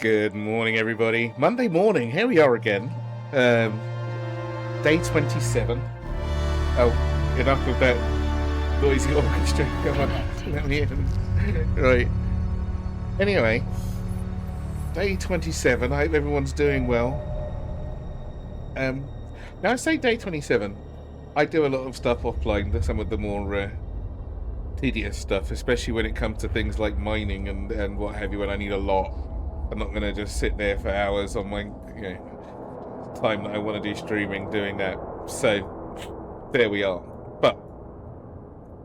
Good morning, everybody. Monday morning, here we are again. Day 27. Oh, enough of that noisy orchestra. Come on, let me in. Right. Anyway, day 27. I hope everyone's doing well. Now I say day 27. I do a lot of stuff offline, some of the more tedious stuff, especially when it comes to things like mining and what have you, when I need a lot. I'm not going to just sit there for hours on my time that I want to do streaming doing that. So there we are. But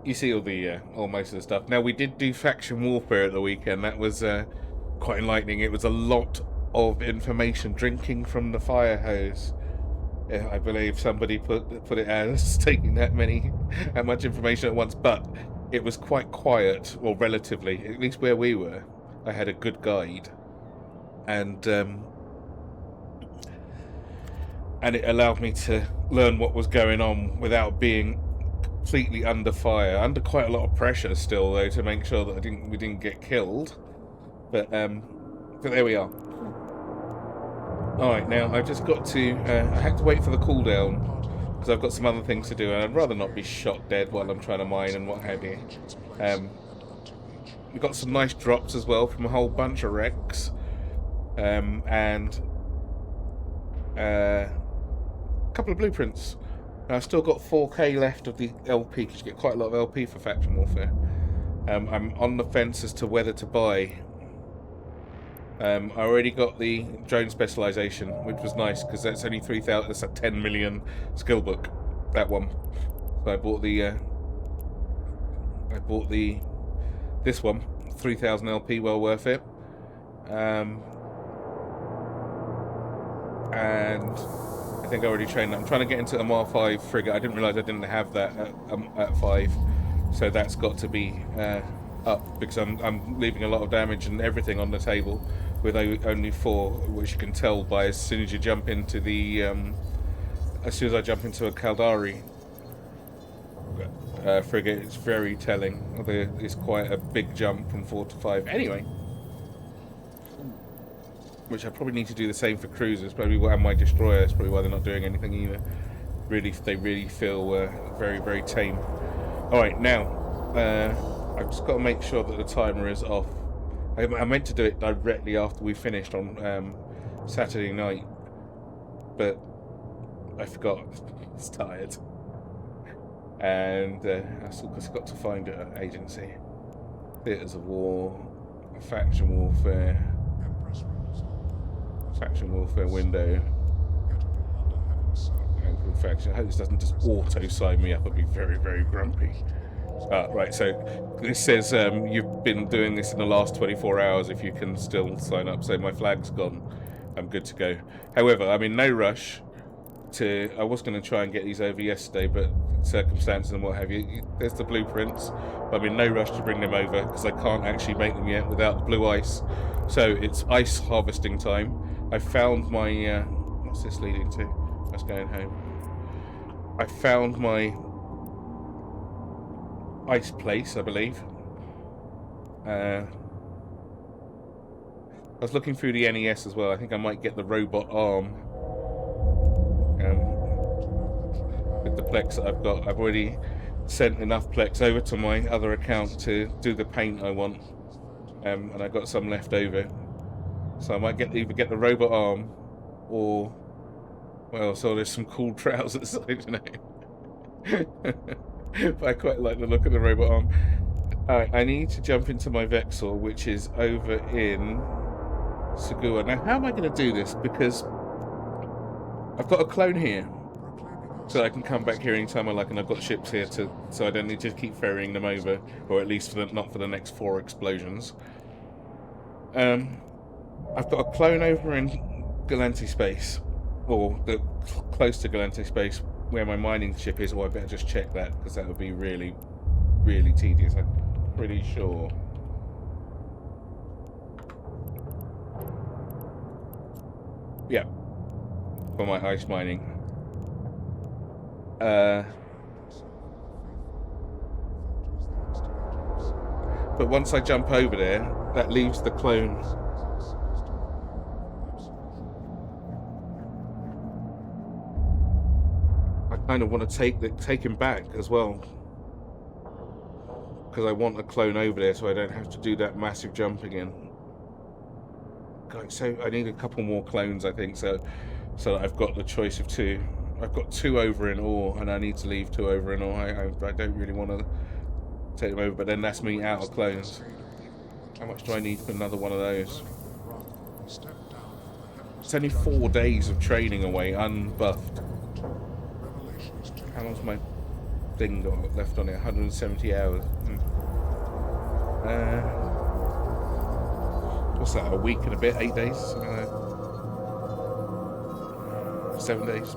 you see all most of the stuff. Now we did do faction warfare at the weekend. That was quite enlightening. It was a lot of information, drinking from the fire hose. I believe somebody put it as taking that much information at once, but it was quite quiet, or relatively, at least where we were. I had a good guide. And it allowed me to learn what was going on without being completely under fire, under quite a lot of pressure still, though, to make sure that we didn't get killed. But there we are. All right, now I've just got to. I had to wait for the cooldown because I've got some other things to do, and I'd rather not be shot dead while I'm trying to mine and what have you. We got some nice drops as well from a whole bunch of wrecks. And a couple of blueprints. I've still got 4k left of the LP because you get quite a lot of LP for faction warfare. I'm on the fence as to whether to buy. I already got the drone specialization, which was nice because that's only 3,000. That's a 10 million skill book. That one. So I bought this one, 3,000 LP, well worth it. And I think I already trained that. I'm trying to get into a Mar5 frigate. I didn't realise I didn't have that at 5, so that's got to be up because I'm leaving a lot of damage and everything on the table with only 4, which you can tell by as soon as you jump into the as soon as I jump into a Caldari frigate. It's very telling. It's quite a big jump from 4 to 5. Anyway. Which I probably need to do the same for cruisers, probably, and my destroyers, probably why they're not doing anything either. They really feel very, very tame. Alright, now, I've just got to make sure that the timer is off. I meant to do it directly after we finished on Saturday night, but I forgot. I was tired. And I've still got to find an agency. Theatres of War, Faction Warfare window. Faction. I hope this doesn't just auto sign me up. I'd be very, very grumpy. Right, so this says you've been doing this in the last 24 hours if you can still sign up. So my flag's gone. I'm good to go. However, I'm in no rush to. I was going to try and get these over yesterday, but circumstances and what have you. There's the blueprints. But I'm in no rush to bring them over because I can't actually make them yet without the blue ice. So it's ice harvesting time. I found my, what's this leading to? I was going home. I found my ice place, I believe. I was looking through the NES as well. I think I might get the robot arm. With the plex that I've got. I've already sent enough plex over to my other account to do the paint I want. And I got some left over. So I might either get the robot arm or, well, so there's some cool trousers, I don't know. But I quite like the look of the robot arm. Alright, I need to jump into my Vexor, which is over in Segura. Now, how am I going to do this? Because I've got a clone here. So I can come back here anytime I like, and I've got ships here so I don't need to keep ferrying them over, or at least not for the next 4 explosions. I've got a clone over in Galante Space, or close to Galante Space, where my mining ship is, or I better just check that, because that would be really, really tedious. I'm pretty sure. Yeah, for my ice mining. But once I jump over there, that leaves the clone kind of want to take him back as well, because I want a clone over there so I don't have to do that massive jump again. God, so I need a couple more clones, I think, so that I've got the choice of 2. I've got 2 over in ore, and I need to leave 2 over in ore. I don't really want to take them over, but then that's me out of clones. How much do I need for another one of those? It's only 4 days of training away, unbuffed. How long's my thing got left on it? 170 hours. What's that, a week and a bit? 8 days? 7 days?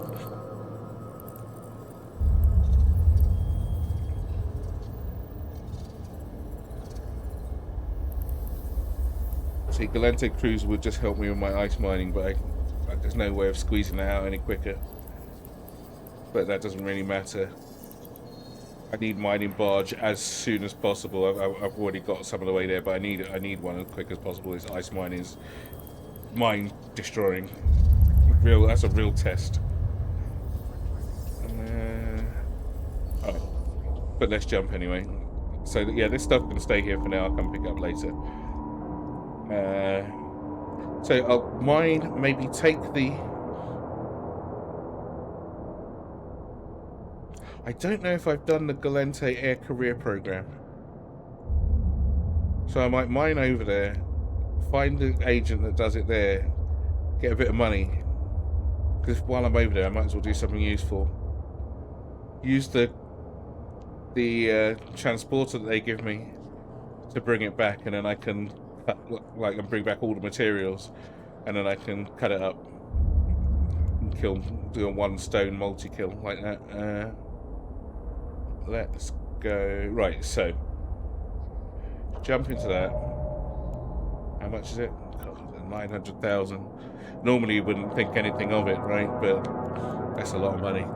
See, Galente Cruise would just help me with my ice mining, but there's no way of squeezing it out any quicker. But that doesn't really matter. I need mining barge as soon as possible. I've already got some of the way there, but I need one as quick as possible. This ice mine is mine destroying. That's a real test. Oh, but let's jump anyway. So yeah, this stuff can stay here for now. I'll come pick up later. So I'll mine, maybe take the... I don't know if I've done the Galente Air Career Program. So I might mine over there, find the agent that does it there, get a bit of money. Because while I'm over there, I might as well do something useful. Use the transporter that they give me to bring it back, and then I can and bring back all the materials, and then I can cut it up and do a 1 stone multi-kill like that. Let's go. Right, so jump into that. How much is it? 900,000. Normally you wouldn't think anything of it, right? But that's a lot of money.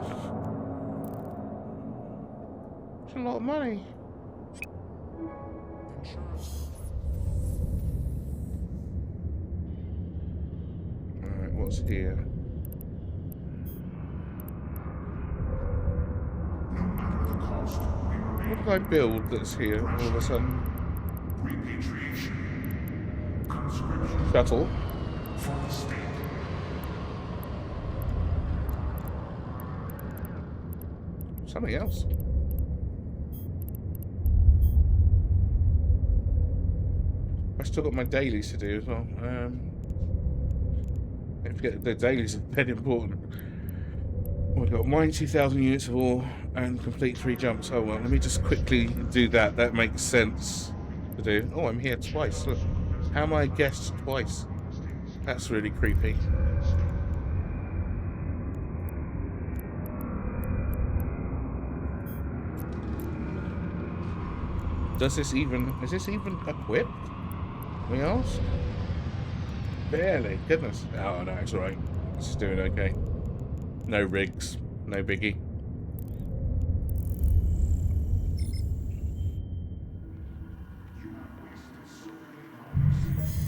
It's a lot of money. Alright, what's here? What did I build that's here all of a sudden? Shuttle. Something else. I still got my dailies to do as well. Don't forget the dailies are very important. We've got mine 2,000 units of ore and complete 3 jumps. Oh well, let me just quickly do that. That makes sense to do. Oh, I'm here twice. Look. How am I guessed twice? That's really creepy. Is this even equipped? Anything else? Barely. Goodness. Oh no, it's alright. This is doing okay. No rigs. No biggie.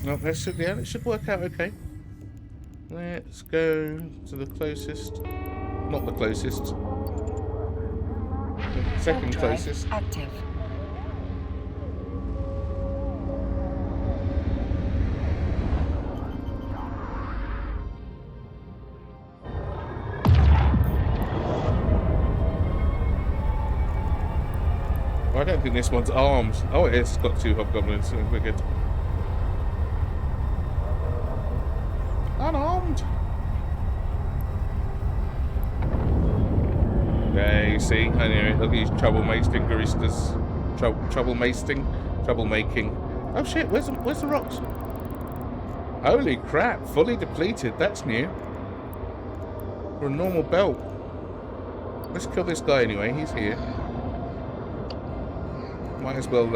No, it should work out okay. Let's go to the closest. Not the closest. The second closest. Active. I don't think this one's armed. Oh, it's got 2 hobgoblins. So we're good. Unarmed. Yeah, you see, I knew it. Look at these troublemaking baristas. Troublemaking. Oh shit! Where's the rocks? Holy crap! Fully depleted. That's new. For a normal belt. Let's kill this guy anyway. He's here. Might as well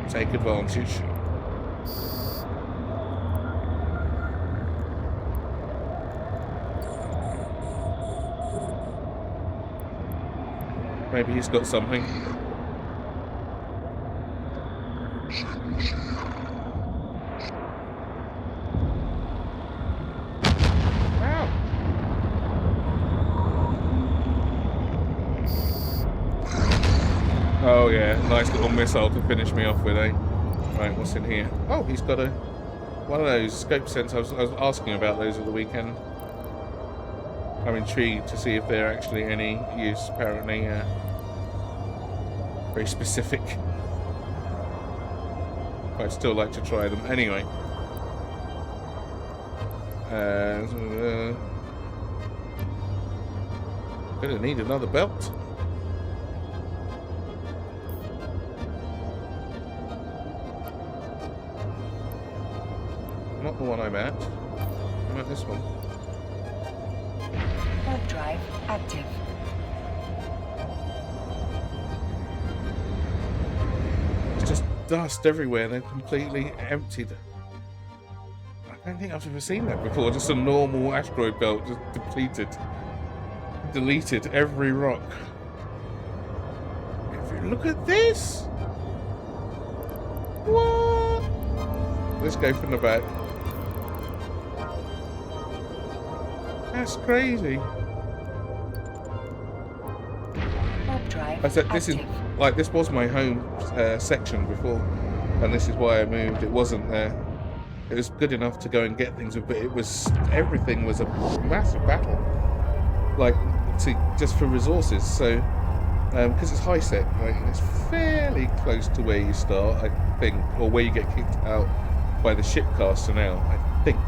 take advantage. Maybe he's got something. Wow. Oh yeah, nice little missile to finish me off with, eh? Right, what's in here? Oh, he's got a one of those scope sensors. I was asking about those at the weekend. I'm intrigued to see if they're actually any use. Apparently, very specific. I'd still like to try them anyway. Gonna need another belt. Not the one I'm at. I'm at this one. Warp drive active. It's just dust everywhere. They're completely emptied. I don't think I've ever seen that before. Just a normal asteroid belt, just depleted. Deleted every rock. If you look at this. What? Let's go from the back. That's crazy. Warp drive I said this active. is like this was my home section before, and this is why I moved. It wasn't there. It was good enough to go and get things, but it was everything was a massive battle. Like just for resources. So because it's high sec, right? It's fairly close to where you start, I think, or where you get kicked out by the shipcaster now. I think.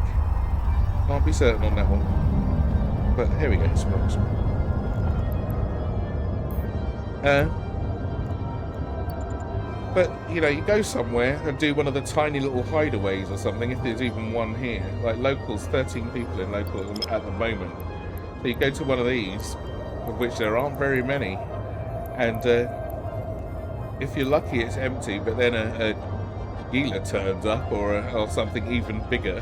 Can't be certain on that one. But here we go, smokes. But you know, you go somewhere and do one of the tiny little hideaways or something. If there's even one here, like locals, 13 people in local at the moment. So you go to one of these, of which there aren't very many, and if you're lucky, it's empty. But then a healer turns up, or something even bigger,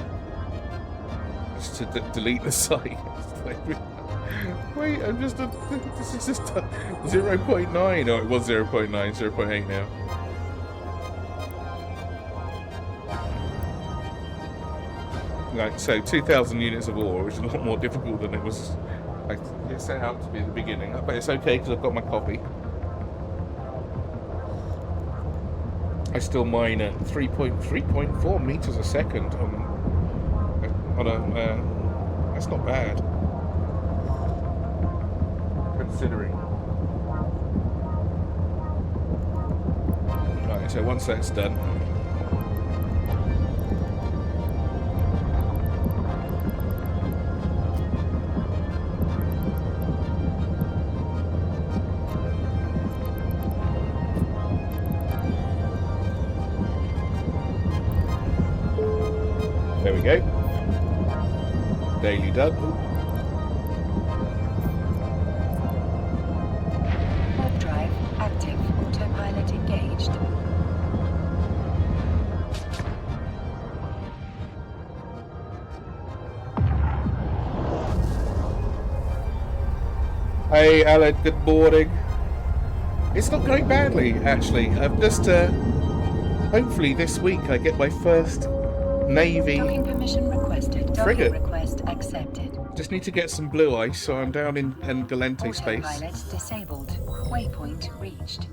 just to delete the site. Wait, I'm just this is just 0.9. Oh, it was 0.9, 0.8 now. Like, so 2,000 units of ore, which is a lot more difficult than it was like it set out to be at the beginning. But it's okay because I've got my copy. I still mine at 3.4 meters a second on a. That's not bad, considering. Right, so once that's done. There we go. Daily done. Warp drive active. Autopilot engaged. Hey Alan, good morning. It's not going badly, actually. I've just hopefully this week I get my first Navy Docking permission requested. Docking frigate. request accepted. Just need to get some blue ice, so I'm down in Galente space, Autopilot disabled. Waypoint reached.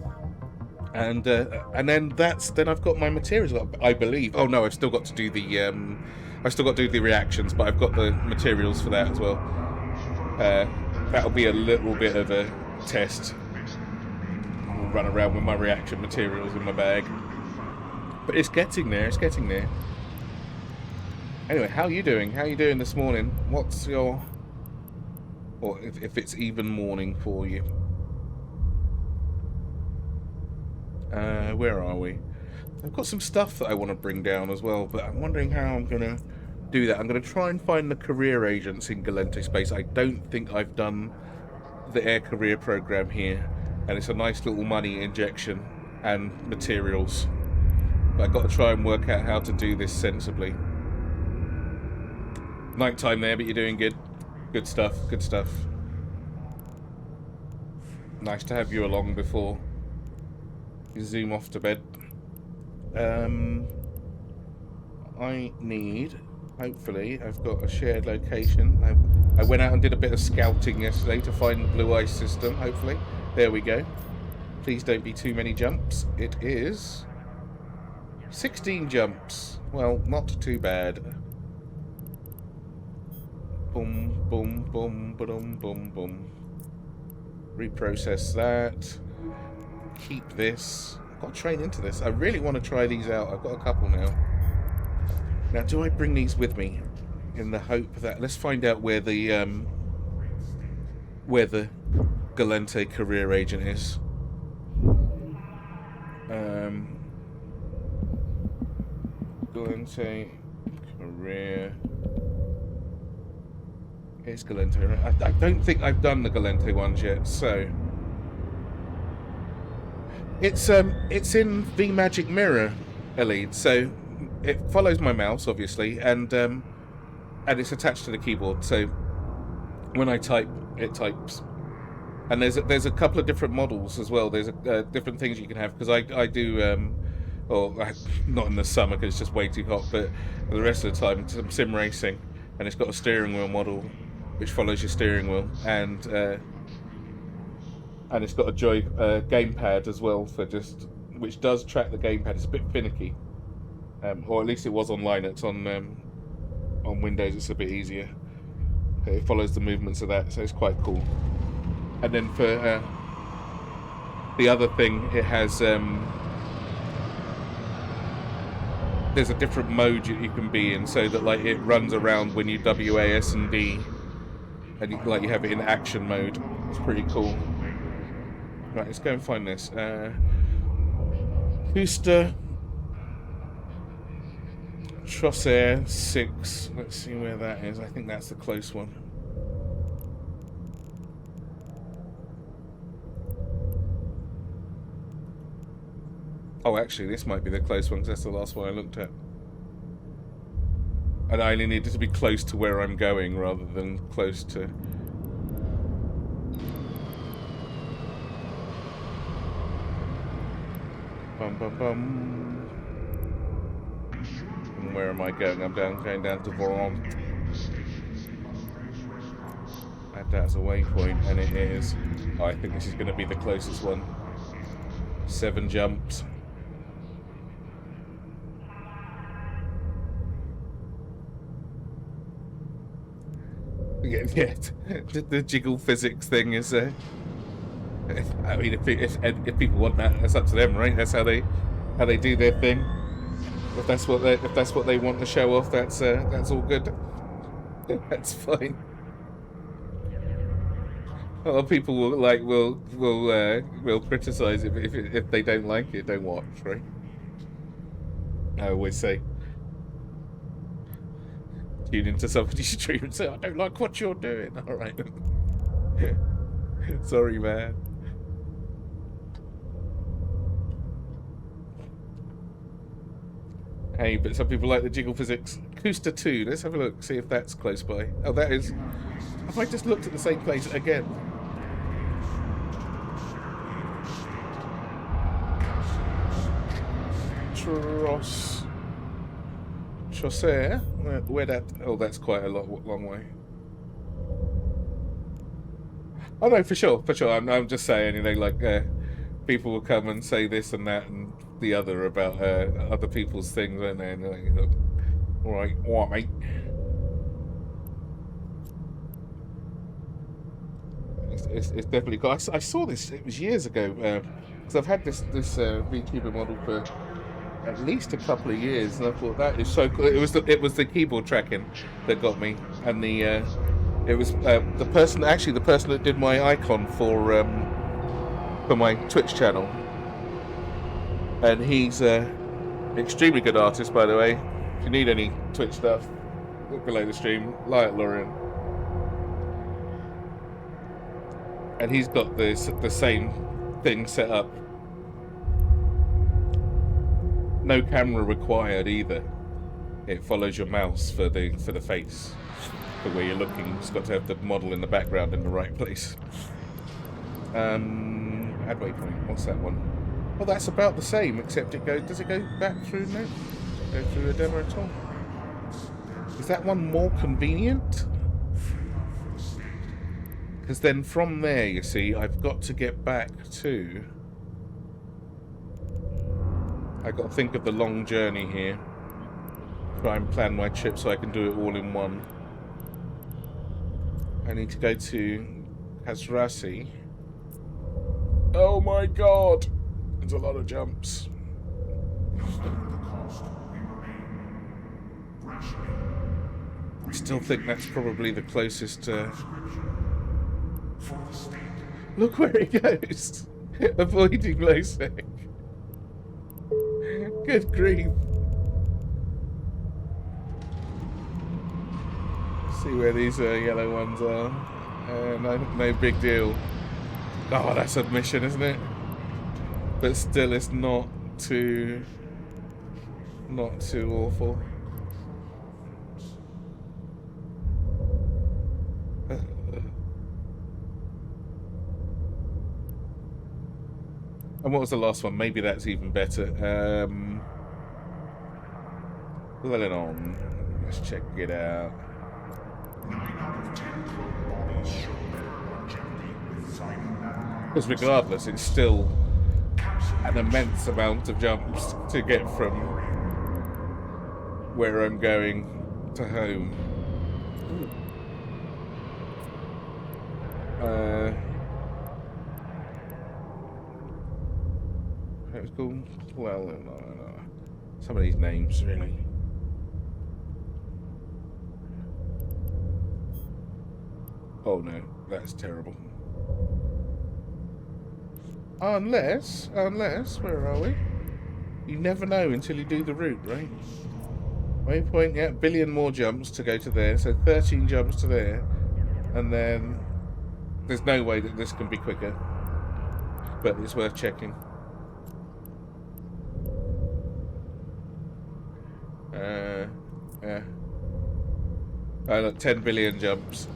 and then I've got my materials up, I believe. Oh no, I've still got to do the reactions, but I've got the materials for that as well. That'll be a little bit of a test. I'll run around with my reaction materials in my bag, but it's getting there. It's getting there. Anyway, how are you doing? How are you doing this morning? What's your... Or if it's even morning for you. Where are we? I've got some stuff that I want to bring down as well, but I'm wondering how I'm going to do that. I'm going to try and find the career agents in Galente space. I don't think I've done the air career program here, and it's a nice little money injection and materials. But I've got to try and work out how to do this sensibly. Nighttime there, but you're doing good. Good stuff, good stuff. Nice to have you along before you zoom off to bed. I need, hopefully, I've got a shared location. I went out and did a bit of scouting yesterday to find the blue ice system, hopefully. There we go. Please don't be too many jumps. It is 16 jumps. Well, not too bad. Boom, boom, boom, boom, boom, boom. Reprocess that. Keep this. I've got to train into this. I really want to try these out. I've got a couple now. Now, do I bring these with me in the hope that... Let's find out where the Galente career agent is. Galente career... Here's Galente. I don't think I've done the Galente ones yet, so... It's in the Magic Mirror, Elite, so it follows my mouse, obviously, and it's attached to the keyboard, so when I type, it types. And there's a couple of different models as well. There's different things you can have, because I do, not in the summer because it's just way too hot, but the rest of the time, some sim racing, and it's got a steering wheel model which follows your steering wheel, and it's got a gamepad as well for which does track the gamepad. It's a bit finicky, or at least it was online. It's on Windows. It's a bit easier. It follows the movements of that, so it's quite cool. And then for the other thing, it has there's a different mode you can be in, so that like it runs around when you WASD, and you have it in action mode. It's pretty cool. Right, let's go and find this. Booster Trossair 6. Let's see where that is. I think that's the close one. Oh, actually, this might be the close one, because that's the last one I looked at. And I only needed to be close to where I'm going, rather than close to... Bum, bum, bum. And where am I going? I'm going down to Voron. Add that as a waypoint, and it is... Oh, I think this is going to be the closest one. 7 jumps. Yeah, the jiggle physics thing is. I mean, if people want that, that's up to them, right? That's how they do their thing. If that's what they want to show off, that's all good. That's fine. A lot of people will criticize it if they don't like it, don't watch, right? I always say. Tune into somebody's stream and say, I don't like what you're doing. Alright. Sorry, man. Hey, but some people like the jiggle physics. Cooster 2, let's have a look, see if that's close by. Oh, that is... Have I just looked at the same place again? Trossair? Where that... Oh, that's quite a long way. Oh no, for sure. I'm just saying, you know, like, people will come and say this and that and the other about other people's things, won't they? And like, look, alright, mate. It's definitely cool. I saw this, it was years ago, because I've had this VTuber model for at least a couple of years, and I thought that is so cool. It was the keyboard tracking that got me, and it was the person that did my icon for my Twitch channel, and he's an extremely good artist, by the way. If you need any Twitch stuff, look below the stream, Liat Lorian. And he's got the same thing set up. No camera required either. It follows your mouse for the face, for where you're looking. You've just got to have the model in the background in the right place. Add waypoint. What's that one? Well, that's about the same, except does it go back through no? Go through a demo at all? Is that one more convenient? Because then from there, you see, I've got to get back to I got to think of the long journey here. Try and plan my trip so I can do it all in one. I need to go to Hazrasi. Oh my god! There's a lot of jumps. I still think that's probably the closest to... Look where it goes! Avoiding low sec. Good grief. See where these yellow ones are. No big deal. Oh, that's a mission, isn't it? But still, it's not too awful. And what was the last one? Maybe that's even better. Lebanon. Let's check it out. 9 out of 10 clone bodies show better longevity with Simon. Because regardless, it's still an immense amount of jumps to get from where I'm going to home. It was cool. Well, no. Some of these names, really. Oh no, that's terrible. Unless, where are we? You never know until you do the route, right? Waypoint, yeah, billion more jumps to go to there, so 13 jumps to there, and then there's no way that this can be quicker, but it's worth checking. Yeah. Oh, look, 10 billion jumps.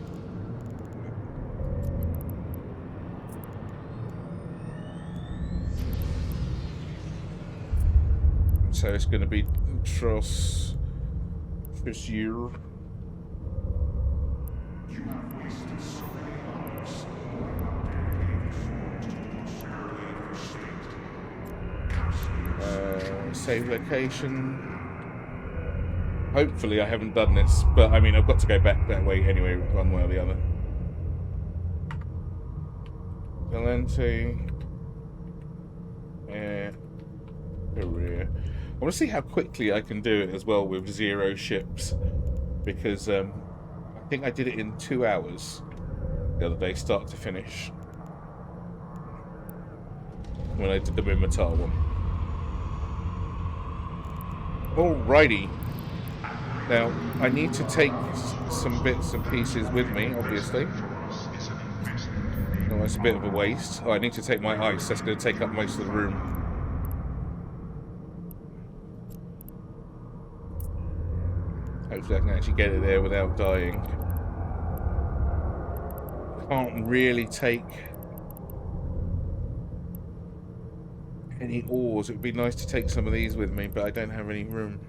So it's going to be Tross this year. You have wasted so many lives. Save location. Hopefully I haven't done this, but I mean I've got to go back that way anyway, one way or the other. Valente. Career. I want to see how quickly I can do it as well with 0 ships, because I think I did it in 2 hours the other day, start to finish, when I did the Mimitar one. Alrighty. Now, I need to take some bits and pieces with me, obviously. Oh, that's a bit of a waste. Oh, I need to take my ice. That's going to take up most of the room. Hopefully I can actually get it there without dying. Can't really take any ores. It would be nice to take some of these with me, but I don't have any room.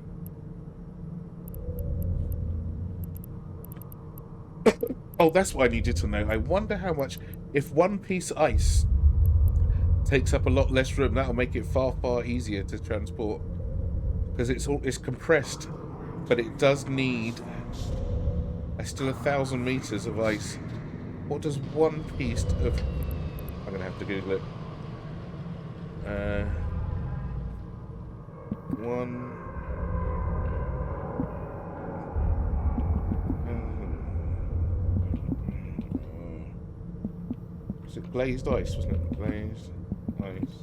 Oh, that's what I needed to know. I wonder how much, if one piece of ice takes up a lot less room, that'll make it far, far easier to transport. Because it's compressed, but it does need still 1,000 meters of ice. What does one piece of... I'm going to have to Google it. Was it glazed ice, wasn't it? Glazed ice.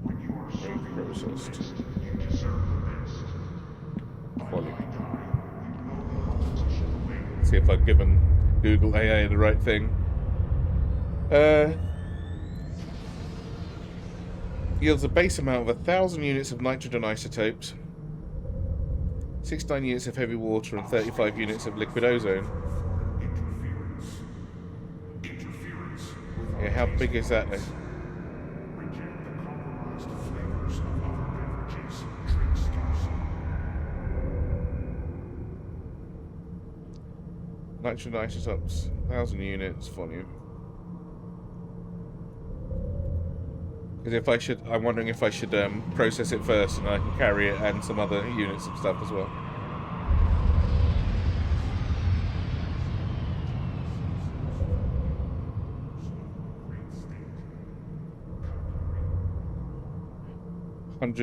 When you are serving Processed. you deserve the best. Volume. You know the competition awaits. See if I've given Google AI the right thing. Yields a base amount of 1,000 units of nitrogen isotopes, 69 units of heavy water, and 35 units of liquid ozone. Interference. Yeah, how big is that then? Reject the compromised flavors of other beverages. Drink stars. Nitrogen isotopes, 1,000 units, volume. Because if I should, I'm wondering if I should process it first, and I can carry it and some other units of stuff as well.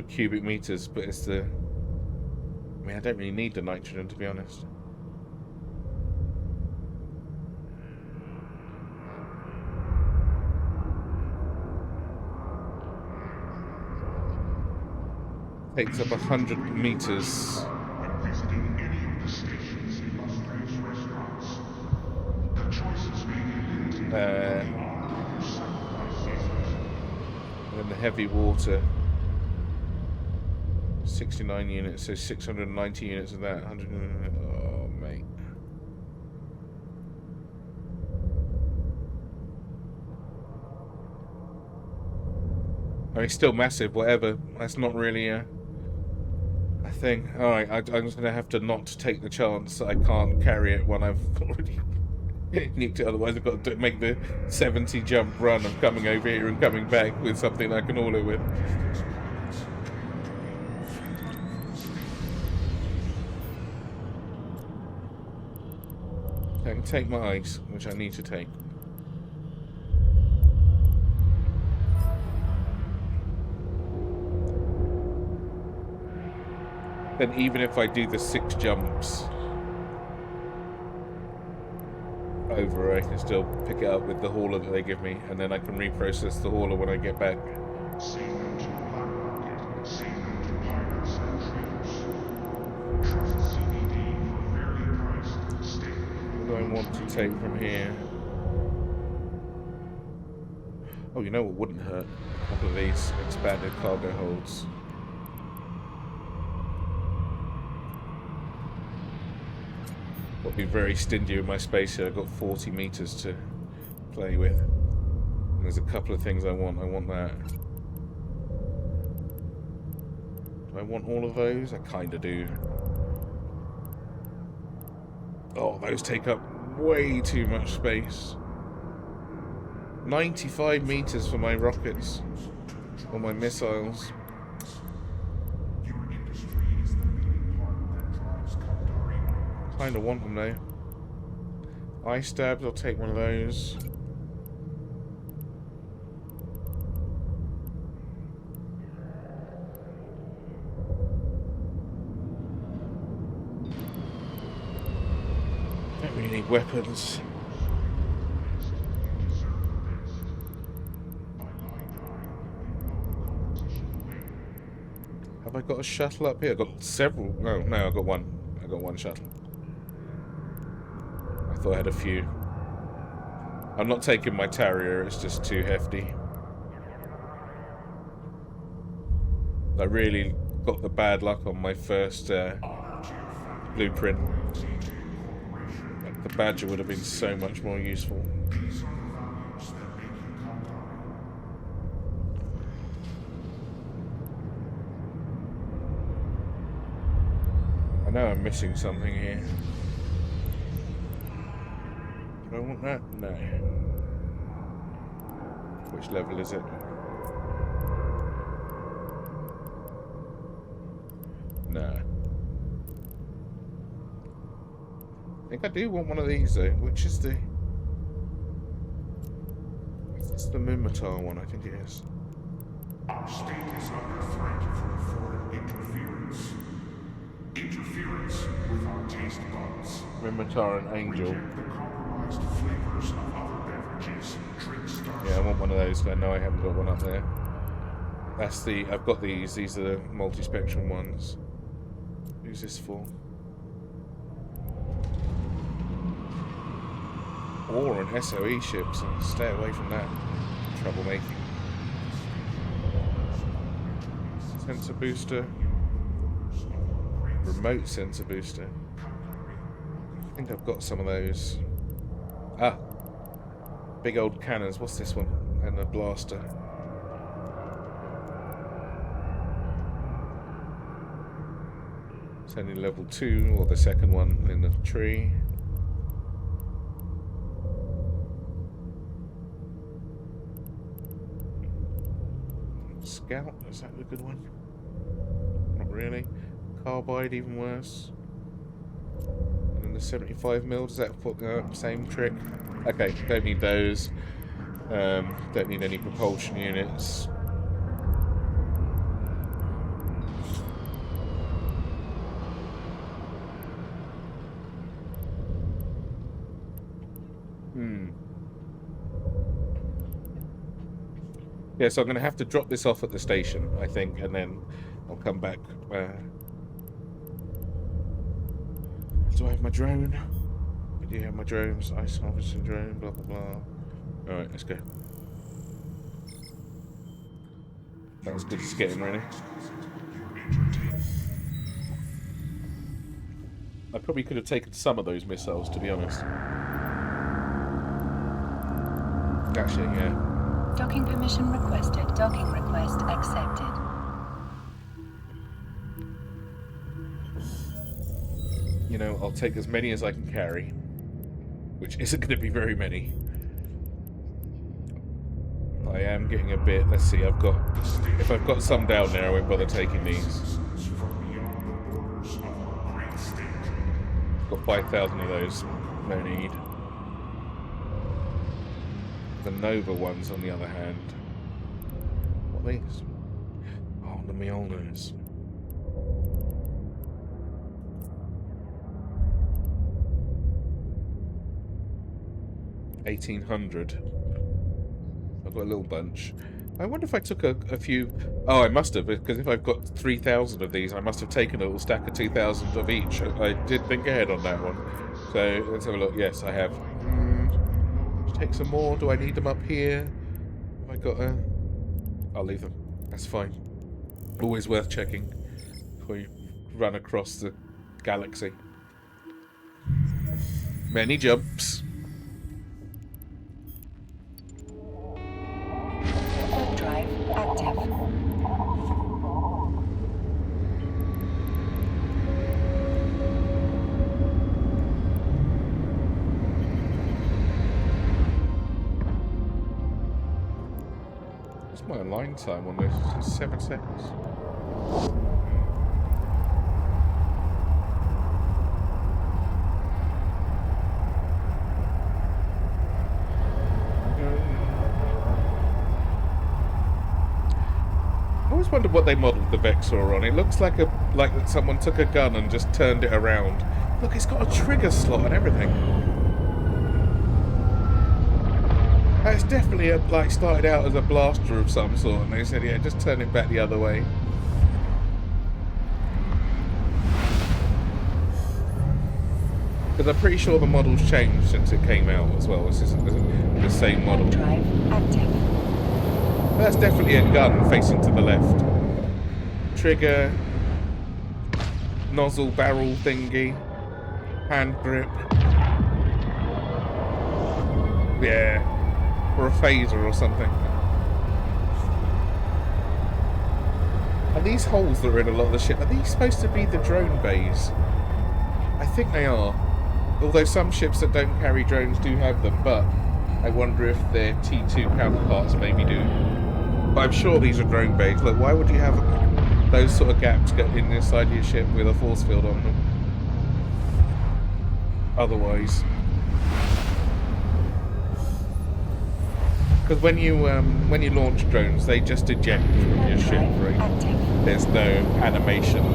Cubic meters, but it's the. I mean, I don't really need the nitrogen, to be honest. Takes up 100 meters. When visiting any of the station's illustrious restaurants, the choices may be limited. And then the heavy water. 69 units, so 690 units of that. 100. Oh, mate. I mean, still massive, whatever. That's not really a thing. Alright, I'm just going to have to not take the chance that I can't carry it when I've already nuked it. Otherwise, I've got to make the 70 jump run of coming over here and coming back with something I can haul it with. I can take my ice, which I need to take. Then even if I do the 6 jumps over, I can still pick it up with the hauler that they give me, and then I can reprocess the hauler when I get back. Say no to black market, say no to pirates and traitors. Trust CBD for fairly priced steak. What do I want to take from here? Oh, you know what wouldn't hurt? A couple of these expanded cargo holds. I'll be very stingy with my space here. I've got 40 meters to play with. And there's a couple of things I want. I want that. Do I want all of those? I kind of do. Oh, those take up way too much space. 95 meters for my rockets. Or my missiles. Your industry is the beating heart that drives Kandari. Kind of want them though. Ice stabs, I'll take one of those. Don't really need weapons. Have I got a shuttle up here? I've got several. No, I've got one. I got one shuttle. I thought I had a few. I'm not taking my Tarrier, it's just too hefty. I really got the bad luck on my first blueprint. The Badger would have been so much more useful. These are the values that make you Kandari. I know I'm missing something here. Do I want that? No. Which level is it? No. I think I do want one of these though. Which is the... It's the Mimitar one, I think it is. Our state is under threat from foreign interference. Interference with our taste buds. Mimitar and Angel. Reject the compromised flavors of other beverages. Drink stars. Yeah, I want one of those. I know I haven't got one up there. That's the... I've got these. These are the multi-spectrum ones. Who's this for? Or an SOE ship, so stay away from that troublemaking. Sensor booster. Remote sensor booster. I think I've got some of those. Ah! Big old cannons. What's this one? And a blaster. It's only level 2, or the second one in the tree. Scout, is that a good one? Not really. Carbide, even worse. And then the 75mm, does that put same trick? Okay, don't need those. Don't need any propulsion units. Yeah, so I'm going to have to drop this off at the station, I think, and then I'll come back. Do I have my drone? I do have my drones. Ice harvesting drone, blah, blah, blah. Alright, let's go. That was good as getting ready. I probably could have taken some of those missiles, to be honest. Actually, yeah. Docking permission requested. Docking request accepted. You know, I'll take as many as I can carry, which isn't going to be very many. I am getting a bit. Let's see. If I've got some down there, I won't bother taking these. Got 5,000 of those. No need. The Nova ones, on the other hand. What are these? Oh, the Mjolnirs. $1,800. I've got a little bunch. I wonder if I took a few... Oh, I must have, because if I've got 3,000 of these, I must have taken a little stack of 2,000 of each. I did think ahead on that one. So, let's have a look. Yes, I have. Take some more. Do I need them up here? Have I got a... I'll leave them. That's fine. Always worth checking before you run across the galaxy. Many jumps. Warp drive active. What's my line time on this? It's 7 seconds. I always wondered what they modelled the Vexor on. It looks like that someone took a gun and just turned it around. Look, it's got a trigger slot and everything. It's definitely started out as a blaster of some sort, and they said, yeah, just turn it back the other way. Because I'm pretty sure the model's changed since it came out as well. This isn't the same model. Drive active. That's definitely a gun facing to the left. Trigger, nozzle barrel thingy, hand grip. Yeah. Or a phaser or something. And these holes that are in a lot of the ship, are these supposed to be the drone bays? I think they are. Although some ships that don't carry drones do have them, but I wonder if their T2 counterparts maybe do. But I'm sure these are drone bays. Look, why would you have those sort of gaps in the side of your ship with a force field on them? Otherwise. Because when you launch drones, they just eject from your ship, right? There's no animation,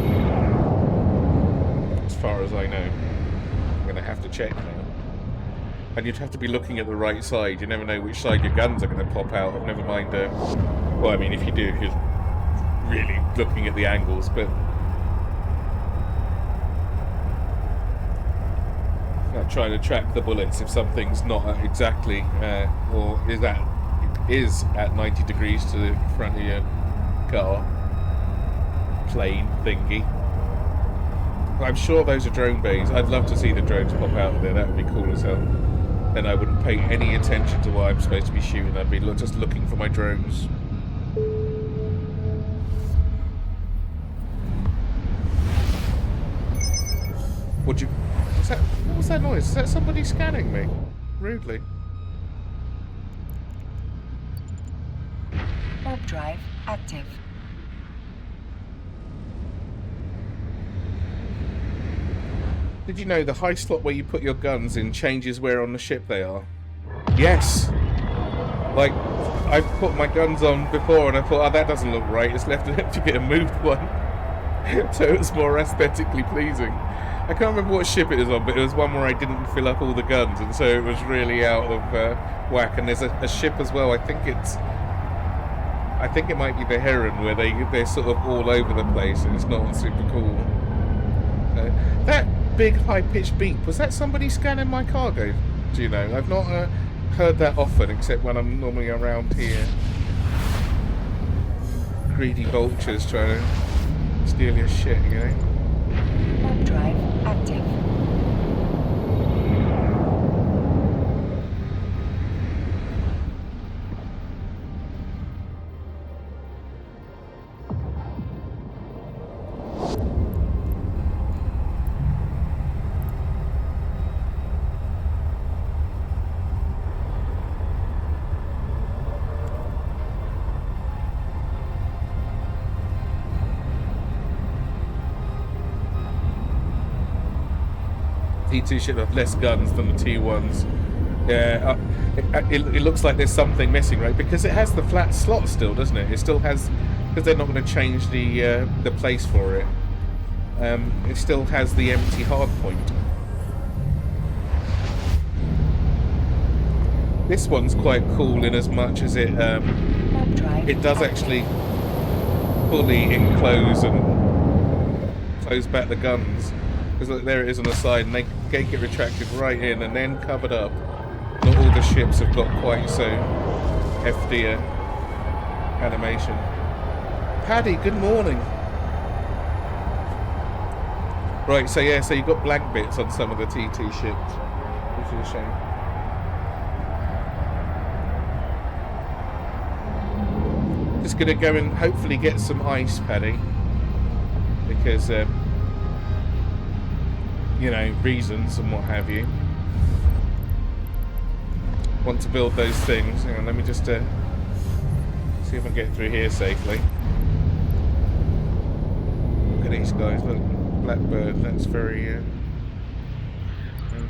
as far as I know. I'm going to have to check now. And you'd have to be looking at the right side. You never know which side your guns are going to pop out of. Never mind. Well, I mean, if you do, if you're really looking at the angles, but not trying to track the bullets if something's not exactly, or is at 90 degrees to the front of your car, plane thingy. I'm sure those are drone bays. I'd love to see the drones pop out of there. That would be cool as hell. Then I wouldn't pay any attention to what I'm supposed to be shooting. I'd be just looking for my drones. What was that noise? Is that somebody scanning me? Rudely. Warp drive active. Did you know the high slot where you put your guns in changes where on the ship they are? Yes! Like, I put my guns on before and I thought, oh, that doesn't look right. It's left an empty bit and moved one. So it was more aesthetically pleasing. I can't remember what ship it was on, but it was one where I didn't fill up all the guns, and so it was really out of whack. And there's a ship as well. I think it might be the Heron, where they're sort of all over the place, and it's not super cool. That big high-pitched beep, was that somebody scanning my cargo? Do you know? I've not heard that often, except when I'm normally around here. Greedy vultures trying to steal your shit, you know? Warp drive active. T2 ship have less guns than the T1s. Yeah, it looks like there's something missing, right? Because it has the flat slot still, doesn't it? It still has, because they're not going to change the place for it. It still has the empty hard point. This one's quite cool in as much as it does actually fully enclose and close back the guns. Because look, there it is on the side, and they get retracted right in and then covered up. Not all the ships have got quite so hefty animation. Paddy, good morning. Right, so yeah, so you've got blank bits on some of the TT ships, which is a shame. Just gonna go and hopefully get some ice, Paddy, because you know, reasons and what have you. Want to build those things. Hang on, let me just see if I can get through here safely. Look at these guys, look. Blackbird, that's very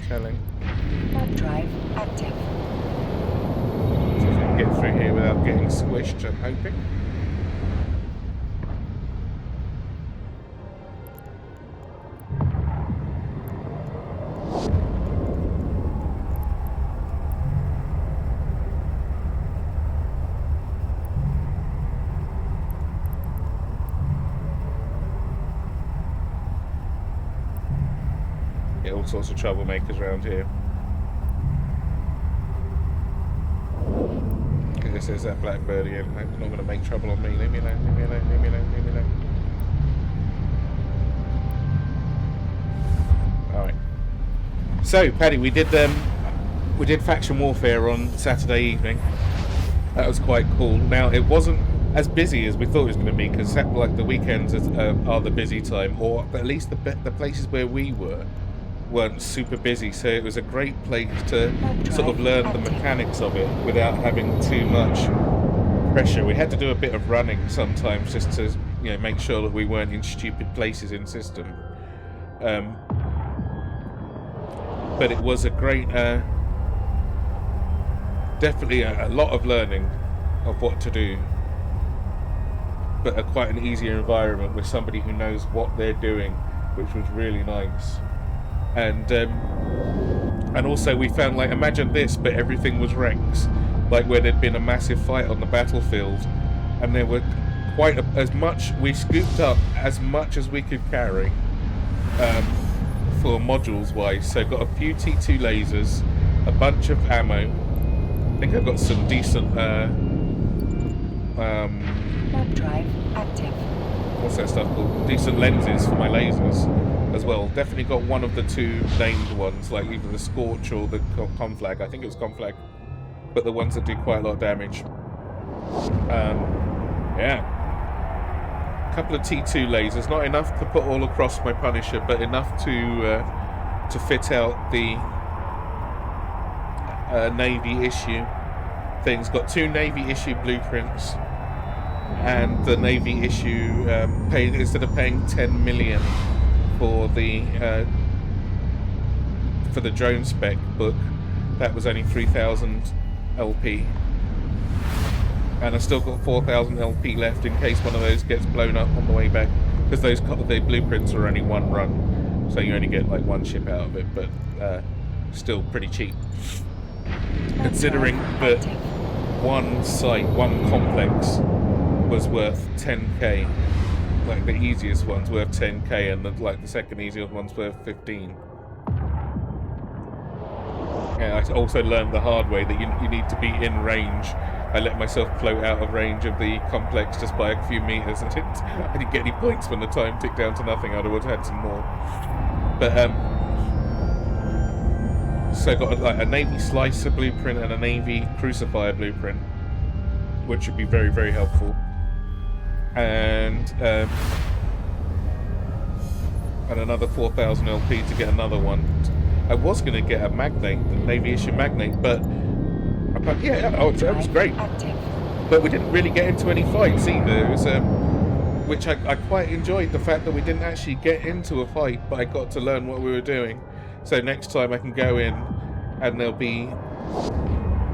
telling. Warp drive active. See if I can get through here without getting squished, I'm hoping. All sorts of troublemakers around here. Because it says that Blackbird again. I'm not going to make trouble on me. Leave me alone, leave me alone, leave me alone, leave me alone. Alright. So, Paddy, we did faction warfare on Saturday evening. That was quite cool. Now, it wasn't as busy as we thought it was going to be, because like the weekends are the busy time, or at least the places where we weren't super busy, so it was a great place to sort of learn the mechanics of it without having too much pressure. We had to do a bit of running sometimes just to, you know, make sure that we weren't in stupid places in system. But it was a great, definitely a lot of learning of what to do, but quite an easier environment with somebody who knows what they're doing, which was really nice. And also we found, like, imagine this, but everything was wrecks, like where there'd been a massive fight on the battlefield, and there were quite as much, we scooped up as much as we could carry for modules wise. So got a few T2 lasers, a bunch of ammo. I think I've got some decent Warp drive active. what's that stuff called? Decent lenses for my lasers as well. Definitely got one of the two named ones, like either the Scorch or the Conflag. I think it was Conflag, but the ones that do quite a lot of damage. Yeah, a couple of T2 lasers, not enough to put all across my Punisher, but enough to fit out the Navy issue things. Got two Navy issue blueprints, and the Navy issue instead of paying 10 million for the for the drone spec book, that was only 3,000 LP. And I still got 4,000 LP left in case one of those gets blown up on the way back, because the blueprints are only one run, so you only get like one ship out of it, but still pretty cheap. Considering that one site, one complex was worth 10k, like the easiest one's worth 10k, and the second easiest one's worth 15. Yeah, I also learned the hard way that you need to be in range. I let myself float out of range of the complex just by a few meters, and I didn't get any points when the time ticked down to nothing. I would have had some more. But so I got like a Navy Slicer blueprint and a Navy Crucifier blueprint, which would be very, very helpful. And another 4,000 LP to get another one. I was going to get a Magnate, the Navy issue Magnate, but that was great. But we didn't really get into any fights either. It was, which I quite enjoyed, the fact that we didn't actually get into a fight, but I got to learn what we were doing. So next time I can go in, and there'll be,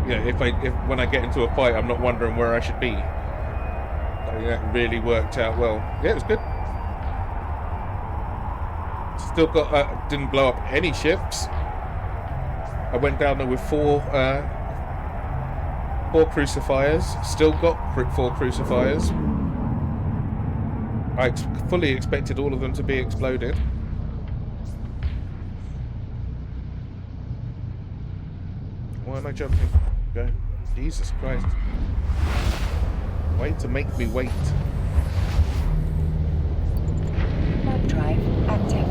if when I get into a fight, I'm not wondering where I should be. I mean, that really worked out well. Yeah, it was good. Still got didn't blow up any ships. I went down there with four Crucifiers. Still got 4 Crucifiers. I fully expected all of them to be exploded. Why am I jumping? Go. Jesus Christ. Wait to make me wait. Warp drive active.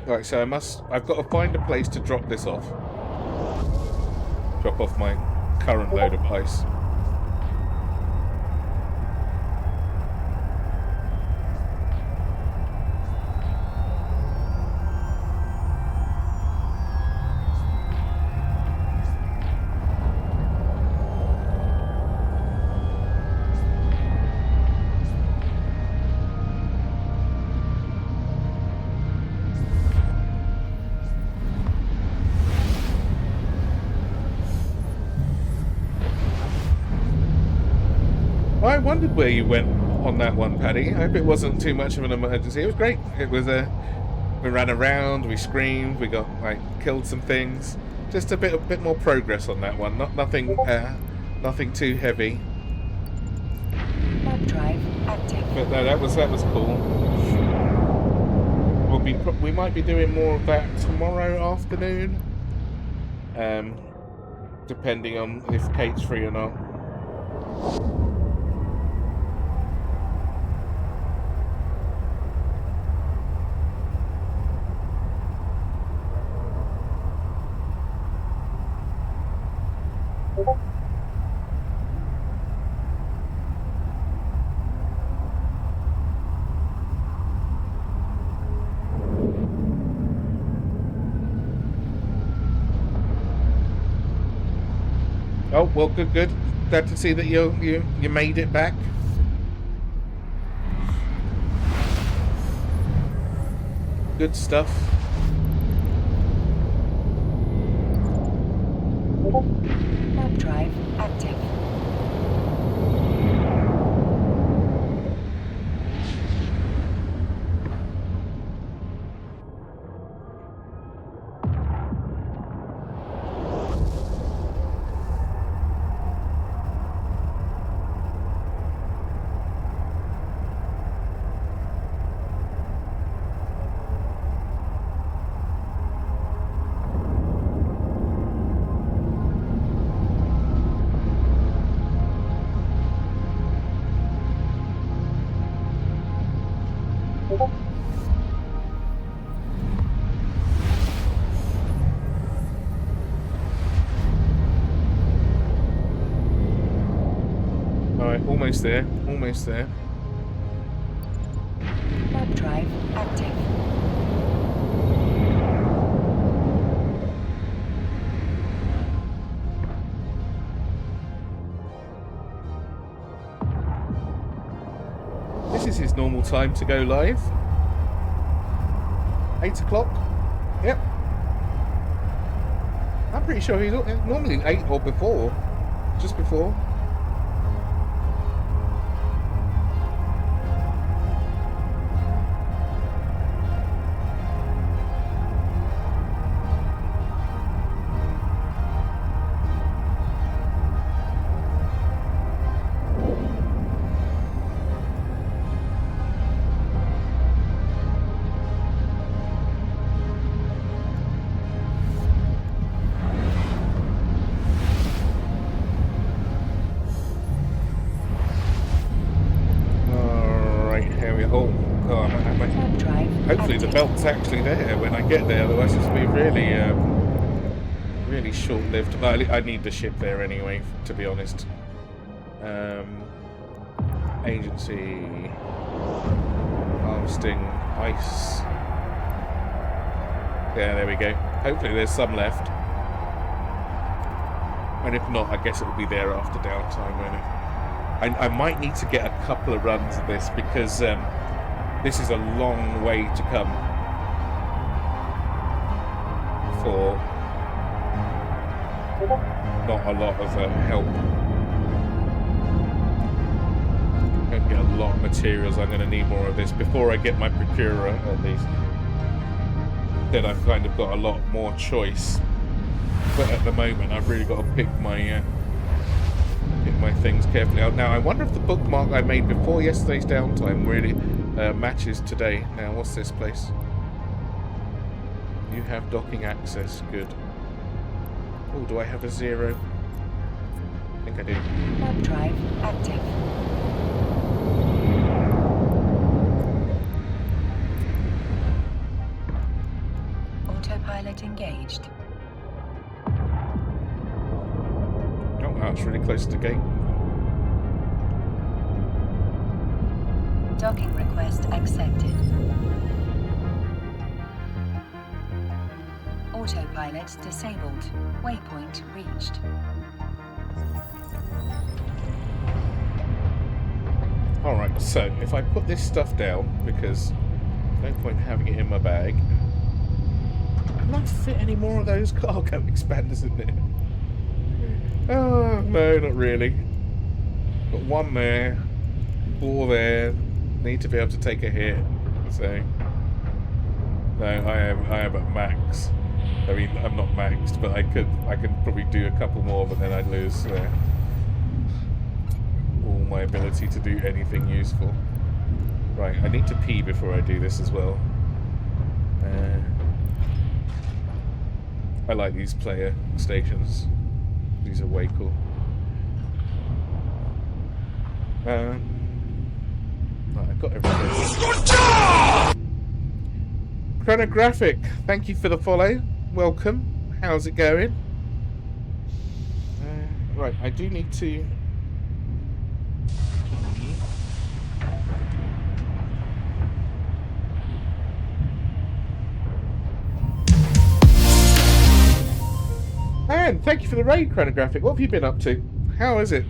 Right, so I've got to find a place to drop this off. Drop off my current load of ice. I wondered where you went on that one, Paddy. I hope it wasn't too much of an emergency. It was great. It was we ran around, we screamed, we got killed some things. Just a bit more progress on that one. Nothing too heavy. Warp drive active. But no, that was cool. We might be doing more of that tomorrow afternoon, depending on if Kate's free or not. Oh, well, good. Glad to see that you made it back. Good stuff. Warp drive active. Alright, almost there. Warp drive active. is his normal time to go live. 8 o'clock. Yep. I'm pretty sure he's normally 8 or before. Just before. Hopefully the belt's actually there when I get there, otherwise it's going to be really, really short-lived. I need the ship there anyway, to be honest. Agency, harvesting, ice. Yeah, there we go. Hopefully there's some left. And if not, I guess it'll be there after downtime, won't it? I might need to get a couple of runs of this because this is a long way to come for not a lot of help. I'm going to get a lot of materials. I'm going to need more of this before I get my procurer, at least. Then I've kind of got a lot more choice. But at the moment, I've really got to pick my things carefully out. Now, I wonder if the bookmark I made before yesterday's downtime really matches today. Now, what's this place? You have docking access. Good. Oh, do I have a 0? I think I do. Warp drive active. Autopilot engaged. Oh, that's really close to the gate. Docking request accepted. Autopilot disabled. Waypoint reached. Alright, so if I put this stuff down, because no point having it in my bag. Can I fit any more of those cargo expanders in there? Oh, no, not really. Got one there, 4 there. Need to be able to take a hit. So, no, I am at max. I mean, I'm not maxed, but I could probably do a couple more, but then I'd lose all my ability to do anything useful. Right, I need to pee before I do this as well. I like these player stations. These are way cool. I've got everything. Chronographic, thank you for the follow. Welcome. How's it going? Right, I do need to... And thank you for the raid, Chronographic. What have you been up to? How is it?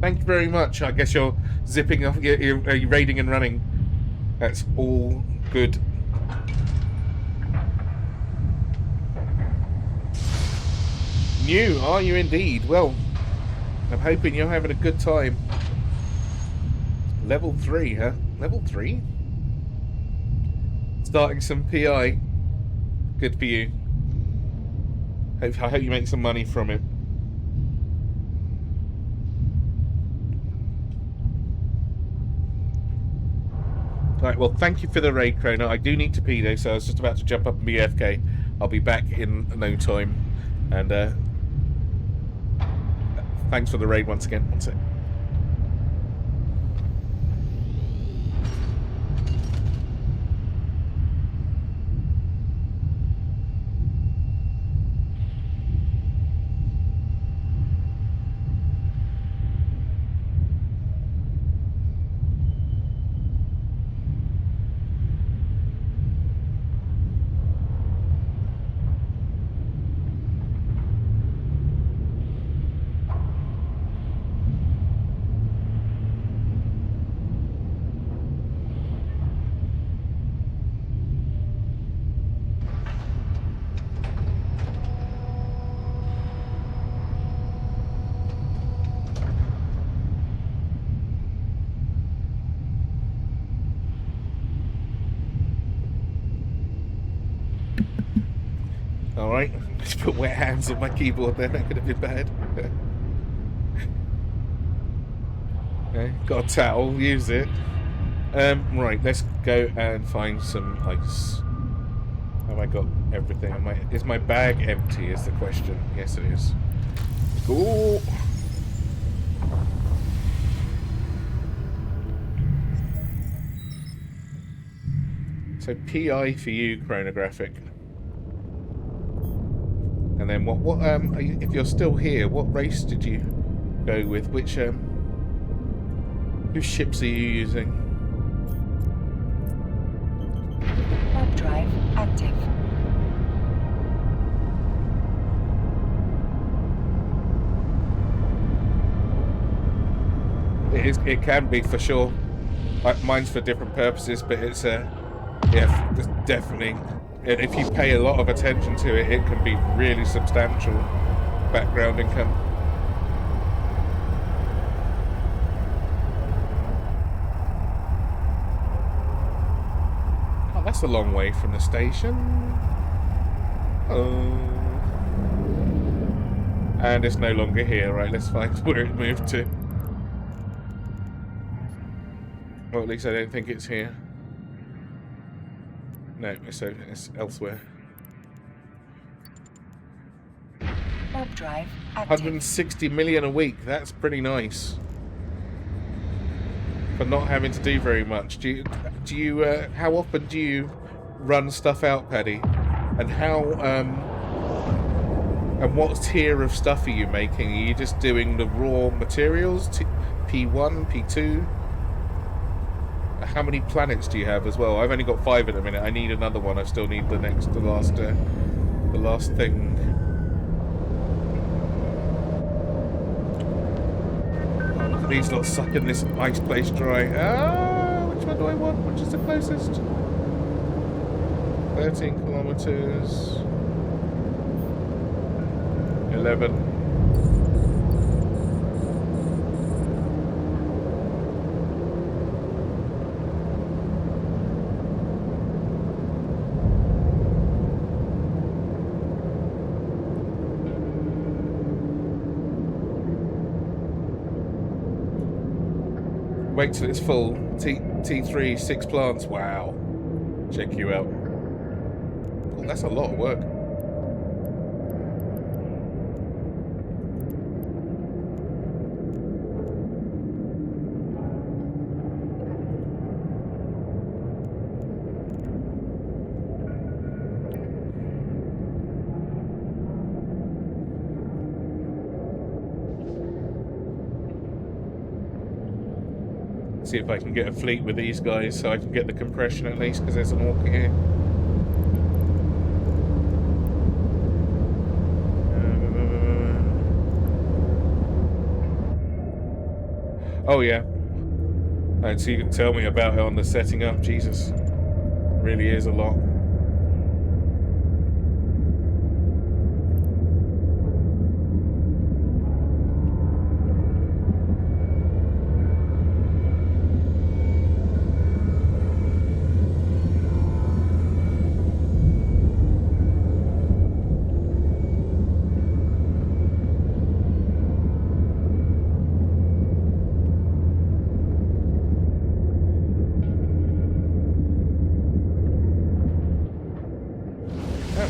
Thank you very much. I guess you're zipping off, you're raiding and running. That's all good. New, are you indeed? Well, I'm hoping you're having a good time. Level 3, huh? Level 3? Starting some PI. Good for you. I hope you make some money from it. Right, well, thank you for the raid, Chrono. I do need to pee, though, so I was just about to jump up and be AFK. I'll be back in no time. And, thanks for the raid once again. One sec. Alright, let's put wet hands on my keyboard then, that could have been bad. Okay, got a towel, use it. Right, let's go and find some ice. Have I got everything? Is my bag empty is the question. Yes it is. Go! So PI for you, chronographic. And then what if you're still here, what race did you go with? Which whose ships are you using? Warp drive active. It can be for sure. Mine's for different purposes, but it's it's definitely. And if you pay a lot of attention to it, it can be really substantial background income. Oh, that's a long way from the station. Oh. And it's no longer here. Right, let's find where it moved to. Well, at least I don't think it's here. No, it's elsewhere. Warp drive active. 160 million a week. That's pretty nice. For not having to do very much. Do you how often do you run stuff out, Paddy? And how and what tier of stuff are you making? Are you just doing the raw materials? P1, P2? How many planets do you have as well? I've only got 5 at the minute. I need another one. I still need the last thing. Oh, look at these lot sucking this ice place dry. Ah, which one do I want? Which is the closest? 13 kilometers. 11. Wait till it's full. T3, 6 plants. Wow. Check you out. Oh, that's a lot of work. See if I can get a fleet with these guys so I can get the compression at least, because there's an orc here. Oh yeah. And so you can tell me about it on the setting up. Jesus. Really is a lot.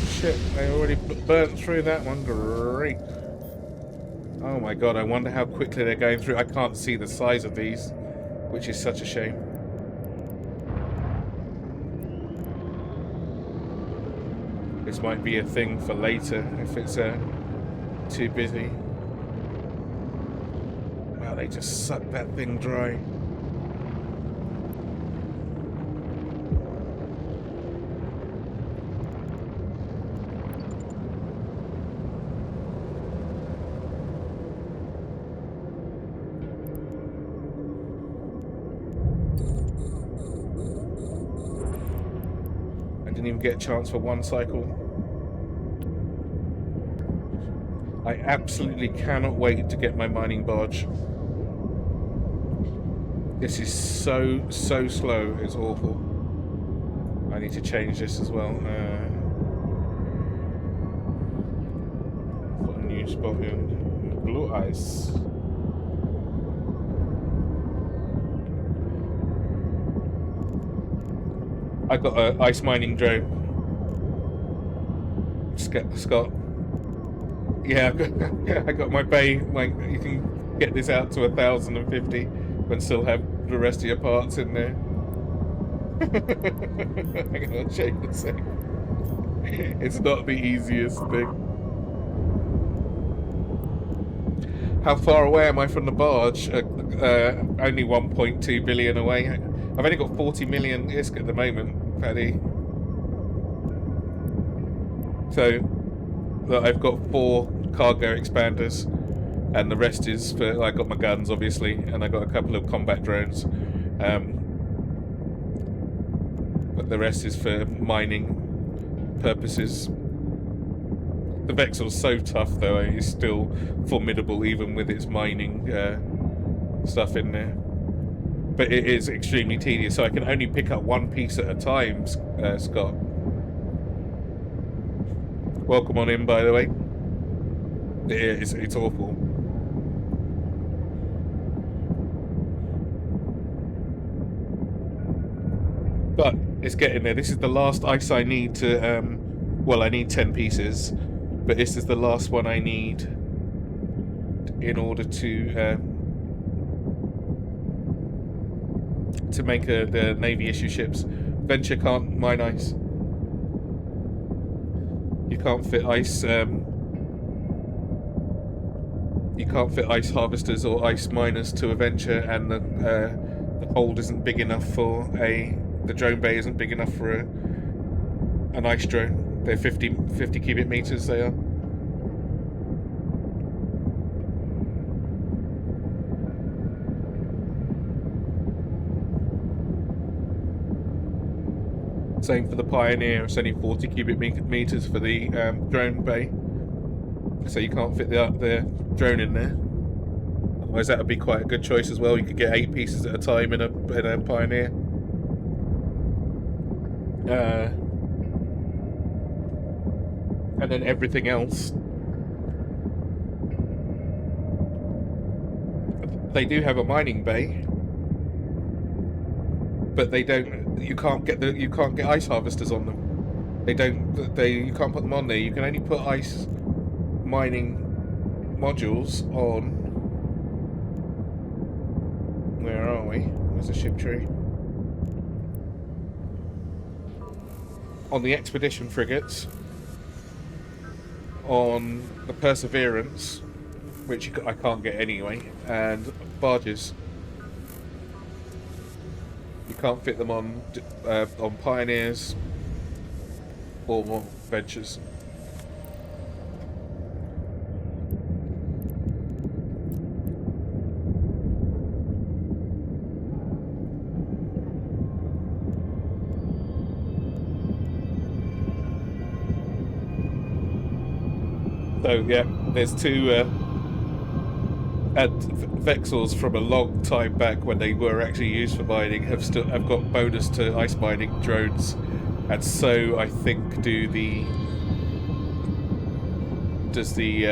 Shit, I already burnt through that one. Great. Oh my god, I wonder how quickly they're going through. I can't see the size of these, which is such a shame. This might be a thing for later if it's too busy. Wow, they just sucked that thing dry. Didn't even get a chance for one cycle. I absolutely cannot wait to get my mining barge. This is so slow, it's awful. I need to change this as well. you spotted? Blue ice. I got an ice mining drone. Scott. Yeah, I got my bay. Like, you can get this out to 1,050 and still have the rest of your parts in there. Hang on, shake and say. It's not the easiest thing. How far away am I from the barge? Only 1.2 billion away. I've only got 40 million ISK at the moment, Paddy. So, look, I've got 4 cargo expanders, and the rest is for. I got my guns, obviously, and I got a couple of combat drones. But the rest is for mining purposes. The Vexel's so tough, though. It's still formidable, even with its mining stuff in there. But it is extremely tedious, so I can only pick up one piece at a time, Scott. Welcome on in, by the way. It's awful. But it's getting there. This is the last ice I need to, well, I need 10 pieces, but this is the last one I need in order to make the Navy issue ships. Venture can't mine ice. You can't fit ice. You can't fit ice harvesters or ice miners to a Venture, and the hold isn't big enough for the drone bay isn't big enough for an ice drone. They're 50 cubic meters. They are. Same for the Pioneer. It's only 40 cubic meters for the drone bay, so you can't fit the drone in there. Otherwise, that would be quite a good choice as well. You could get 8 pieces at a time in a Pioneer. And then everything else. They do have a mining bay, but they don't. You can't get ice harvesters on them. You can't put them on there. You can only put ice mining modules on. Where are we? Where's the ship tree? On the expedition frigates, on the Perseverance, which I can't get anyway, and barges. You can't fit them on Pioneers or Ventures. So yeah, there's 2 Vexels from a long time back when they were actually used for mining have got bonus to ice mining drones, and so I think does the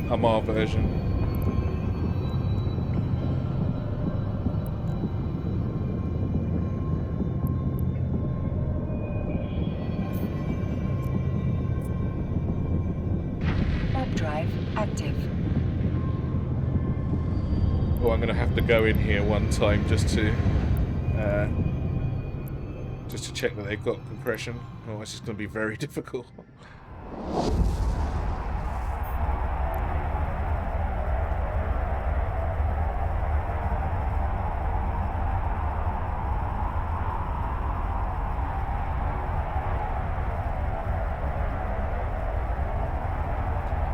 Amar version. Active. Oh, I'm going to have to go in here one time just to check that they've got compression. Oh, this is going to be very difficult.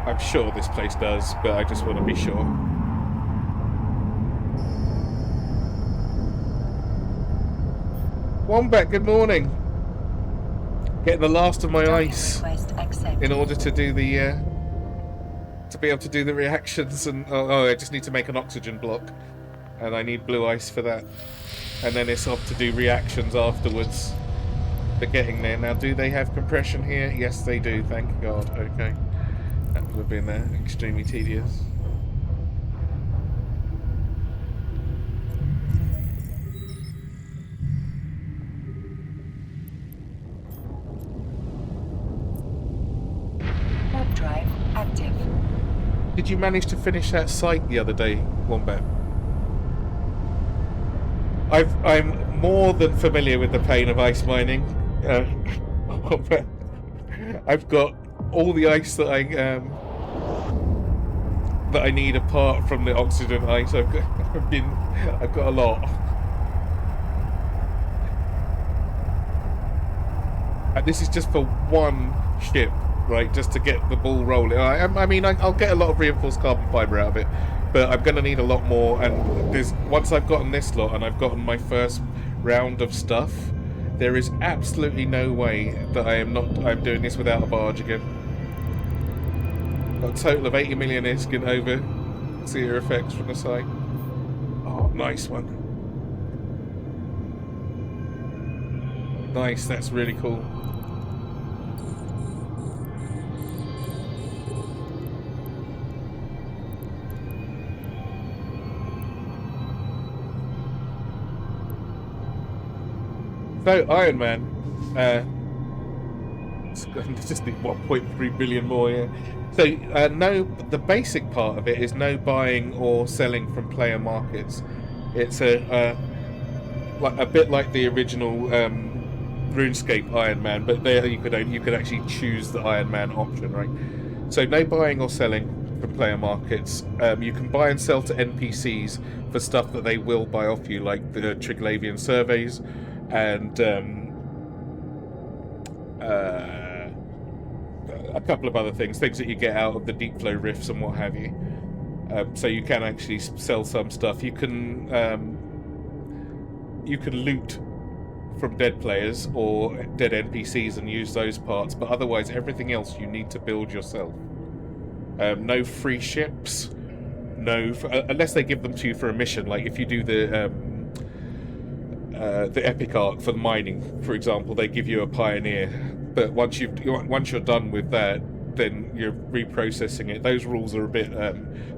I'm sure this place does, but I just want to be sure. Wombat, good morning. Getting the last of my ice in order to do the to be able to do the reactions, and I just need to make an oxygen block, and I need blue ice for that, and then it's off to do reactions afterwards. They're getting there now. Do they have compression here? Yes, they do. Thank God. Okay. That was a have been extremely tedious. Warp drive active. Did you manage to finish that site the other day, Wombat? I'm more than familiar with the pain of ice mining. I've got all the ice that I need apart from the oxygen ice. I've got a lot. And this is just for one ship, right? Just to get the ball rolling. I mean, I'll get a lot of reinforced carbon fiber out of it, but I'm gonna need a lot more. And once I've gotten this lot and I've gotten my first round of stuff, there is absolutely no way that I'm doing this without a barge again. Got a total of 80 million ISK and over zero effects from the site. Oh, nice one. Nice, that's really cool. So, Iron Man, just need 1.3 billion more, yeah. So, no, the basic part of it is no buying or selling from player markets. It's like a bit like the original RuneScape Iron Man, but there you could actually choose the Iron Man option, right? So, no buying or selling from player markets. You can buy and sell to NPCs for stuff that they will buy off you, like the Triglavian surveys and a couple of other things that you get out of the deep flow rifts and what have you. So you can actually sell some stuff. You can loot from dead players or dead NPCs and use those parts, but otherwise everything else you need to build yourself. No free ships, unless they give them to you for a mission. Like if you do the epic arc for the mining, for example, they give you a pioneer. But once you're done with that, then you're reprocessing it. Those rules are a bit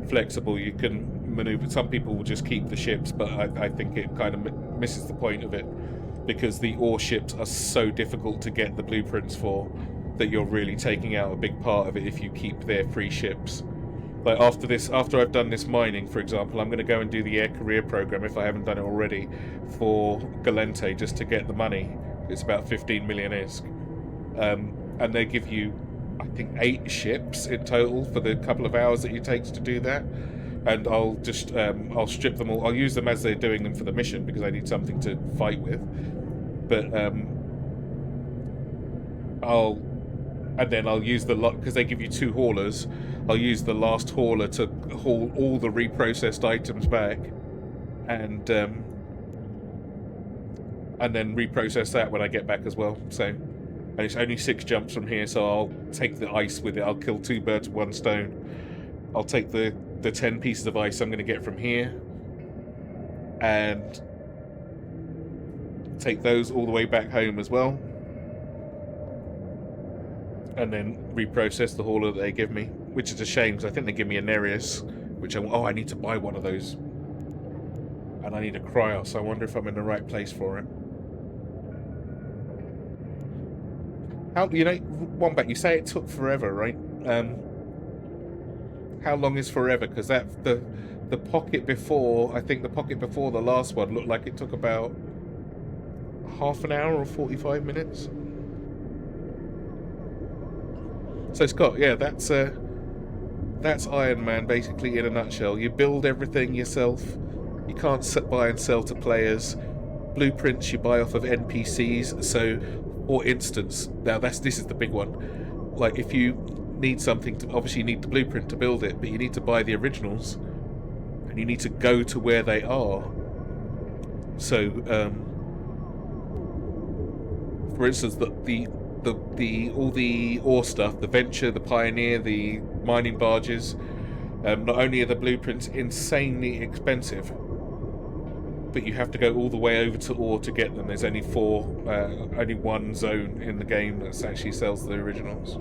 flexible. You can maneuver. Some people will just keep the ships, but I think it kind of misses the point of it, because the ore ships are so difficult to get the blueprints for that you're really taking out a big part of it if you keep their free ships. Like after I've done this mining, for example, I'm going to go and do the air career program, if I haven't done it already, for Galente, just to get the money. It's about 15 million ISK. And they give you, I think, 8 ships in total for the couple of hours that it takes to do that. And I'll just, I'll strip them all. I'll use them as they're doing them for the mission, because I need something to fight with. But, I'll use the lot, because they give you 2 haulers. I'll use the last hauler to haul all the reprocessed items back, and then reprocess that when I get back as well. So, and it's only 6 jumps from here, so I'll take the ice with it. I'll kill 2 birds with 1 stone. I'll take the 10 pieces of ice I'm going to get from here, and take those all the way back home as well. And then reprocess the hauler that they give me, which is a shame, because I think they give me a Nereus, which I need to buy one of those. And I need a Cryos, so I wonder if I'm in the right place for it. Wombat, you say it took forever, right? How long is forever? Because the pocket before, I think the pocket before the last one looked like it took about half an hour or 45 minutes. So Scott, yeah, that's Iron Man basically in a nutshell. You build everything yourself. You can't buy and sell to players. Blueprints you buy off of NPCs. So, for instance, now this is the big one. Like if you need something, obviously you need the blueprint to build it, but you need to buy the originals, and you need to go to where they are. So, for instance, all the ore stuff, the Venture, the Pioneer, the mining barges, not only are the blueprints insanely expensive, but you have to go all the way over to ore to get them. There's only only one zone in the game that actually sells the originals.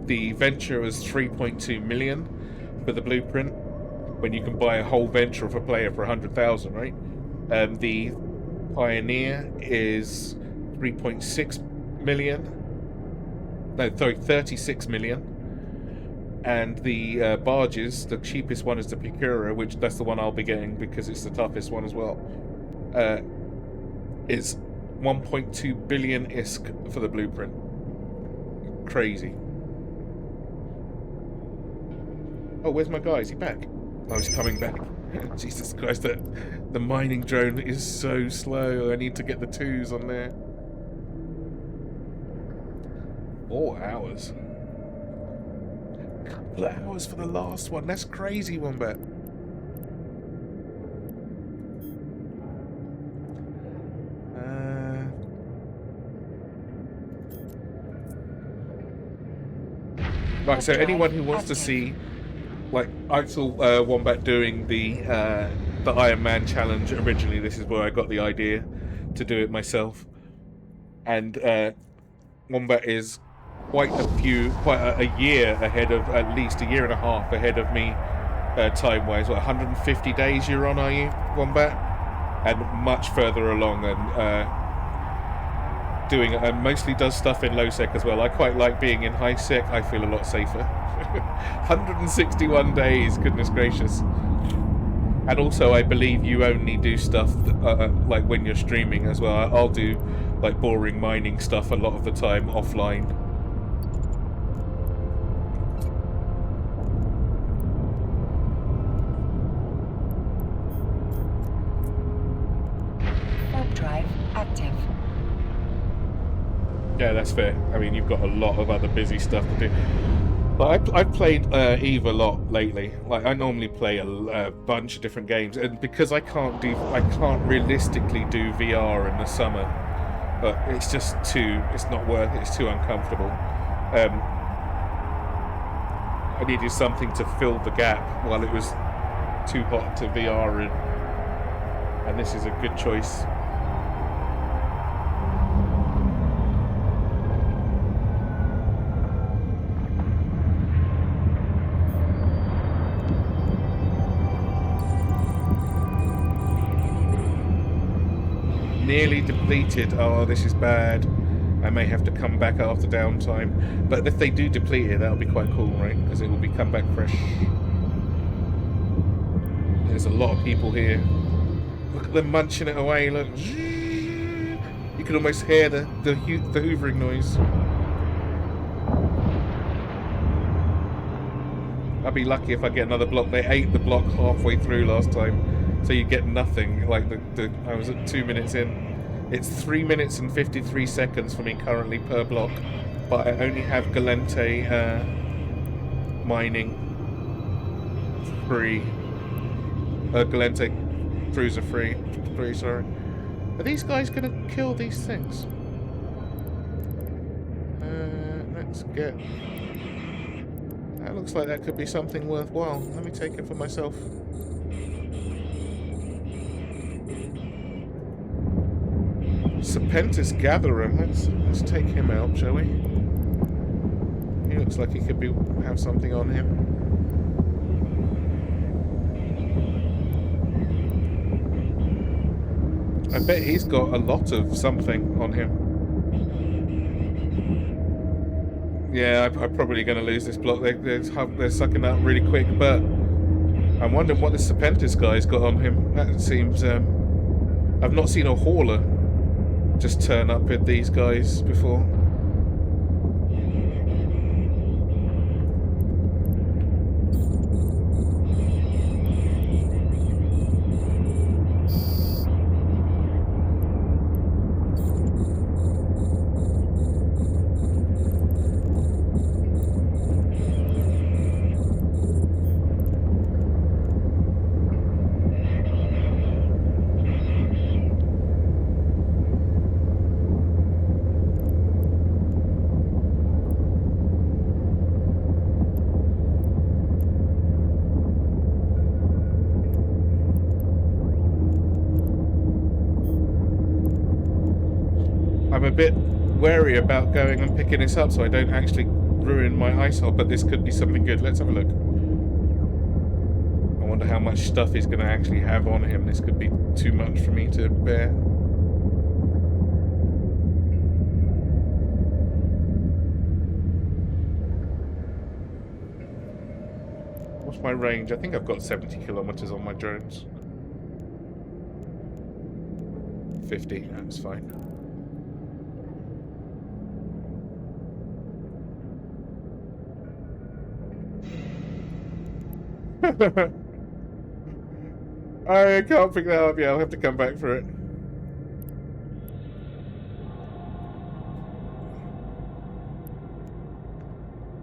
the venture was 3.2 million for the blueprint, when you can buy a whole venture of a player for 100,000, right? The Pioneer is 3.6 million. No, sorry, 36 million. And the barges, the cheapest one is the Picura, which that's the one I'll be getting because it's the toughest one as well. Is 1.2 billion ISK for the blueprint. Crazy. Oh, where's my guy? Is he back? Oh, he's coming back. Jesus Christ, the mining drone is so slow. I need to get the 2s on there. 4 hours. Couple of hours for the last one. That's crazy, Wombat. Right, so anyone who wants to see, like, I saw Wombat doing the IronMan challenge originally. This is where I got the idea to do it myself. And Wombat is quite a year ahead of, at least a year and a half ahead of me time-wise. What, 150 days you're on, are you, Wombat? And much further along, and doing mostly does stuff in low sec as well. I quite like being in high sec. I feel a lot safer. 161 days, goodness gracious. And also I believe you only do stuff like when you're streaming as well. I'll do like boring mining stuff a lot of the time offline. Warp drive active. Yeah, that's fair. I mean, you've got a lot of other busy stuff to do. But I've played EvE a lot lately. Like, I normally play a bunch of different games, and because I can't realistically do VR in the summer. But it's just it's not worth it. It's too uncomfortable. I needed something to fill the gap while it was too hot to VR in, and this is a good choice. Nearly depleted. Oh, this is bad. I may have to come back after downtime. But if they do deplete it, that'll be quite cool, right? Because it will be come back fresh. There's a lot of people here. Look at them munching it away. Look. You can almost hear the hoovering noise. I'll be lucky if I get another block. They ate the block halfway through last time. So you get nothing. Like I was at 2 minutes in. It's 3 minutes and 53 seconds for me currently per block, but I only have Galente mining free. Galente cruiser free. Sorry. Are these guys gonna kill these things? Let's get. That looks like that could be something worthwhile. Let me take it for myself. Serpentis Gatherer. Let's take him out, shall we? He looks like he could have something on him. I bet he's got a lot of something on him. Yeah, I'm probably going to lose this block. They're sucking out really quick, but I'm wondering what this Serpentis guy's got on him. That seems... I've not seen a hauler just turn up with these guys before. I'm a bit wary about going and picking this up so I don't actually ruin my eyesight, but this could be something good. Let's have a look. I wonder how much stuff he's going to actually have on him. This could be too much for me to bear. What's my range? I think I've got 70 kilometers on my drones. 50, that's fine. I can't pick that up yet. I'll have to come back for it.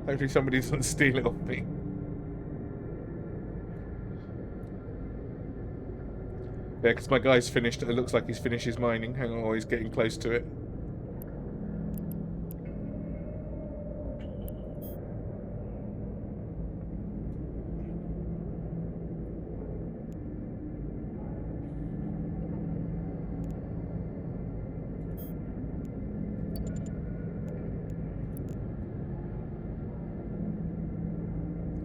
Hopefully somebody doesn't steal it off me. Yeah, because my guy's finished. It looks like he's finished his mining. Hang on, he's getting close to it.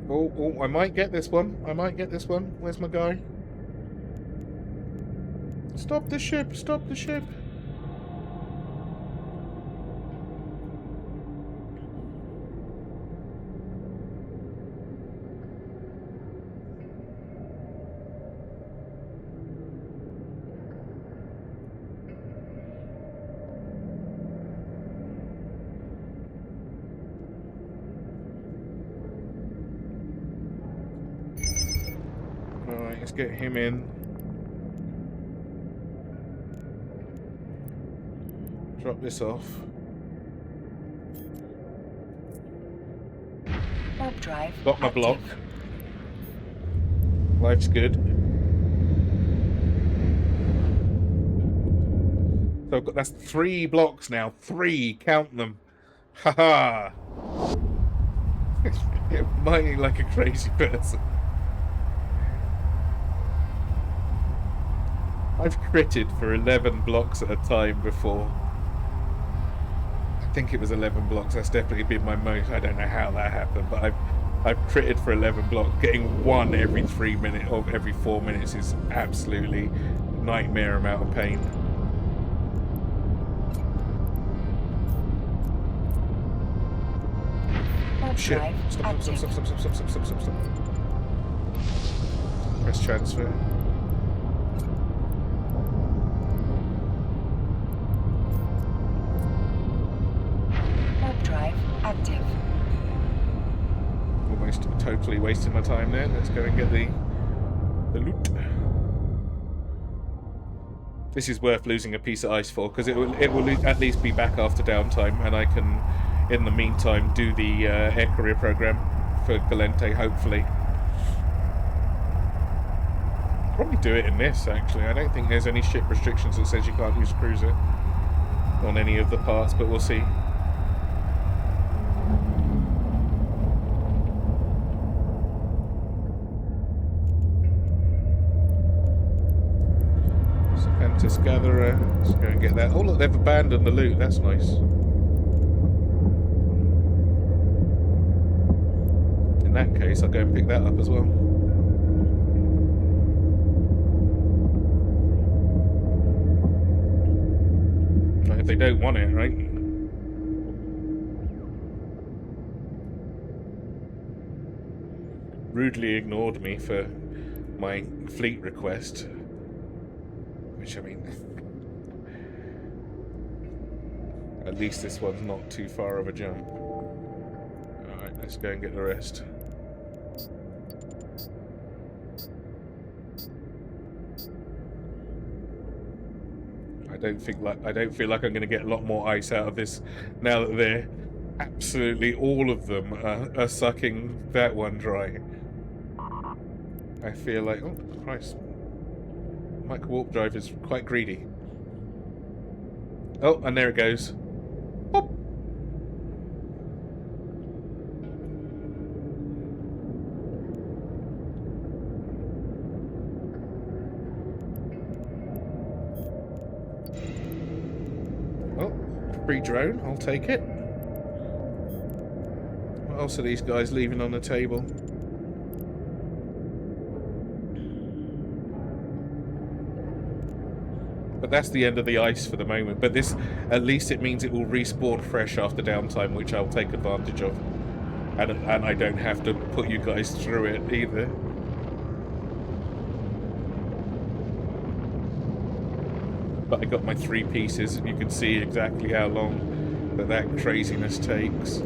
Oh, I might get this one. I might get this one. Where's my guy? Stop the ship! Stop the ship! Alright, let's get him in. Drop this off. Warp drive. Got my active. block. Life's good. So I've got, that's 3 blocks now. 3, count them. Haha. Mining like a crazy person. I've critted for 11 blocks at a time before. I think it was 11 blocks. That's definitely been my most. I don't know how that happened, but I've critted for 11 blocks. Getting 1 every 3 minutes or every 4 minutes is absolutely nightmare amount of pain. Warp Shit! drive Stop! active. Stop! Press transfer. Warp drive active. Almost totally wasting my time there. Let's go and get the loot. This is worth losing a piece of ice for, because it will at least be back after downtime, and I can, in the meantime, do the air courier program for Galente, hopefully. Probably do it in this, actually. I don't think there's any ship restrictions that says you can't use a cruiser on any of the parts, but we'll see. Serpentis Gatherer. Let's go and get that. Oh look, they've abandoned the loot. That's nice. In that case, I'll go and pick that up as well. If they don't want it, right? Rudely ignored me for my fleet request. Which, I mean, at least this one's not too far of a jump. Alright, let's go and get the rest. I don't feel like I'm going to get a lot more ice out of this now that they're absolutely all of them are sucking that one dry. I feel like, oh Christ, Micro Warp Drive is quite greedy. Oh, and there it goes. Pop. Free drone, I'll take it. else are these guys leaving on the table? But that's the end of the ice for the moment. But this, at least it means it will respawn fresh after downtime, which I'll take advantage of. And I don't have to put you guys through it either. But I got my 3 pieces, and you can see exactly how long that craziness takes.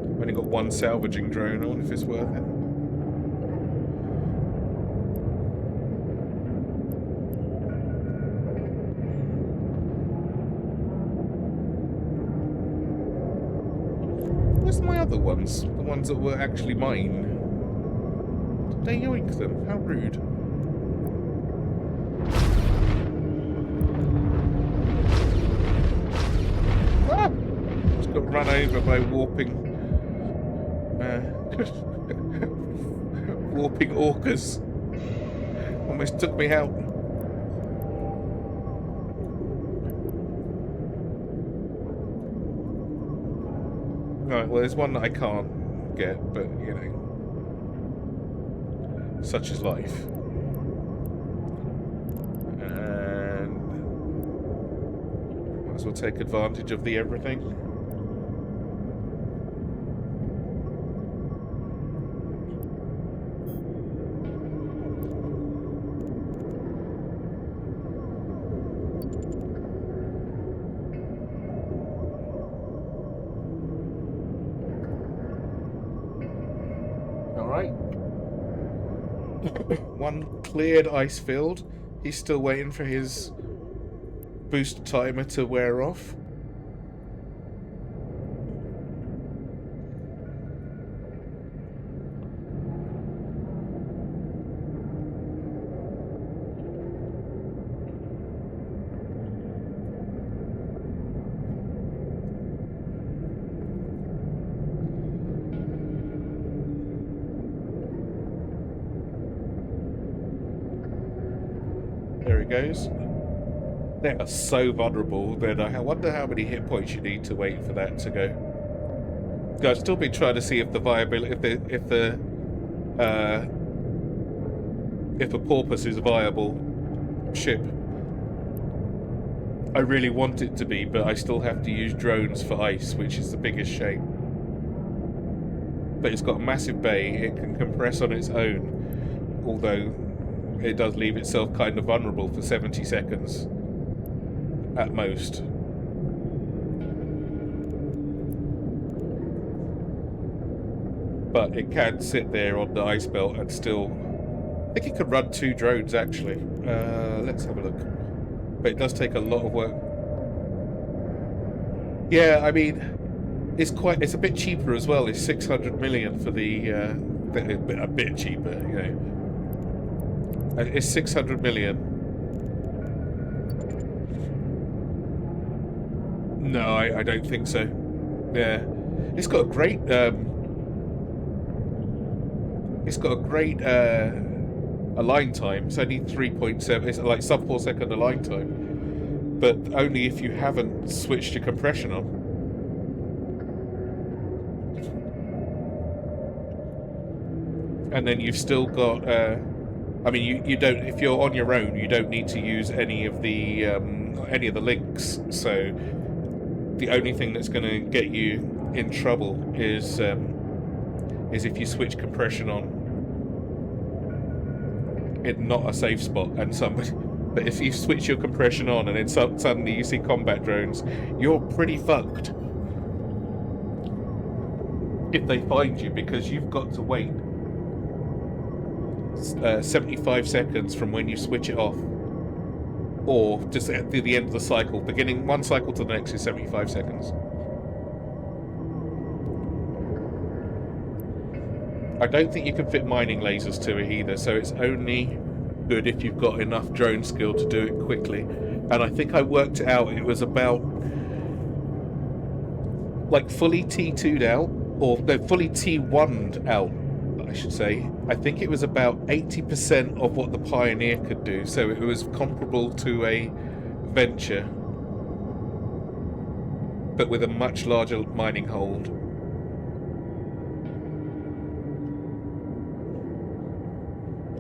I've only got 1 salvaging drone. I wonder if it's worth it. Where's my other ones? The ones that were actually mine. Did they yoink them? How rude. Ah! Just got run over by warping... warping orcas. Almost took me out. Right, well, there's one that I can't get, but, you know, such is life. And might as well take advantage of the everything. One cleared ice field. He's still waiting for his boost timer to wear off. There he goes. They are so vulnerable that I wonder how many hit points you need to wait for that to go. I've still been trying to see if the viability, if the porpoise is a viable ship. I really want it to be, but I still have to use drones for ice, which is the biggest shame. But it's got a massive bay. It can compress on its own, although it does leave itself kind of vulnerable for 70 seconds at most. But it can sit there on the ice belt and still... I think it could run 2 drones actually. Let's have a look. But it does take a lot of work. Yeah, I mean, it's a bit cheaper as well. It's 600 million for the a bit cheaper, you know. It's 600 million. No, I don't think so. Yeah, it's got a great align time. It's only 3.7. It's like sub 4 second align time, but only if you haven't switched your compression on. And then you've still got. I mean, you don't. If you're on your own, you don't need to use any of the links. So the only thing that's going to get you in trouble is if you switch compression on in not a safe spot and somebody. But if you switch your compression on and then suddenly you see combat drones, you're pretty fucked. If they find you, because you've got to wait 75 seconds from when you switch it off, or just at the end of the cycle. Beginning one cycle to the next is 75 seconds. I don't think you can fit mining lasers to it either, so it's only good if you've got enough drone skill to do it quickly. And I think I worked it out, it was about, like, fully T2'd out, or no, fully T1'd out, I should say. I think it was about 80% of what the Pioneer could do, so it was comparable to a Venture, but with a much larger mining hold.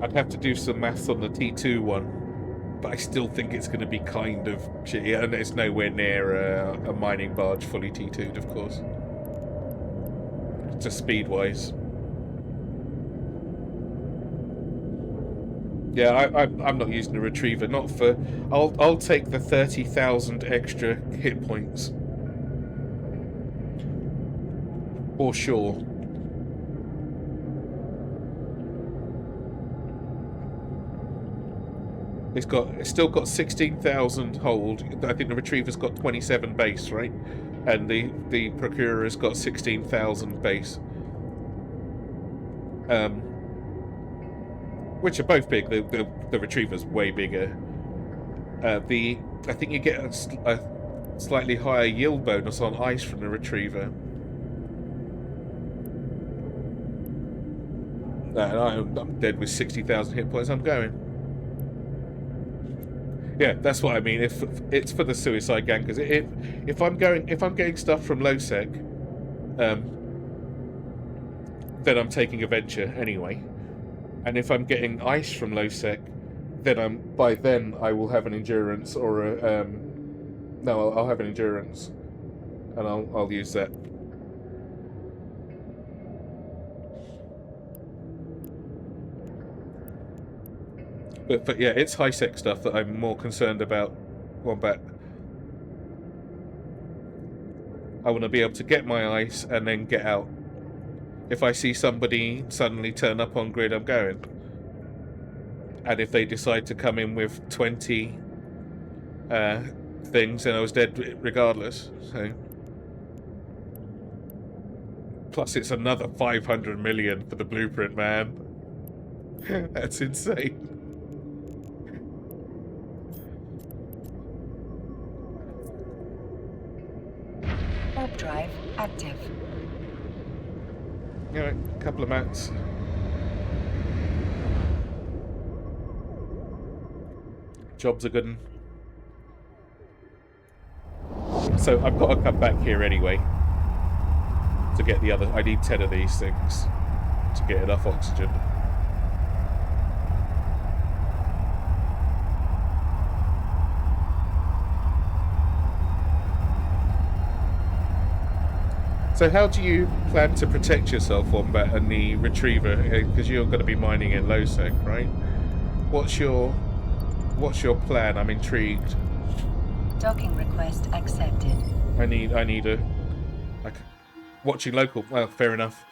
I'd have to do some maths on the T2 one, but I still think it's going to be kind of shitty, and it's nowhere near a mining barge fully T2'd, of course. Just speed-wise. Yeah, I'm not using a retriever. Not for. I'll take the 30,000 extra hit points for sure. It's still got 16,000 hold. I think the retriever's got 27 base, right? And the procurer's got 16,000 base. Which are both big. The retriever's way bigger. I think you get a slightly higher yield bonus on ice from the retriever. I'm dead with 60,000 hit points. I'm going. Yeah, that's what I mean. If it's for the suicide gang, because if I'm getting stuff from Lowsec, then I'm taking a Venture anyway. And if I'm getting ice from Lowsec, then by then I will have an endurance or a no, I'll have an endurance, and I'll use that. But yeah, it's high-sec stuff that I'm more concerned about. Wombat. I want to be able to get my ice and then get out. If I see somebody suddenly turn up on grid, I'm going. And if they decide to come in with 20 things, then I was dead regardless. So. Plus, it's another 500 million for the blueprint, man. That's insane. Warp drive active. Alright, a couple of mats. Job's a good one. So I've got to come back here anyway to get the other. I need 10 of these things to get enough oxygen. So how do you plan to protect yourself, Wombat, and the Retriever? Because you're going to be mining in Lowsec, right? What's your plan? I'm intrigued. Docking request accepted. I need a watching local. Well, fair enough.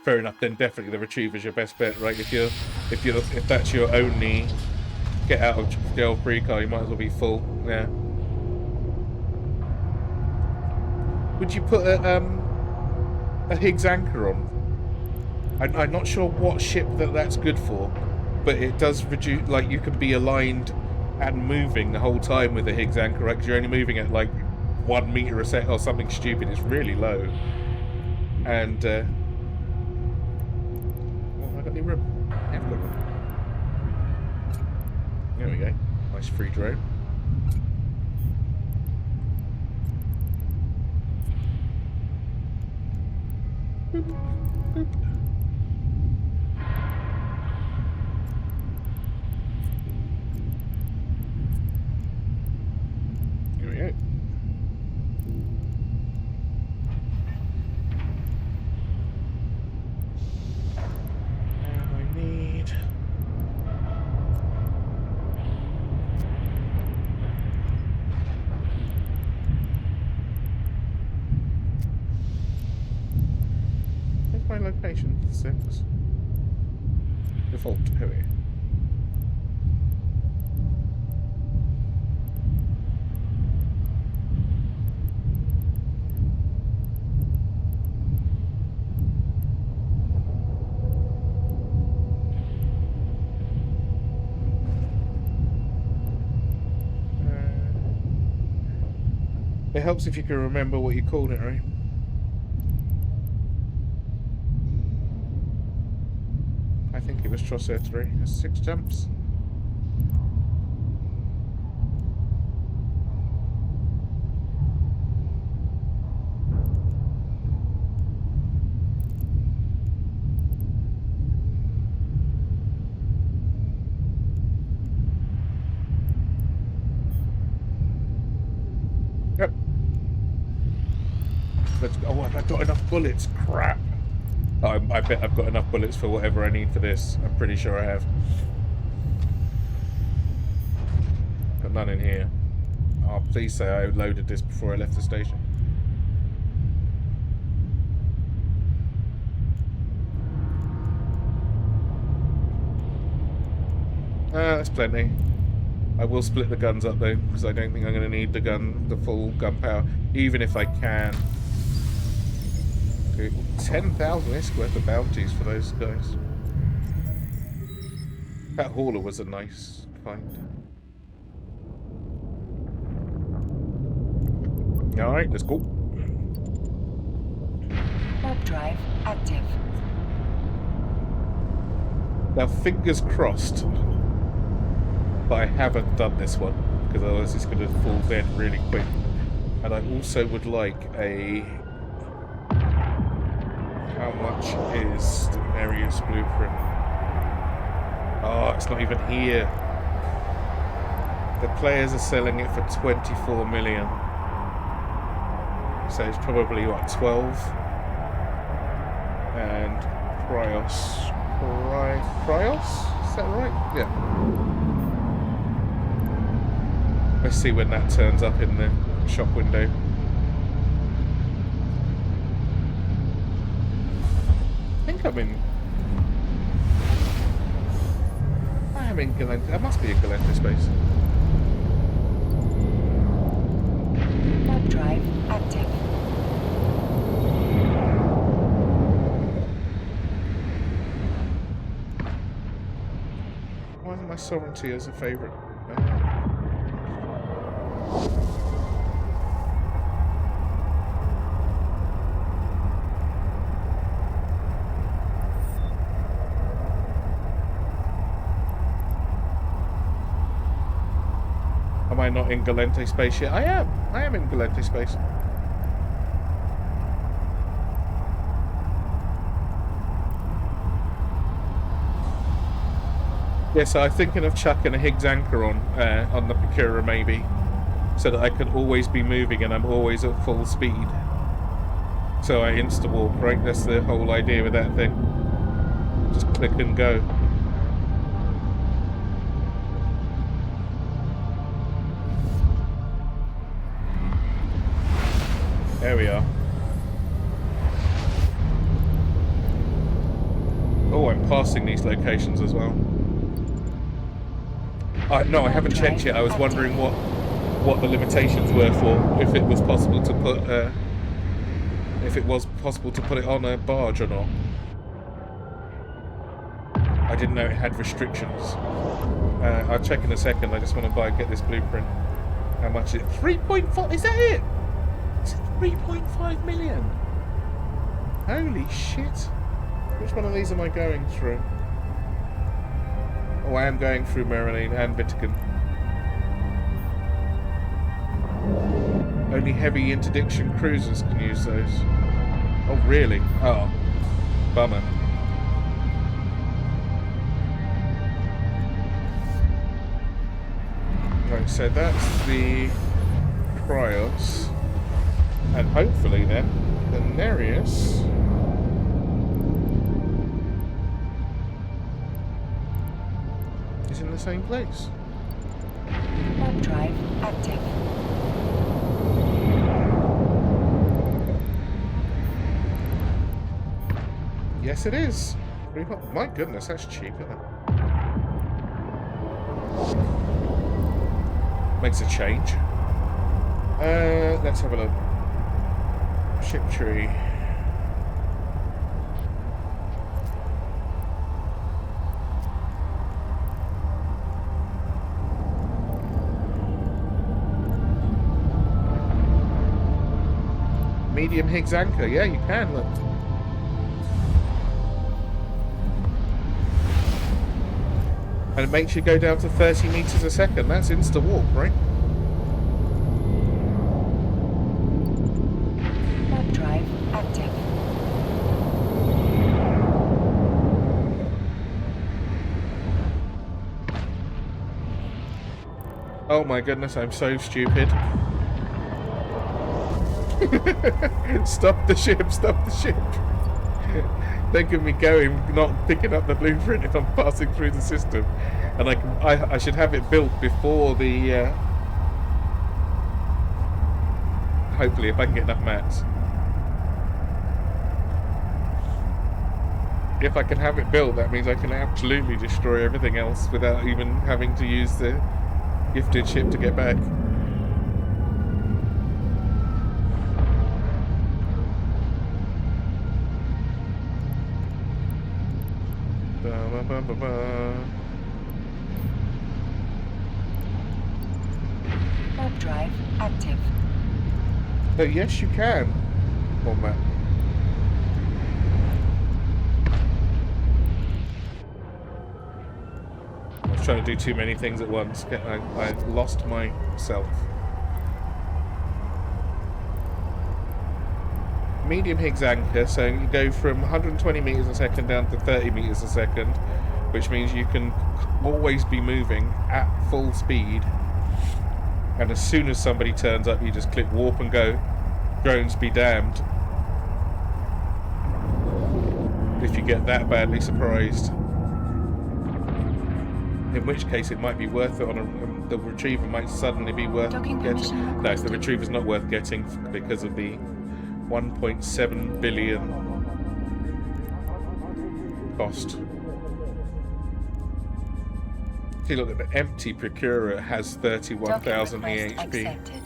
Fair enough. Then definitely the Retriever's your best bet, right? If that's your only get out of jail free car, you might as well be full. Yeah. Would you put a Higgs anchor on? I'm not sure what ship that's good for, but it does reduce. Like, you can be aligned and moving the whole time with a Higgs anchor, right? Because you're only moving at like 1 meter a second or something stupid. It's really low. And oh, I got any room? Yeah, I've got room. There we go. Nice free drone. Boop, boop. Here we go. And I need... my location? 6. Default. Here we go. It helps if you can remember what you called it, right? think it was Trosseur 3. There's 6 jumps. Yep. Let's go. Oh, have I got enough bullets? Crap. Oh, I bet I've got enough bullets for whatever I need for this. I'm pretty sure I have. Got none in here. Oh, please say I loaded this before I left the station. That's plenty. I will split the guns up though, because I don't think I'm going to need the full gun power, even if I can. Okay, 10,000 isk worth of bounties for those guys. That hauler was a nice find. Alright, let's go. Warp drive active. Now, fingers crossed, but I haven't done this one, because otherwise it's going to fall dead really quick. And I also would like a... How much is the Marius blueprint? Oh, it's not even here. The players are selling it for 24 million. So it's probably, what, 12? And Cryos. Cryos? Is that right? Yeah. Let's see when that turns up in the shop window. I think I'm in... I am in Galente. That must be a Galente space. Warp drive active. Why isn't my sovereignty as a favourite? Am I not in Galente space yet? I am. I am in Galente space. Yeah, so I'm thinking of chucking a Higgs anchor on the Procura maybe, so that I can always be moving and I'm always at full speed. So I insta-walk, right? That's the whole idea with that thing. Just click and go. There we are. Oh, I'm passing these locations as well. No, I haven't checked yet. I was wondering what the limitations were for, if it was possible to put it on a barge or not. I didn't know it had restrictions. I'll check in a second. I just want to get this blueprint. How much is it? 3.5? Is that it? Is it 3.5 million? Holy shit! Which one of these am I going through? Oh, I am going through Marilyn and Vatican. Only heavy interdiction cruisers can use those. Oh, really? Oh, bummer. Right, so that's the Cryos. And hopefully then, the Nereus is in the same place. Warp drive active. Yes, it is. My goodness, that's cheap, isn't it? Makes a change. Let's have a look. Ship tree. Medium Higgs anchor, yeah, you can, look. And it makes you go down to 30 meters a second. That's insta-warp, right? Warp drive active. Oh my goodness, I'm so stupid. Stop the ship, stop the ship. Don't give me going, not picking up the blueprint if I'm passing through the system. And I should have it built before the... hopefully, if I can get enough mats. If I can have it built, that means I can absolutely destroy everything else without even having to use the gifted ship to get back. Warp drive active. But yes, you can. On that. I was trying to do too many things at once. I lost myself. Medium Higgs anchor, so you go from 120 meters a second down to 30 meters a second, which means you can always be moving at full speed. And as soon as somebody turns up, you just click warp and go. Drones be damned. If you get that badly surprised. In which case it might be worth it on a... the retriever might suddenly be worth Docking permission getting. No, requested. the retriever's not worth getting because of the 1.7 billion cost. See, look at the empty Procurer has 31,000 Docking request EHP. accepted.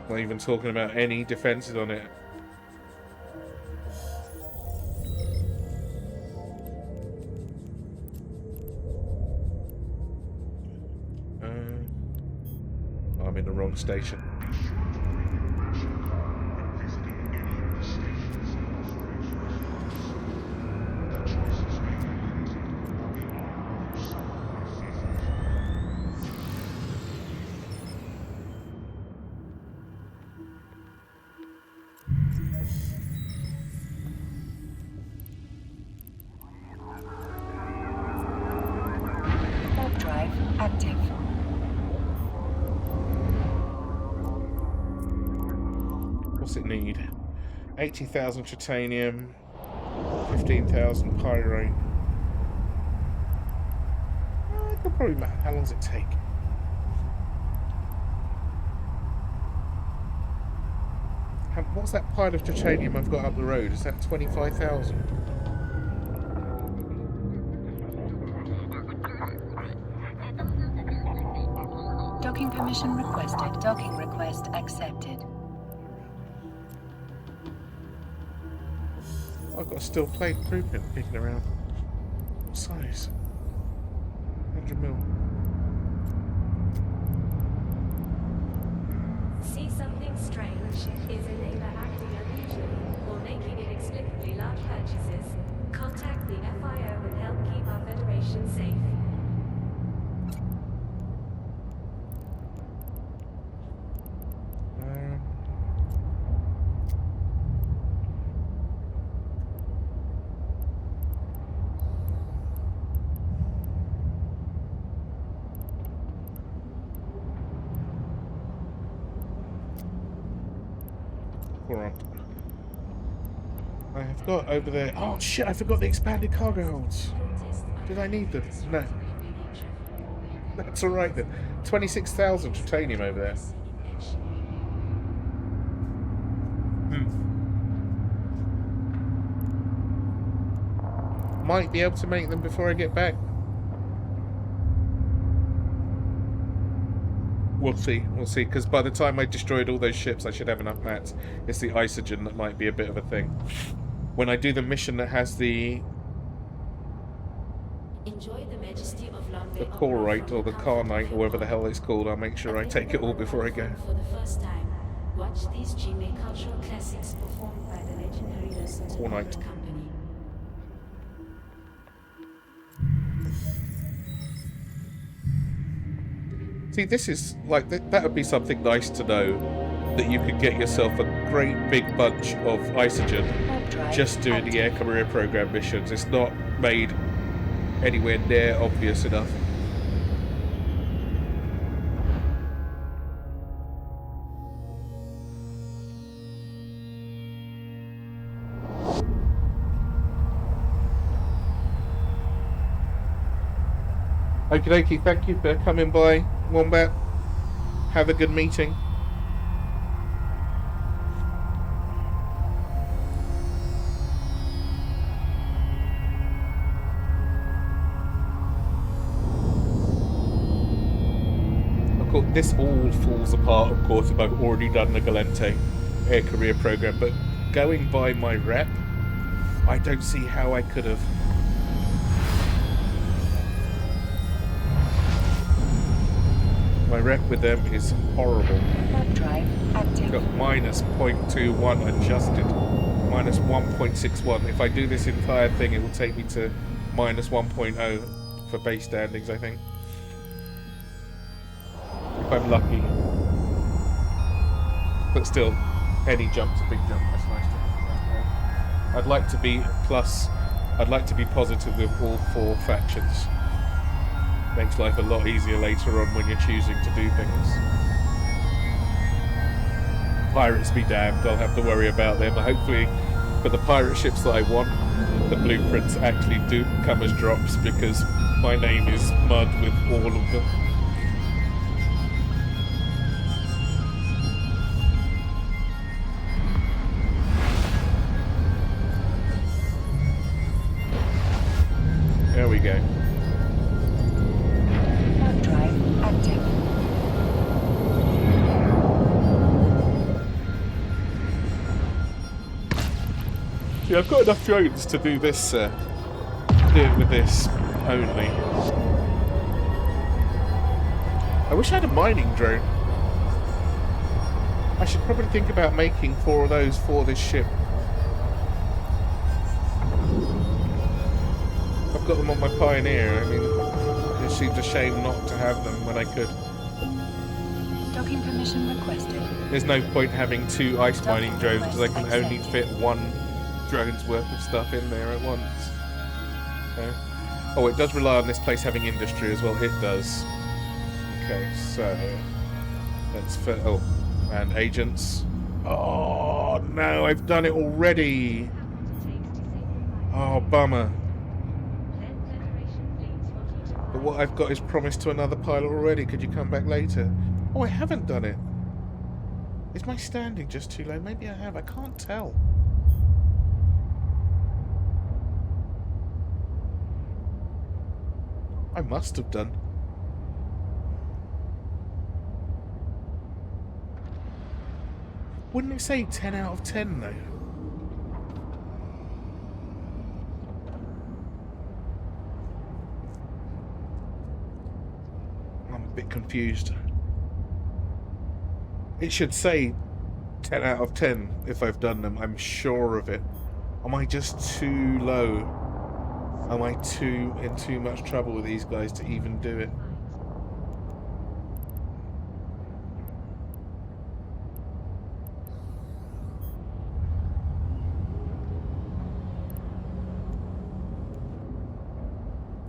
Not even talking about any defenses on it. I'm in the wrong station. Be sure to bring your ration card when visiting any of the stations in those range restrictions. The choices may be limited or beyond your sacrifice seasons. Warp drive active. What's it need? 80,000 titanium, 15,000 pyrite. I could probably map. How long does it take? What's that pile of titanium I've got up the road? Is that 25,000? Docking permission requested. Docking request accepted. I've got a steel plate blueprint kicking around. What size? 100 mil. See something strange? Is a neighbor acting unusually or making inexplicably large purchases? Contact the FIO and help keep our Federation safe. Alright. I have got over there. Oh shit, I forgot the expanded cargo holds. Did I need them? No. That's alright then. 26,000 titanium over there. Might be able to make them before I get back. We'll see, because by the time I destroyed all those ships, I should have enough mats. It's the isogen that might be a bit of a thing. When I do the mission that has the Enjoy the majesty of Longway Corite or the Carnite or whatever the hell it's called, I'll make sure I take it all before I go. For the first time, watch these Gmail cultural classics performed by the legendary Cornite. Company. See, this is like that would be something nice to know, that you could get yourself a great big bunch of isogen Warp drive just doing the Air Career Program missions. It's not made anywhere near obvious enough. Okie dokie, thank you for coming by, Wombat. Have a good meeting. Of course, this all falls apart, of course, if I've already done the Galente Air Career Program, but going by my rep, I don't see how I could have. My rep with them is horrible. Warp drive active. Got minus 0.21 adjusted, minus 1.61. If I do this entire thing, it will take me to minus 1.0 for base standings, I think. If I'm lucky. But still, any jump's a big jump. That's nice to have. I'd like to be plus. I'd like to be positive with all 4 factions. Makes life a lot easier later on when you're choosing to do things. Pirates be damned, I'll have to worry about them. Hopefully, for the pirate ships that I want, the blueprints actually do come as drops, because my name is mud with all of them. There we go. Warp drive active. Yeah, I've got enough drones to do this, do it with this only. I wish I had a mining drone. I should probably think about making 4 of those for this ship. I've got them on my Pioneer. I mean, it seems a shame not to have them when I could. Docking permission requested. There's no point having 2 ice mining drones, because I can only fit 1 drone's worth of stuff in there at once. Okay. Oh, it does rely on this place having industry as well. It does. Okay, so let's fit. Oh, and agents. Oh no, I've done it already. Oh, bummer. But what I've got is promised to another pilot already. Could you come back later? Oh, I haven't done it. Is my standing just too low? Maybe I have. I can't tell. I must have done. Wouldn't it say 10 out of 10 though? I'm a bit confused. It should say 10 out of 10 if I've done them. I'm sure of it. Am I just too low? Am I in too much trouble with these guys to even do it?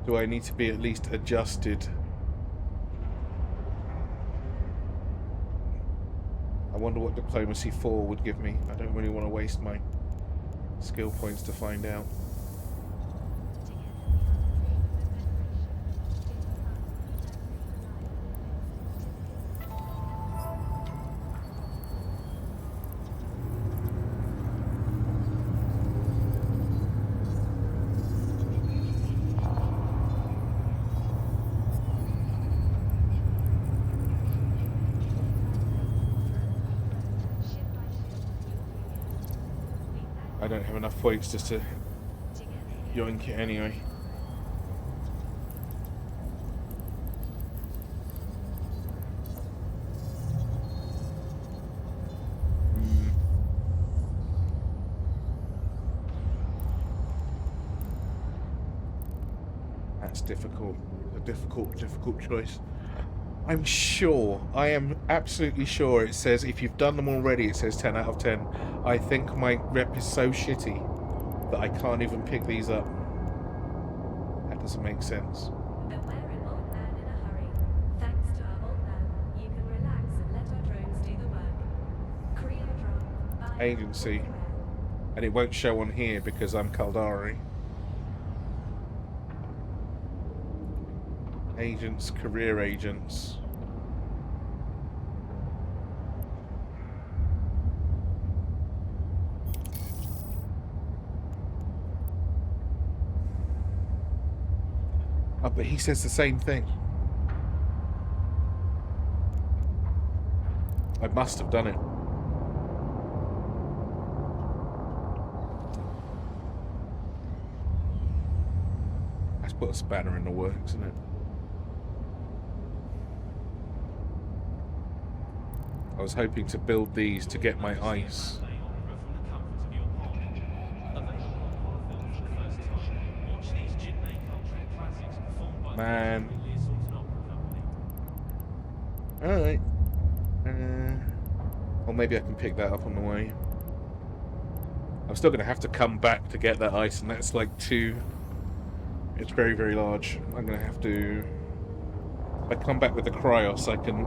Do I need to be at least adjusted? I wonder what Diplomacy 4 would give me. I don't really want to waste my skill points to find out. I don't have enough points just to yoink it anyway. That's difficult. A difficult choice. I'm sure, I am absolutely sure it says, if you've done them already, it says 10 out of 10. I think my rep is so shitty that I can't even pick these up. That doesn't make sense. Beware an old man in a hurry. Thanks to our old man, you can relax and let our drones do the work. Korea drone. By Agency. And it won't show on here because I'm Kaldari. Agents, career agents. Oh, but he says the same thing. I must have done it. That's put a spanner in the works, isn't it? I was hoping to build these to get my ice. Man. Alright. Or maybe I can pick that up on the way. I'm still going to have to come back to get that ice, and that's like 2. It's very, very large. I'm going to have to... If I come back with the Cryos, I can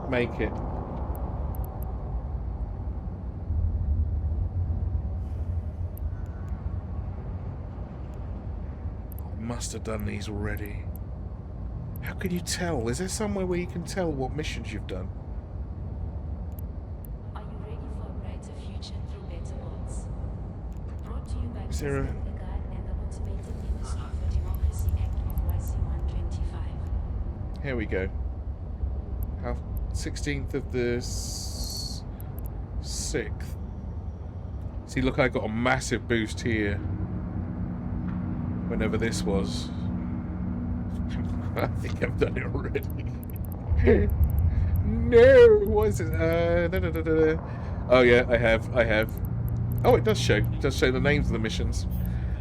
make it. I must have done these already. How can you tell? Is there somewhere where you can tell what missions you've done? Are you ready for a brighter future through better bots? Brought to you by Is there a... President Lagarde and the Automated Ministry for Democracy Act of YC125. Here we go. How 16th of the 6th. See, look, I got a massive boost here. Whenever this was. I think I've done it already. No! What is it? Oh yeah, I have. Oh, it does show. It does show the names of the missions.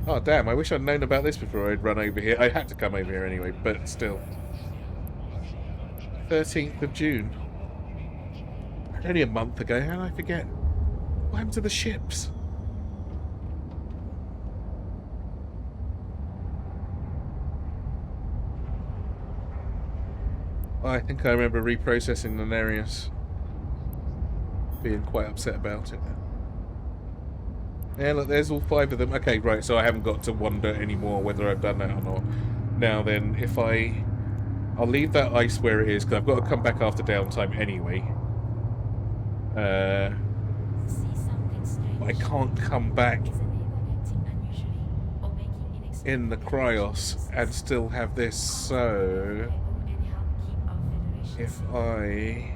Oh damn, I wish I'd known about this before I'd run over here. I had to come over here anyway, but still. 13th of June. Only a month ago, how did I forget? What happened to the ships? I think I remember reprocessing the Nereus. Being quite upset about it. Yeah, look, there's all 5 of them. Okay, right, so I haven't got to wonder anymore whether I've done that or not. Now then, if I'll leave that ice where it is, because I've got to come back after downtime anyway. I can't come back in the Cryos and still have this, so... If I...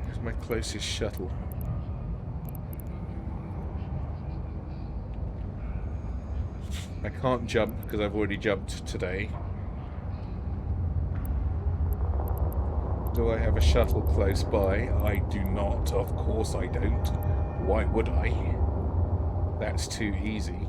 Where's my closest shuttle? I can't jump because I've already jumped today. Do I have a shuttle close by? I do not. Of course I don't. Why would I? That's too easy.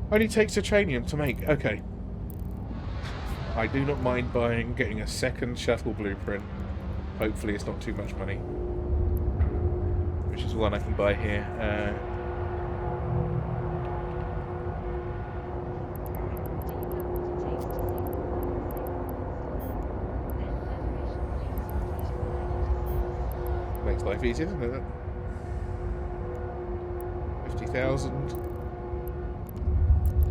Only takes titanium to make. Okay. I do not mind getting a second shuttle blueprint. Hopefully it's not too much money. Which is one I can buy here. Makes life easier, doesn't it? 50,000.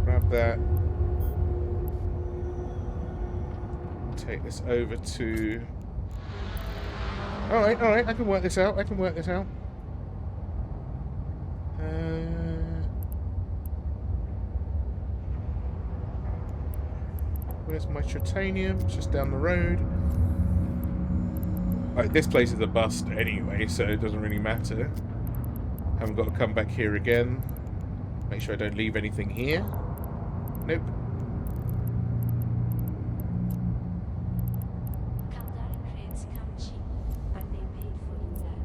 Grab that. Take this over to... Alright, I can work this out. Where's my titanium? It's just down the road. Like, this place is a bust anyway, so it doesn't really matter. Haven't got to come back here again. Make sure I don't leave anything here. Nope. Caldari crates come cheap, and they paid for in that.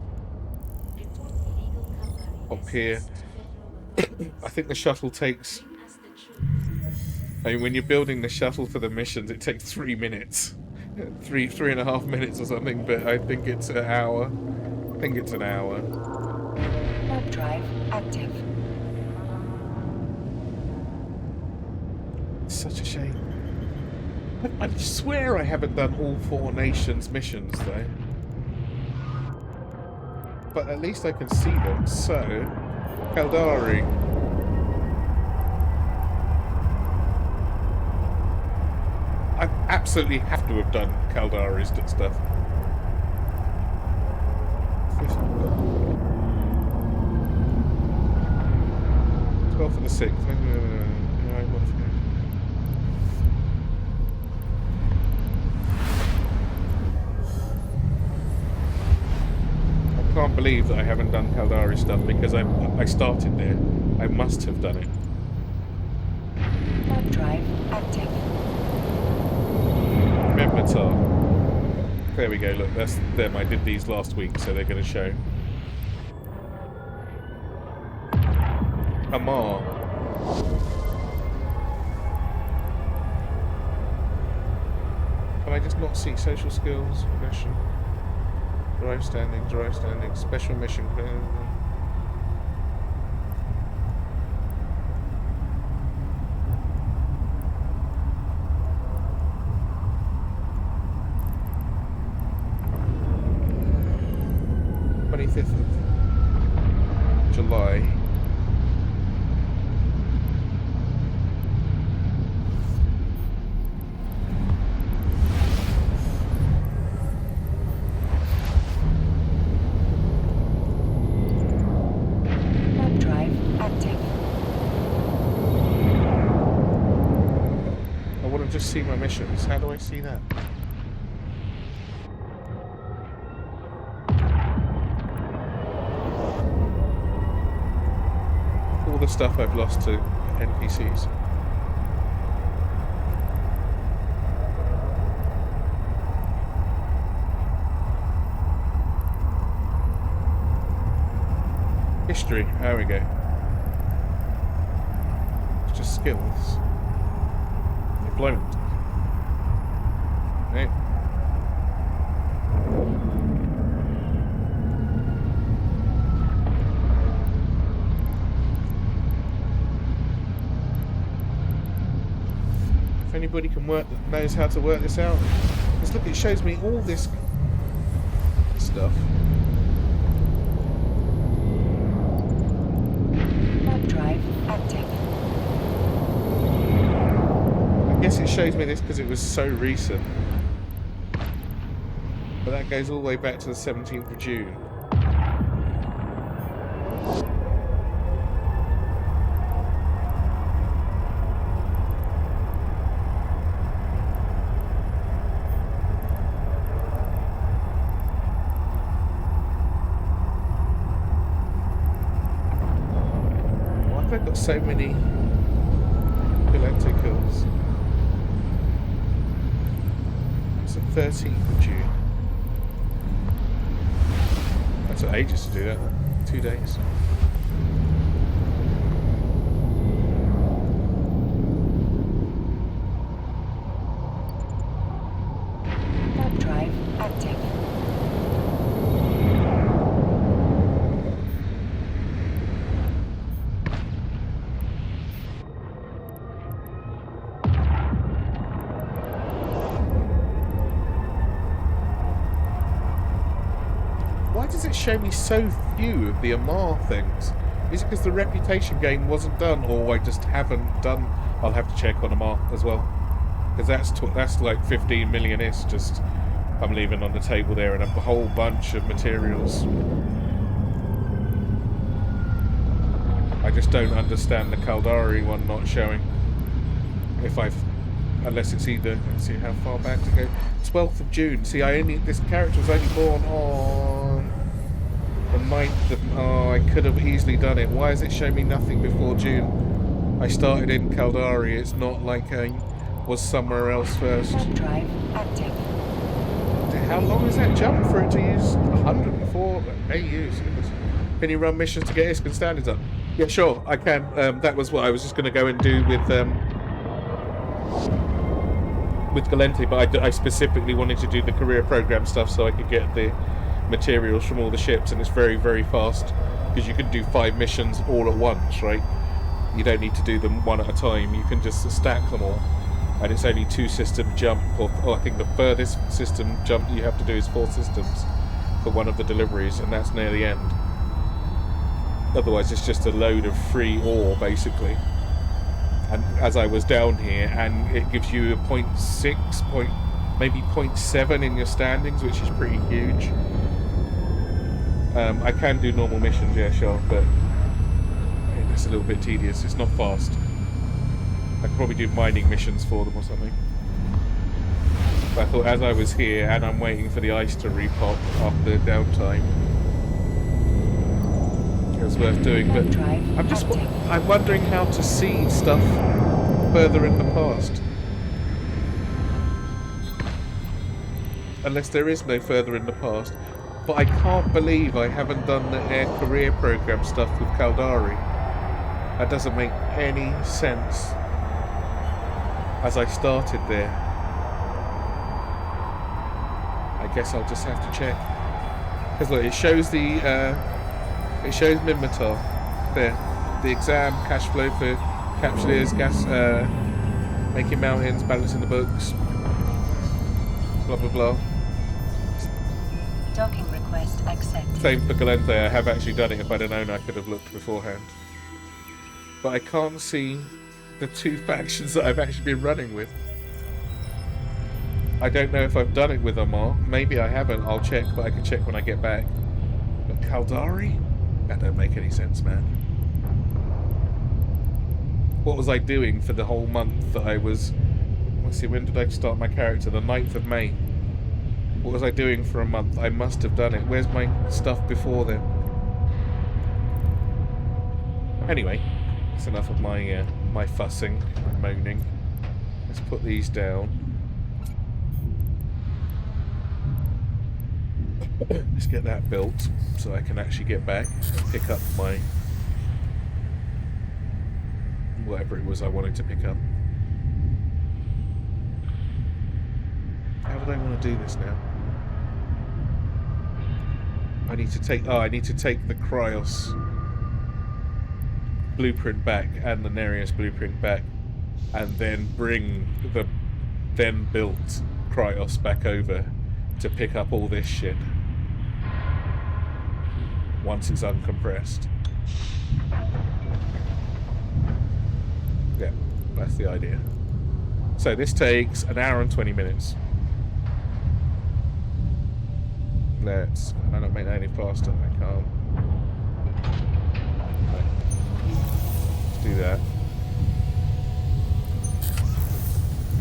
Report illegal Caldari Up here. assets to federal authorities. I think the shuttle takes... Bring us the truth. I mean, when you're building the shuttle for the missions, it takes 3 minutes. 3.5 minutes or something, but I think it's an hour. I think it's an hour. Warp drive active. It's such a shame. I swear I haven't done all 4 nations missions, though. But at least I can see them, so... Caldari. I absolutely have to have done Caldari's stuff. 12 for the 6th. I can't believe that I haven't done Caldari stuff because I started there. I must have done it. Warp drive active. Membertar. There we go, look, that's them. I did these last week, so they're going to show. Amar. Can I just not see social skills? Mission. Drive standing, special mission. July. Warp drive active. I want to just see my missions. How do I see that? All the stuff I've lost to NPCs. History. There we go. It's just skills. Employment. Right. If anybody knows how to work this out, because look, it shows me all this stuff. Warp drive active. I guess it shows me this because it was so recent. But that goes all the way back to the 17th of June. Why have I got so many Galanticals? It's the 13th of June. That took ages to do that. 2 days. Warp drive active. Why does it show me so few of the Amar things? Is it because the reputation game wasn't done, or I just haven't done? I'll have to check on Amar as well, because that's like 15 million is just I'm leaving on the table there, and a whole bunch of materials. I just don't understand the Caldari one not showing. If I've Unless it's either, let's see how far back to go. 12th of June. See, this character was only born on the 9th of, oh, I could have easily done it. Why is it showing me nothing before June? I started in Caldari. It's not like I was somewhere else first. Jump drive active. How long is that jump for it to use 104 AUs? Can you run missions to get ISKN standards up? Yeah, sure, I can. That was what I was just going to go and do with Galente, but I specifically wanted to do the career program stuff so I could get the materials from all the ships, and it's very, very fast because you can do 5 missions all at once, right? You don't need to do them one at a time. You can just stack them all, and it's only 2 system jump, or I think the furthest system jump you have to do is 4 systems for one of the deliveries, and that's near the end. Otherwise it's just a load of free ore basically. And as I was down here, and it gives you a 0.6, maybe 0.7 in your standings, which is pretty huge. I can do normal missions, yeah, sure, but it's a little bit tedious. It's not fast. I could probably do mining missions for them or something. But I thought as I was here, and I'm waiting for the ice to repop after downtime, it was worth doing. But I'm wondering how to see stuff further in the past. Unless there is no further in the past. But I can't believe I haven't done the air career program stuff with Caldari. That doesn't make any sense. As I started there. I guess I'll just have to check. Because look, it shows the it shows Minmatar there. The exam, cash flow for capsuleers, gas, making mountains, balancing the books, blah blah blah. Docking request accepted. Same for Galente. I have actually done it. If I'd have known, I could have looked beforehand. But I can't see the 2 factions that I've actually been running with. I don't know if I've done it with Amar. Maybe I haven't. I'll check, but I can check when I get back. But Caldari? That don't make any sense, man. What was I doing for the whole month that I was... Let's see, when did I start my character? The 9th of May. What was I doing for a month? I must have done it. Where's my stuff before then? Anyway, that's enough of my my fussing and moaning. Let's put these down. Let's get that built so I can actually get back and pick up my whatever it was I wanted to pick up. How do I want to do this now? I need to take the Cryos blueprint back and the Nereus blueprint back, and then bring the then built Cryos back over to pick up all this shit once it's uncompressed. Yeah, that's the idea. So this takes an hour and 20 minutes. Let's... I don't make that any faster. I can't. Right. Let's do that.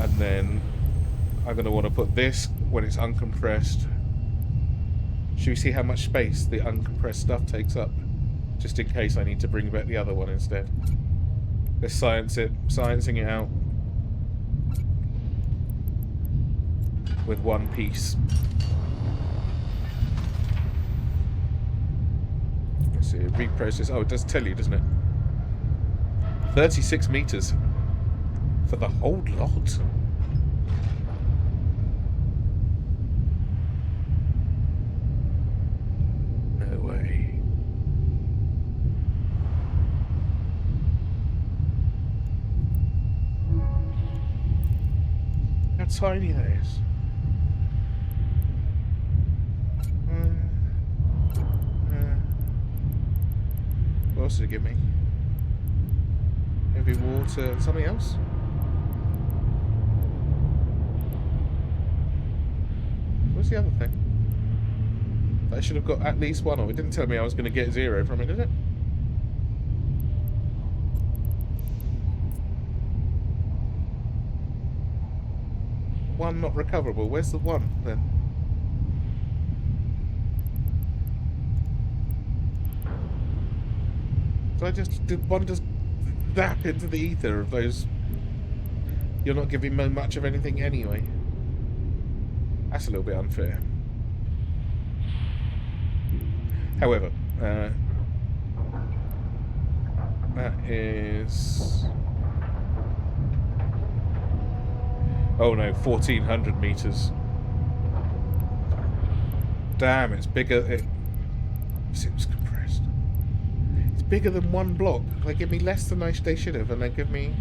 And then I'm going to want to put this when it's uncompressed. Should we see how much space the uncompressed stuff takes up? Just in case I need to bring back the other one instead. Let's science it. Sciencing it out. With one piece. Let's see, reprocess. Oh, it does tell you, doesn't it? 36 meters. For the whole lot. No way. How tiny that is. What else did it give me? Heavy water. Something else? What's the other thing? I should have got at least one of it. It didn't tell me I was going to get 0 from it, did it? one not recoverable? Where's the one then? Did one just zap into the ether of those? You're not giving me much of anything anyway. That's a little bit unfair. However, that is... Oh no, 1,400 meters. Damn, it's bigger. It seems compressed. It's bigger than one block. They give me less than they should have, and they give me...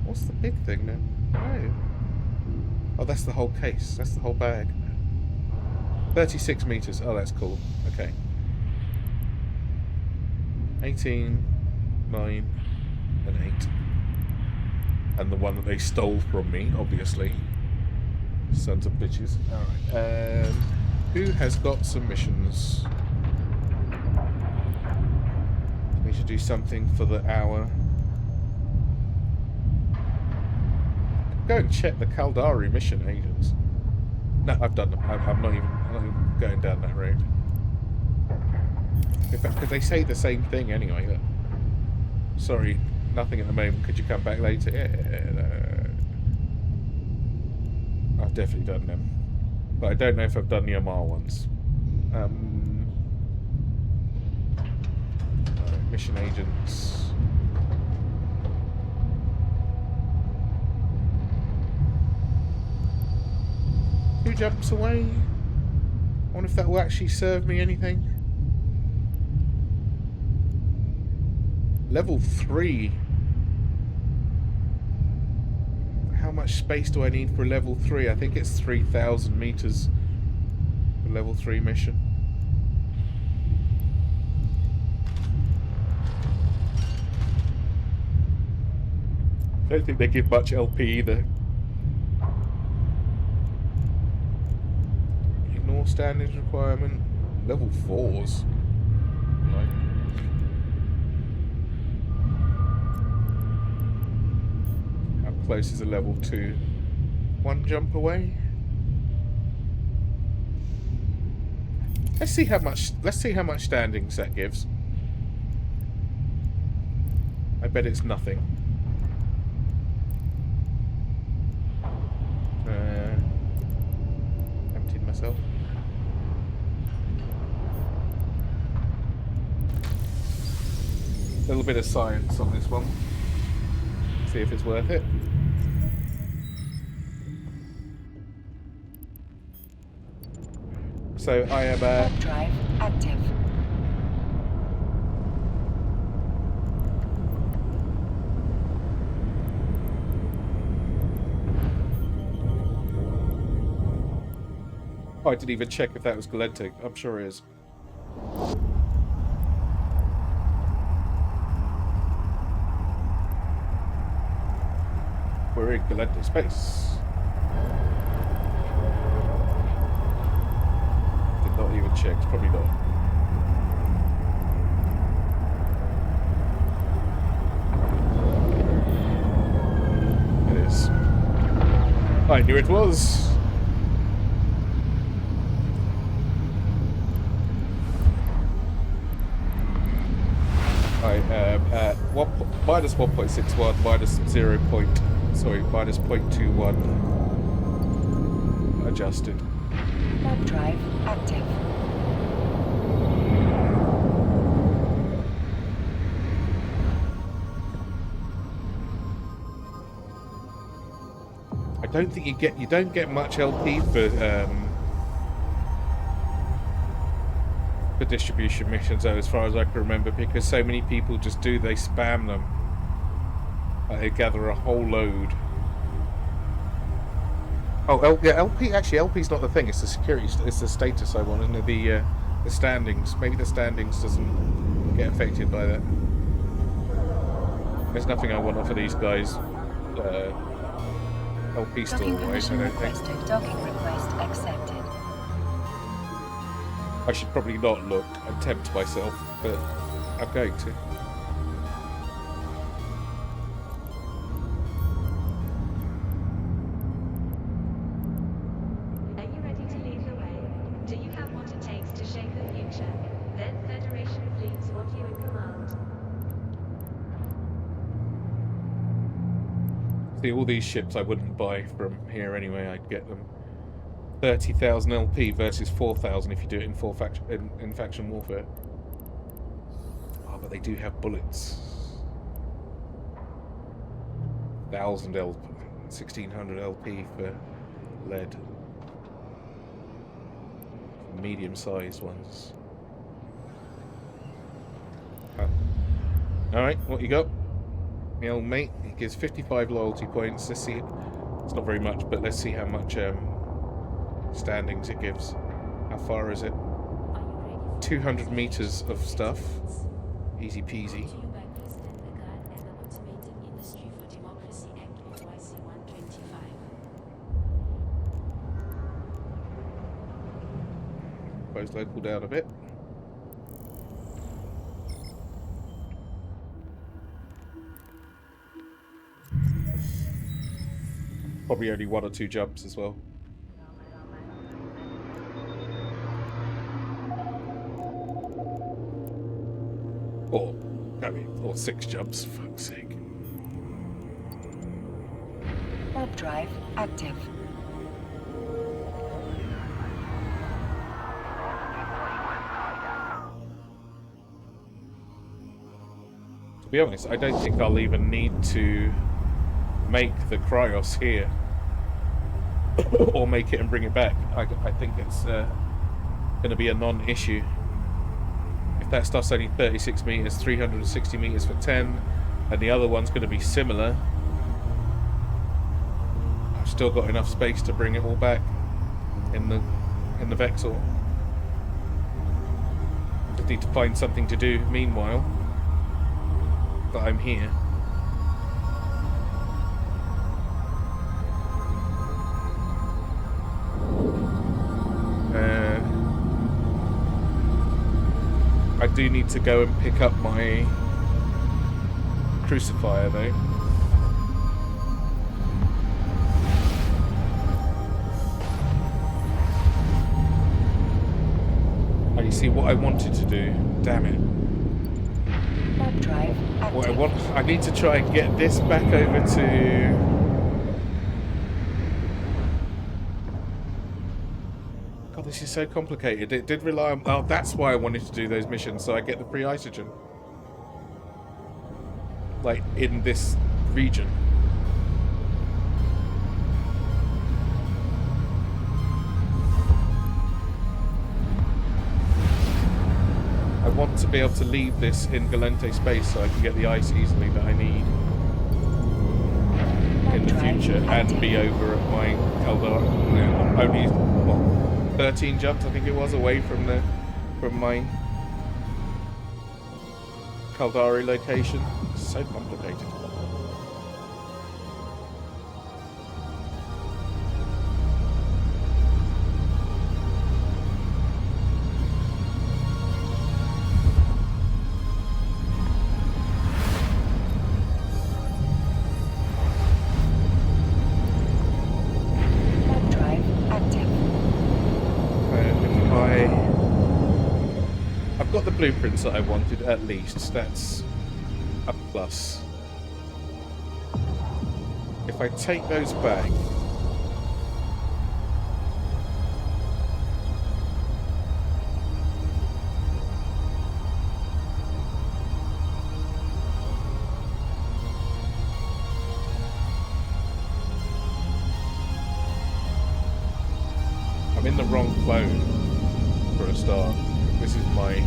What's the big thing now? Oh, that's the whole case. That's the whole bag. 36 meters. Oh, that's cool. Okay. 18, 9, and 8. And the one that they stole from me, obviously. Sons of bitches. Alright. Who has got some missions? We should do something for the hour. Go and check the Kaldari mission agents. No, I've done them. I'm not even going down that road. In fact, because they say the same thing anyway. But sorry, nothing at the moment. Could you come back later? Yeah, no. I've definitely done them. But I don't know if I've done the Amar ones. Mission agents. Who jumps away? I wonder if that will actually serve me anything. Level 3. How much space do I need for level 3? I think it's 3,000 meters for level 3 mission. I don't think they give much LP either. Ignore standings requirement. Level 4s. Right. How close is a level 2? One jump away. Let's see how much standings that gives. I bet it's nothing. Emptied myself. A little bit of science on this one. See if it's worth it. So I am Warp drive active. Oh, I didn't even check if that was Galentic. I'm sure it is. We're in Galentic space. Did not even check. Probably not. It is. I knew it was. I am at minus 1.61, minus 0.21 adjusted. Warp drive active. I don't think you don't get much LP for distribution missions though, as far as I can remember, because so many people just they spam them. They gather a whole load. Oh, yeah, LP. Actually, LP's not the thing. It's the security. It's the status I want, isn't it? The standings. Maybe the standings doesn't get affected by that. There's nothing I want for these guys. LP still Docking wise, I permission don't think. requested. Docking request accepted. I should probably not look and tempt myself, but I'm going to. See, all these ships I wouldn't buy from here anyway. I'd get them 30,000 LP versus 4,000 if you do it in in faction warfare. Oh, but they do have bullets. 1,000 LP, 1,600 LP for lead. Medium-sized ones. Oh. Alright, what you got? My old mate, he gives 55 loyalty points. Let's see. It's not very much, but let's see how much standings it gives. How far is it? 200 meters of stuff. Easy peasy. Suppose local down a bit. Probably only 1 or 2 jumps as well. Or 6 jumps, for fuck's sake. Warp drive active. To be honest, I don't think I'll even need to make the Cryos here. Or make it and bring it back. I think it's going to be a non-issue. If that stuff's only 36 meters, 360 meters for 10, and the other one's going to be similar, I've still got enough space to bring it all back in the Vexor. Just need to find something to do meanwhile that I'm here. I do need to go and pick up my crucifier though. Oh, you see what I wanted to do? Damn it. Warp drive active. What I need to try and get this back over to... God, this is so complicated. It did rely on... Oh, that's why I wanted to do those missions, so I get the free oxygen. Like, in this region. I want to be able to leave this in Galente space so I can get the ice easily that I need in the future, and be over at my Caldari. I'm only, what, 13 jumps, I think it was, away from my Caldari location. It's so complicated. Blueprints that I wanted, at least. That's a plus. If I take those back, I'm in the wrong clone for a start. This is my...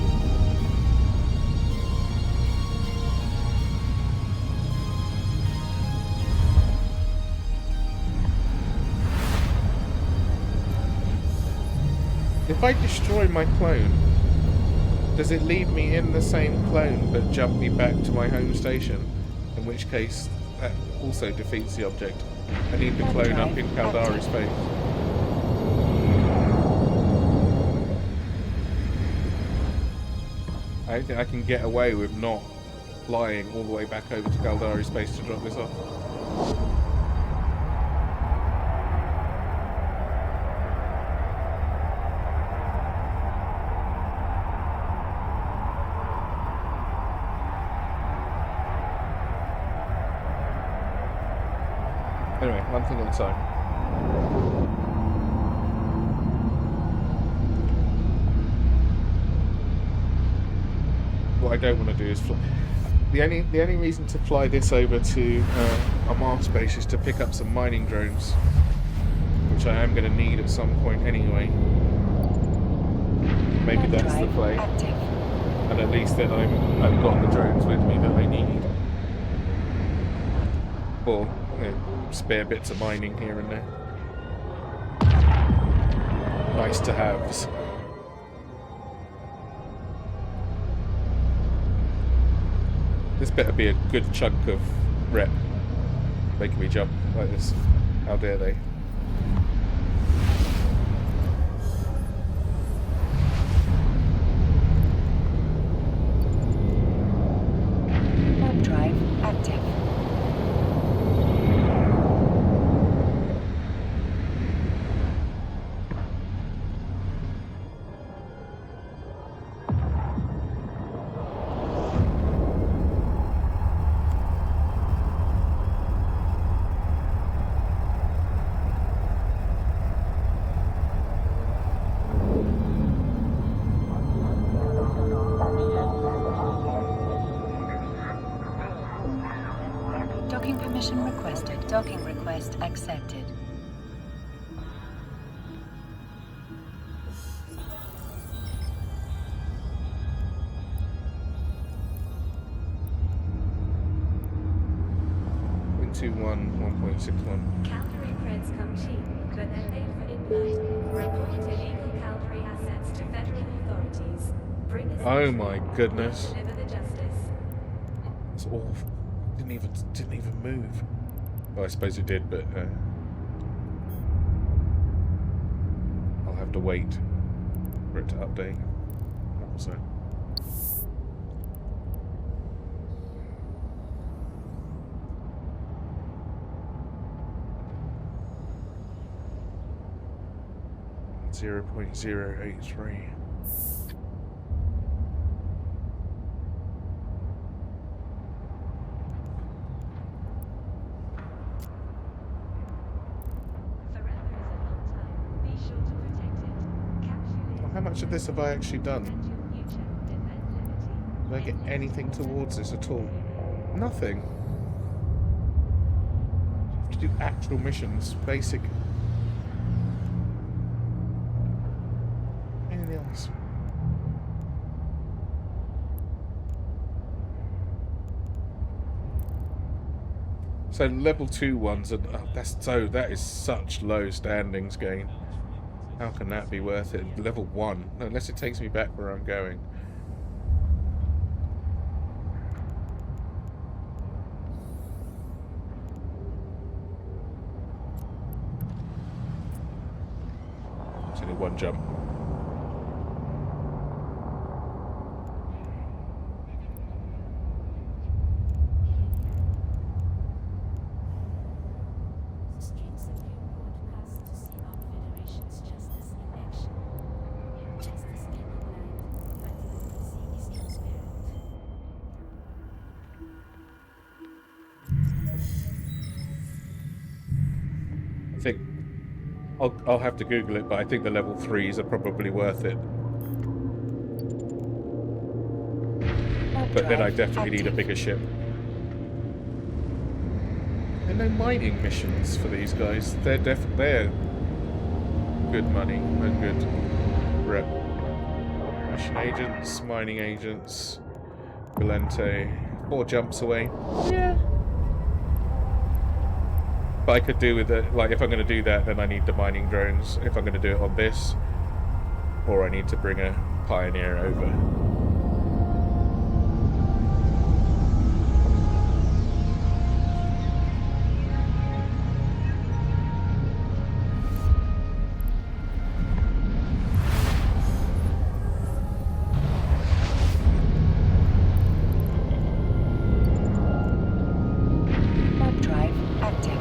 If I destroy my clone, does it leave me in the same clone but jump me back to my home station? In which case, that also defeats the object. I need the clone up in Caldari space. I don't think I can get away with not flying all the way back over to Caldari space to drop this off. Anyway, one thing at a time. What I don't want to do is fly. The only reason to fly this over to a Mars base is to pick up some mining drones, which I am going to need at some point anyway. Maybe that's the play. Active. And at least then I've got the drones with me that I need. Or spare bits of mining here and there. Nice to haves. This better be a good chunk of rep making me jump like this. How dare they? Warp drive active. Docking permission requested. Docking request accepted. .21, 1.61. Calgary creds come cheap, but they're paid for in-flight. Report illegal Calgary assets to federal authorities. Bring us Oh my goodness. deliver the justice. It's awful. Didn't even move. Well, I suppose it did, but I'll have to wait for it to update. So. .083. How much of this have I actually done? Did I get anything towards this at all? Nothing. I have to do actual missions, basic. Anything else? So level 2 ones are that is such low standings gain. How can that be worth it? Level 1, unless it takes me back where I'm going. It's only one jump. I think I'll have to Google it, but I think the level 3s are probably worth it. But then I definitely need a bigger ship. There are no mining missions for these guys. They're good money and good rep. Mission agents, mining agents, Valente, 4 jumps away. Yeah. But I could do with it, like, if I'm going to do that, then I need the mining drones. If I'm going to do it on this, or I need to bring a Pioneer over. Warp drive active.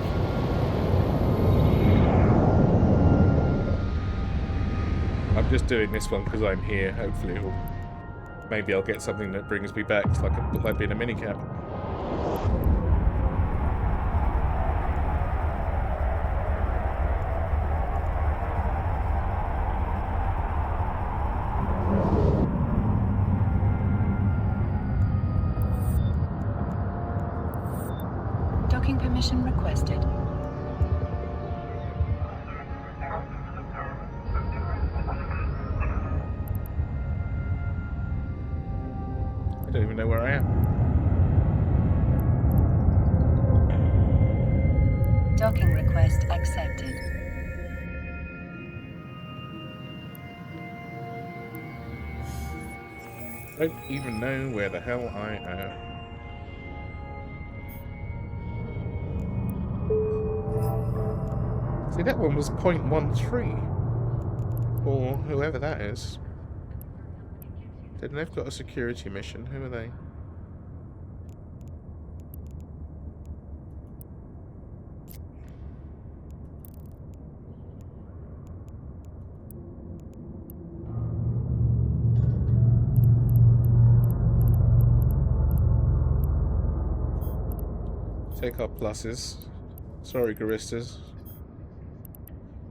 I'm just doing this one because I'm here. Hopefully maybe I'll get something that brings me back, so I can put that in a minicab. Permission requested. I don't even know where I am. Docking request accepted. I don't even know where the hell I am. See, that one was 0.13. Or whoever that is. Then they've got a security mission. Who are they? Take our pluses. Sorry, Garistas.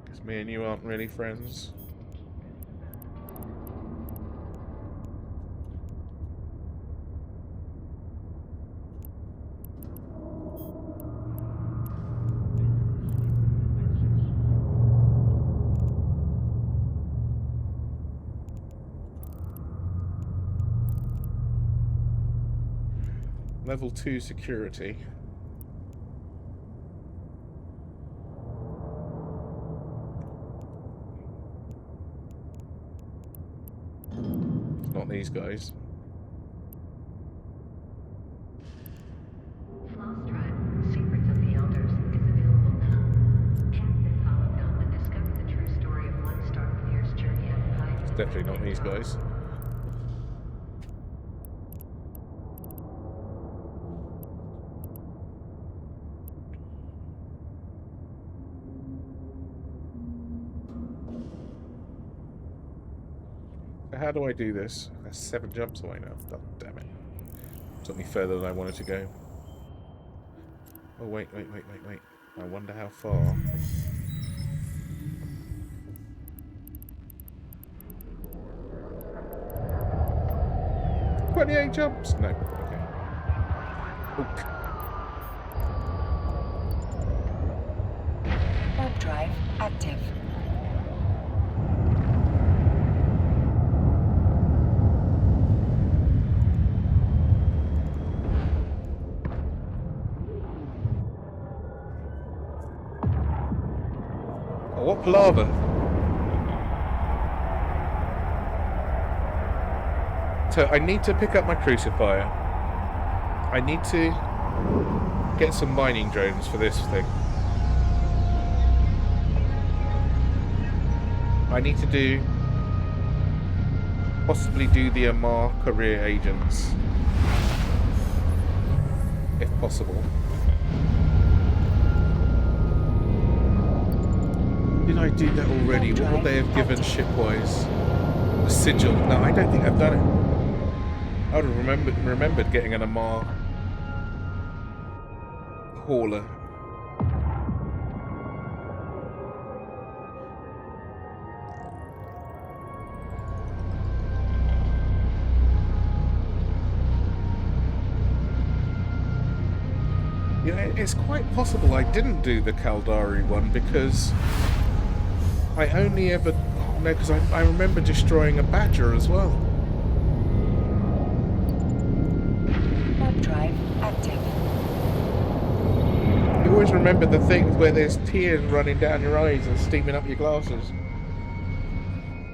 Because me and you aren't really friends. Level 2 security. Not these guys. Floss Drive, Secrets of the Elders, is available now. Test this holofilm and discover the true story of one Starfleer's journey up high. It's definitely not these guys. How do I do this? That's 7 jumps away now. God damn it. Took me further than I wanted to go. Oh, wait. I wonder how far. "28 jumps? No. Okay. Oak. Warp drive active. Oh, what palaver? So I need to pick up my crucifier. I need to get some mining drones for this thing. I need to possibly do the Amar career agents, if possible. Did I do that already? What would they have given shipwise? A sigil? No, I don't think I've done it. I would have remembered getting an Amar hauler. You know, it's quite possible I didn't do the Kaldari one because I only ever... No, because I remember destroying a Badger as well. Warp drive active. You always remember the things where there's tears running down your eyes and steaming up your glasses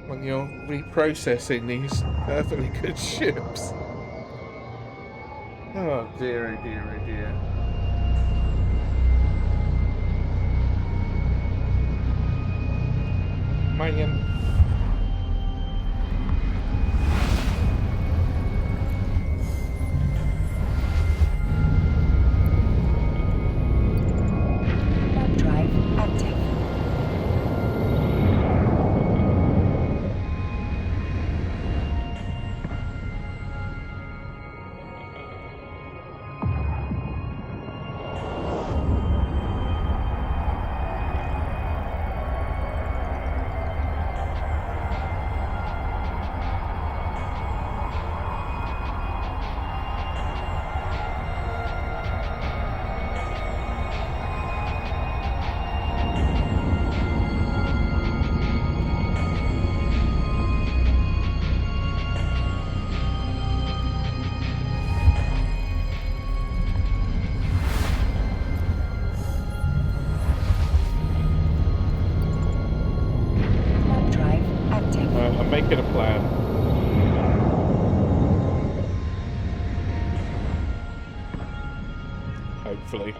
when you're reprocessing these perfectly good ships. Oh dear, oh dear, oh dear. Minion. Warp drive active. making a plan. Hopefully.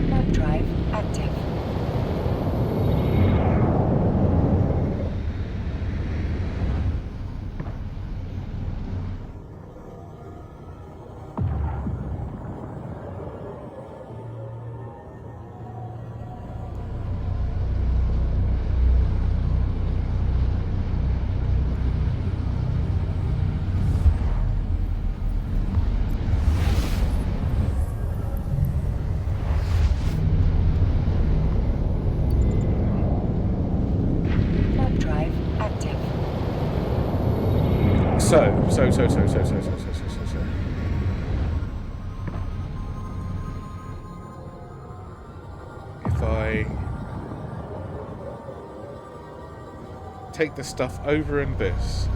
Warp drive active. Warp drive active. So. If I take the stuff over in this,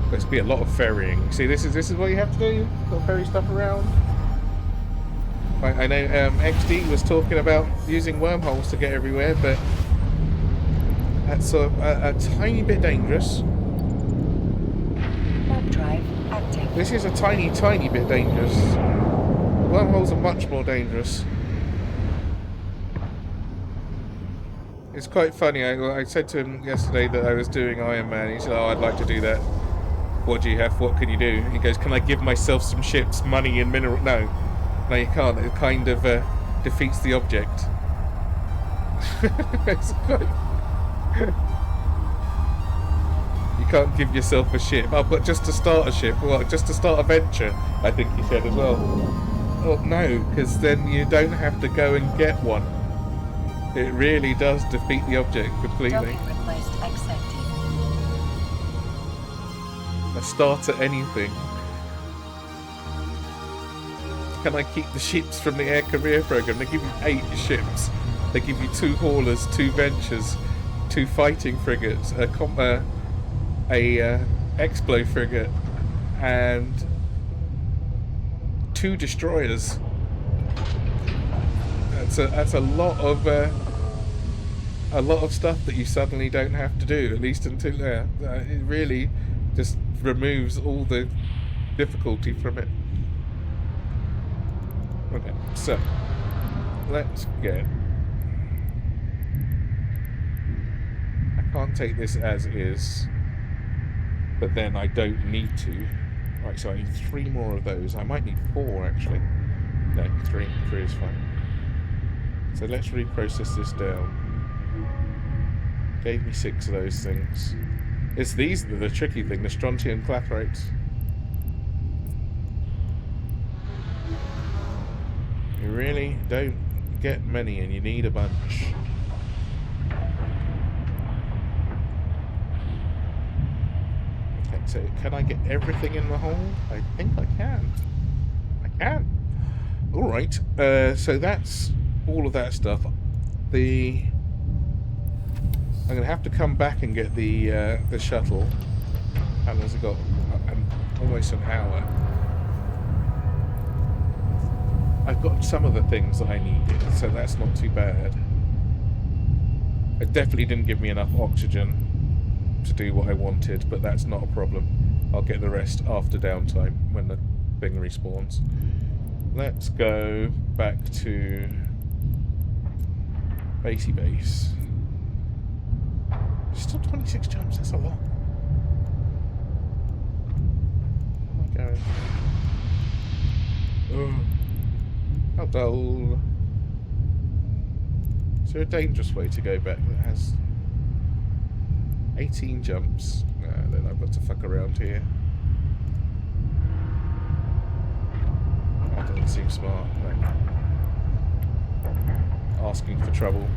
there's be a lot of ferrying. See, this is what you have to do. Got to ferry stuff around. I know XD was talking about using wormholes to get everywhere, but that's a tiny bit dangerous. Warp drive active. This is a tiny bit dangerous. Wormholes are much more dangerous. It's quite funny. I said to him yesterday that I was doing IronMan. He said, "Oh, I'd like to do that. What do you have? What can you do?" He goes, "Can I give myself some ships, money, and mineral?" No, you can't. It kind of defeats the object. It's quite... You can't give yourself a ship. Oh, but just to start a ship, well, just to start a venture, I think he said as well. Oh no, because then you don't have to go and get one. It really does defeat the object completely. Docking request accepted. A start at anything. Can I keep the ships from the air career program? They give you 8 ships. They give you 2 haulers, 2 ventures, 2 fighting frigates, a explo frigate, and 2 destroyers. That's a lot of stuff that you suddenly don't have to do. At least until it really just removes all the difficulty from it. Okay, so let's get. I can't take this as is, but then I don't need to. Right, so I need 3 more of those. I might need 4 actually. No, 3. 3 is fine. So let's reprocess this down. Gave me 6 of those things. It's these that are the tricky thing, the strontium clathrates. You really don't get many and you need a bunch. Okay, so can I get everything in the hole? I think I can. I can. Alright, so that's all of that stuff. I'm going to have to come back and get the shuttle. How long has it got? Almost an hour. I've got some of the things that I needed, so that's not too bad. It definitely didn't give me enough oxygen to do what I wanted, but that's not a problem. I'll get the rest after downtime when the thing respawns. Let's go back to Basey Base. Still 26 jumps, that's a lot. Where am I going? Oh. How dull. Is there a dangerous way to go back that has... 18 jumps. Then I've got to fuck around here. That doesn't seem smart. Right. Asking for trouble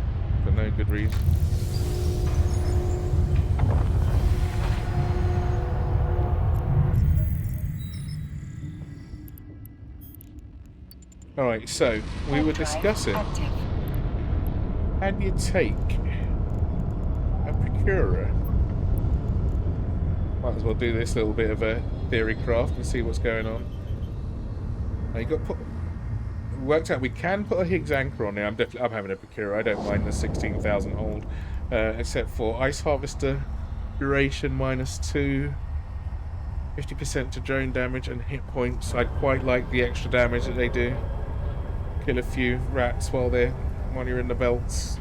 for no good reason. Alright, so we were discussing Active. how do you take a procurer? Might as well do this little bit of a theory craft and see what's going on. Now you got put. Worked out we can put a Higgs anchor on there. I'm having a procurer. I don't mind the 16,000 hold, except for ice harvester duration -2, 50% to drone damage and hit points. I quite like the extra damage that they do. Kill a few rats while you're in the belts.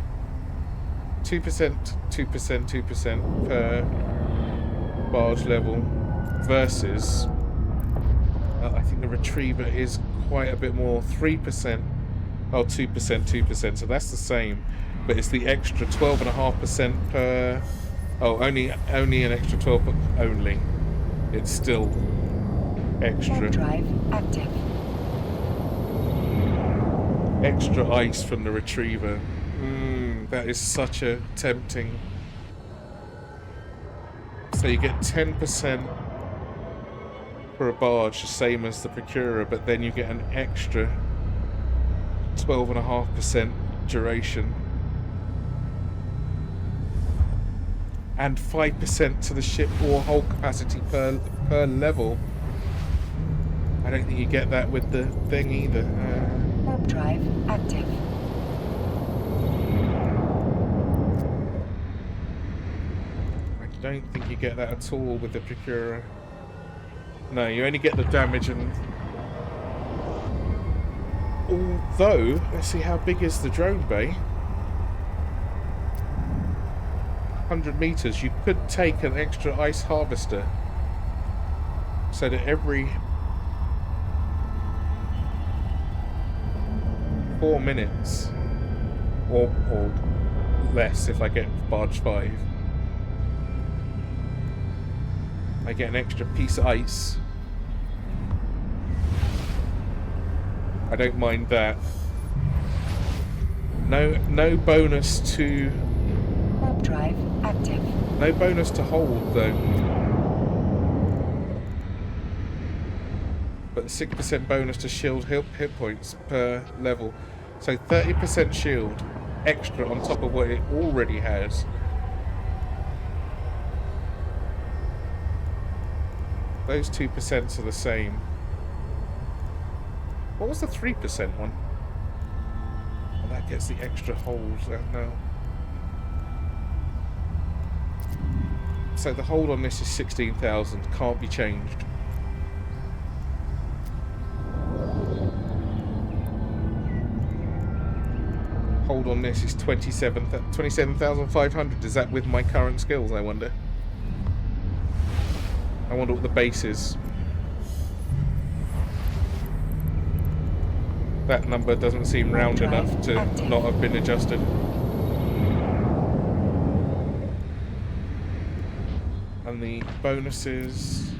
2%, 2%, 2% per barge level versus I think the retriever is quite a bit more, 3%. Oh, 2%, 2%. So that's the same, but it's the extra 12.5% per. Oh, only an extra 12, but only. It's still extra. Warp drive active. Extra ice from the retriever. That is such a tempting. So you get 10% for a barge, the same as the procurer, but then you get an extra 12.5% duration. And 5% to the ship or hull capacity per level. I don't think you get that with the thing either. Warp drive active. I don't think you get that at all with the procurer. No, you only get the damage and... Although, let's see how big is the drone bay. 100 meters, you could take an extra ice harvester. So that every 4 minutes, or less if I get barge 5, I get an extra piece of ice. I don't mind that. No bonus to. Warp drive active. No bonus to hold though. But 6% bonus to shield hit points per level. So 30% shield extra on top of what it already has. Those 2% are the same. What was the 3% one? Oh, that gets the extra hold now. So the hold on this is 16,000. Can't be changed. Hold on this is 27,500. Is that with my current skills, I wonder? I wonder what the base is. That number doesn't seem round enough to not have been adjusted. And the bonuses...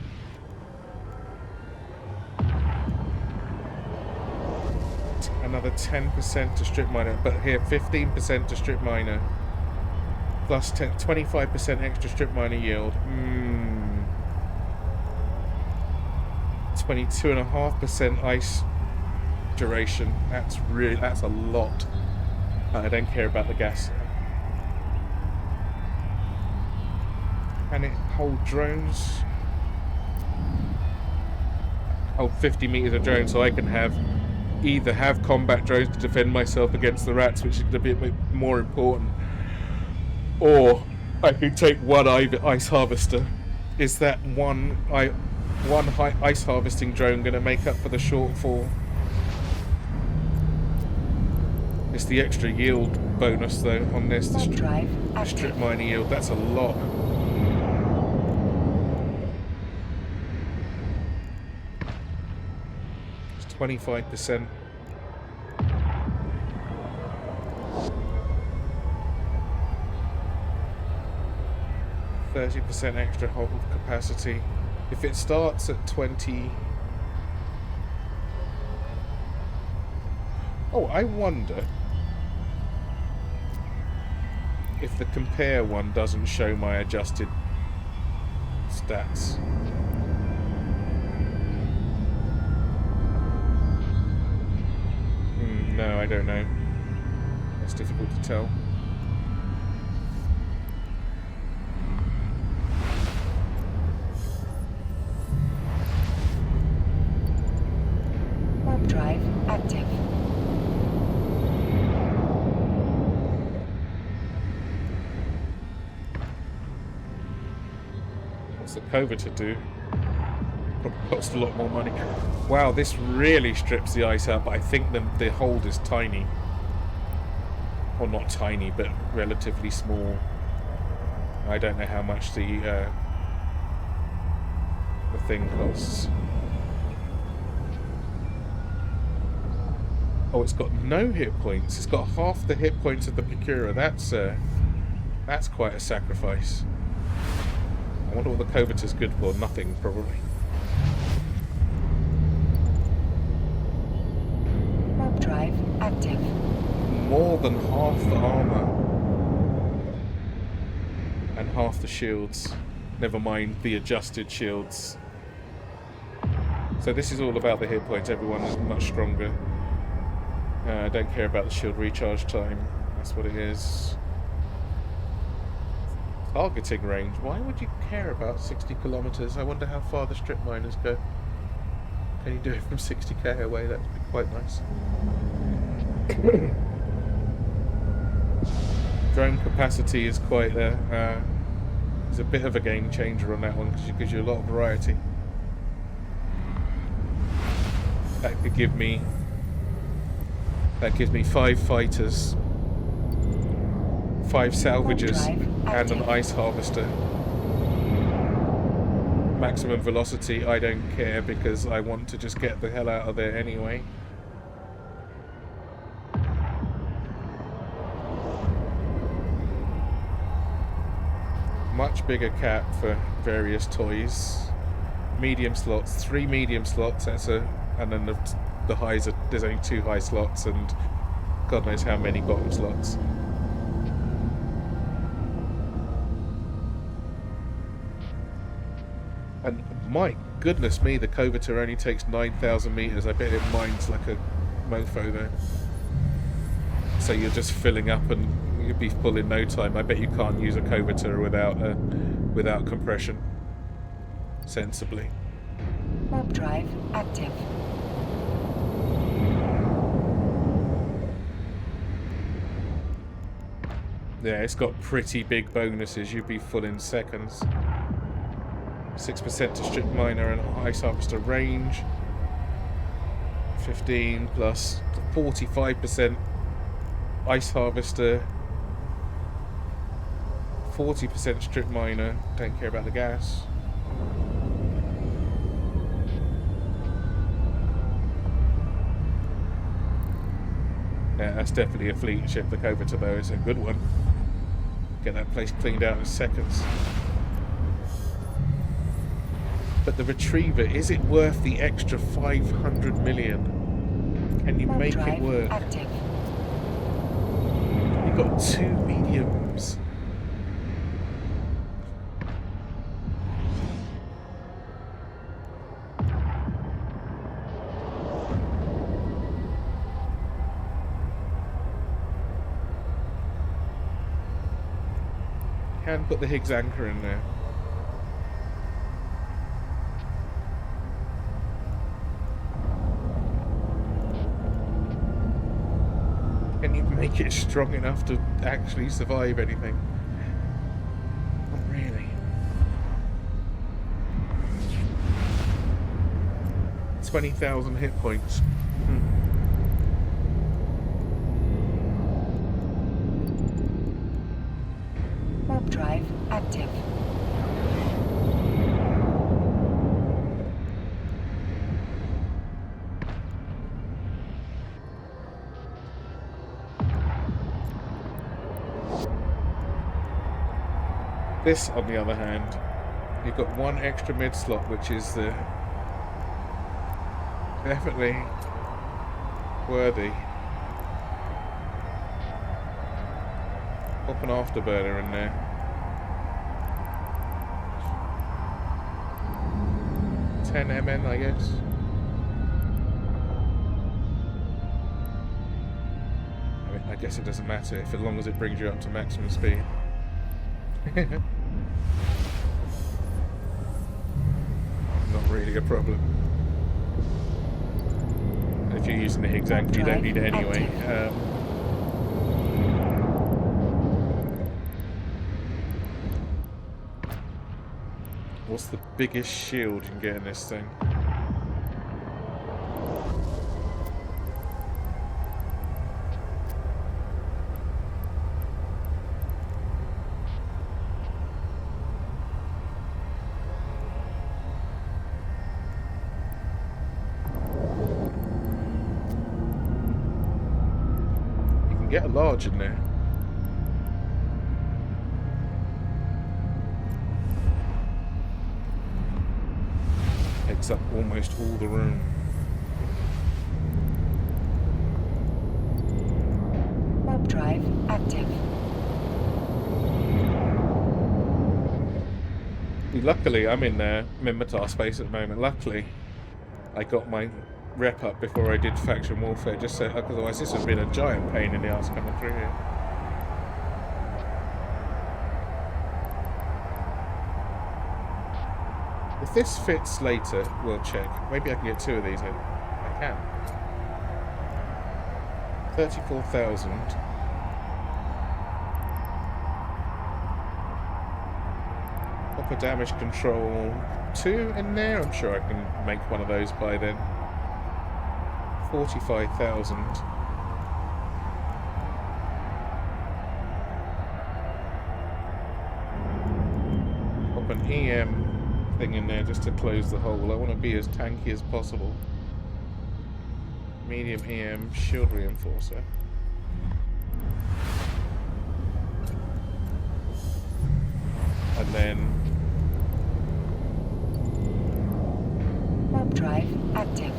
Another 10% to strip miner, but here 15% to strip miner. Plus 25% extra strip miner yield. 22.5% ice duration. That's a lot. I don't care about the gas. Can it hold drones? Hold 50 meters of drones, so I can either have combat drones to defend myself against the rats, which is a bit more important, or I can take one ice harvester. Is that one ice harvesting drone going to make up for the shortfall? It's the extra yield bonus though on this. The strip miner yield. That's a lot. It's 25%. 30% extra hold capacity. If it starts at 20... Oh, I wonder if the compare one doesn't show my adjusted stats. No, I don't know. It's difficult to tell. Warp drive active. What's the coveter do? Probably cost a lot more money. Wow, this really strips the ice out, but I think the hold is tiny. Well, not tiny, but relatively small. I don't know how much the thing costs. Oh, it's got no hit points. It's got half the hit points of the Procurer. That's quite a sacrifice. I wonder what the coveter's good for. Nothing, probably. Warp drive active. More than half the armor and half the shields. Never mind the adjusted shields. So this is all about the hit points. Everyone is much stronger. I don't care about the shield recharge time. That's what it is. Targeting range. Why would you care about 60 kilometers? I wonder how far the strip miners go. Can you do it from 60k away? That'd be quite nice. Drone capacity is quite is a bit of a game changer on that one because it gives you a lot of variety. That gives me 5 fighters, 5 salvagers, and an ice harvester. Maximum velocity, I don't care because I want to just get the hell out of there anyway. Much bigger cap for various toys. Medium slots, 3 medium slots. And then the highs are, there's only 2 high slots and God knows how many bottom slots. And my goodness me, the coveter only takes 9,000 meters. I bet it mines like a mofo though. So you're just filling up and you'd be full in no time. I bet you can't use a coveter without compression sensibly. Warp drive active. Yeah, it's got pretty big bonuses. You'd be full in seconds. 6% to strip miner and ice harvester range. 15 plus 45% ice harvester. 40% strip miner. Don't care about the gas. Yeah, that's definitely a fleet ship. The coveter though is a good one. Get that place cleaned out in seconds. But the retriever, is it worth the extra 500 million? Can you make it work? Active. You've got 2 mediums. Can put the Higgs anchor in there. Can you make it strong enough to actually survive anything? Not really. 20,000 hit points. Warp drive active. This, on the other hand, you've got one extra mid slot, which is definitely worthy. Pop an afterburner in there. 10 MN, I guess. I mean, I guess it doesn't matter if, as long as it brings you up to maximum speed. Not really a problem. If you're using the Higgs anchor, you don't need it anyway. What's the biggest shield you can get in this thing? You can get a large in there. Takes up almost all the room. Warp drive active. Luckily, I'm in Minmatar space at the moment. Luckily, I got my rep up before I did faction warfare, just so, otherwise this would have been a giant pain in the ass coming through here. If this fits later, we'll check. Maybe I can get 2 of these in. I can. 34,000. Upper damage control 2 in there. I'm sure I can make one of those by then. 45,000. Pop an EM thing in there just to close the hole. I want to be as tanky as possible. Medium EM shield reinforcer. And then Warp drive active.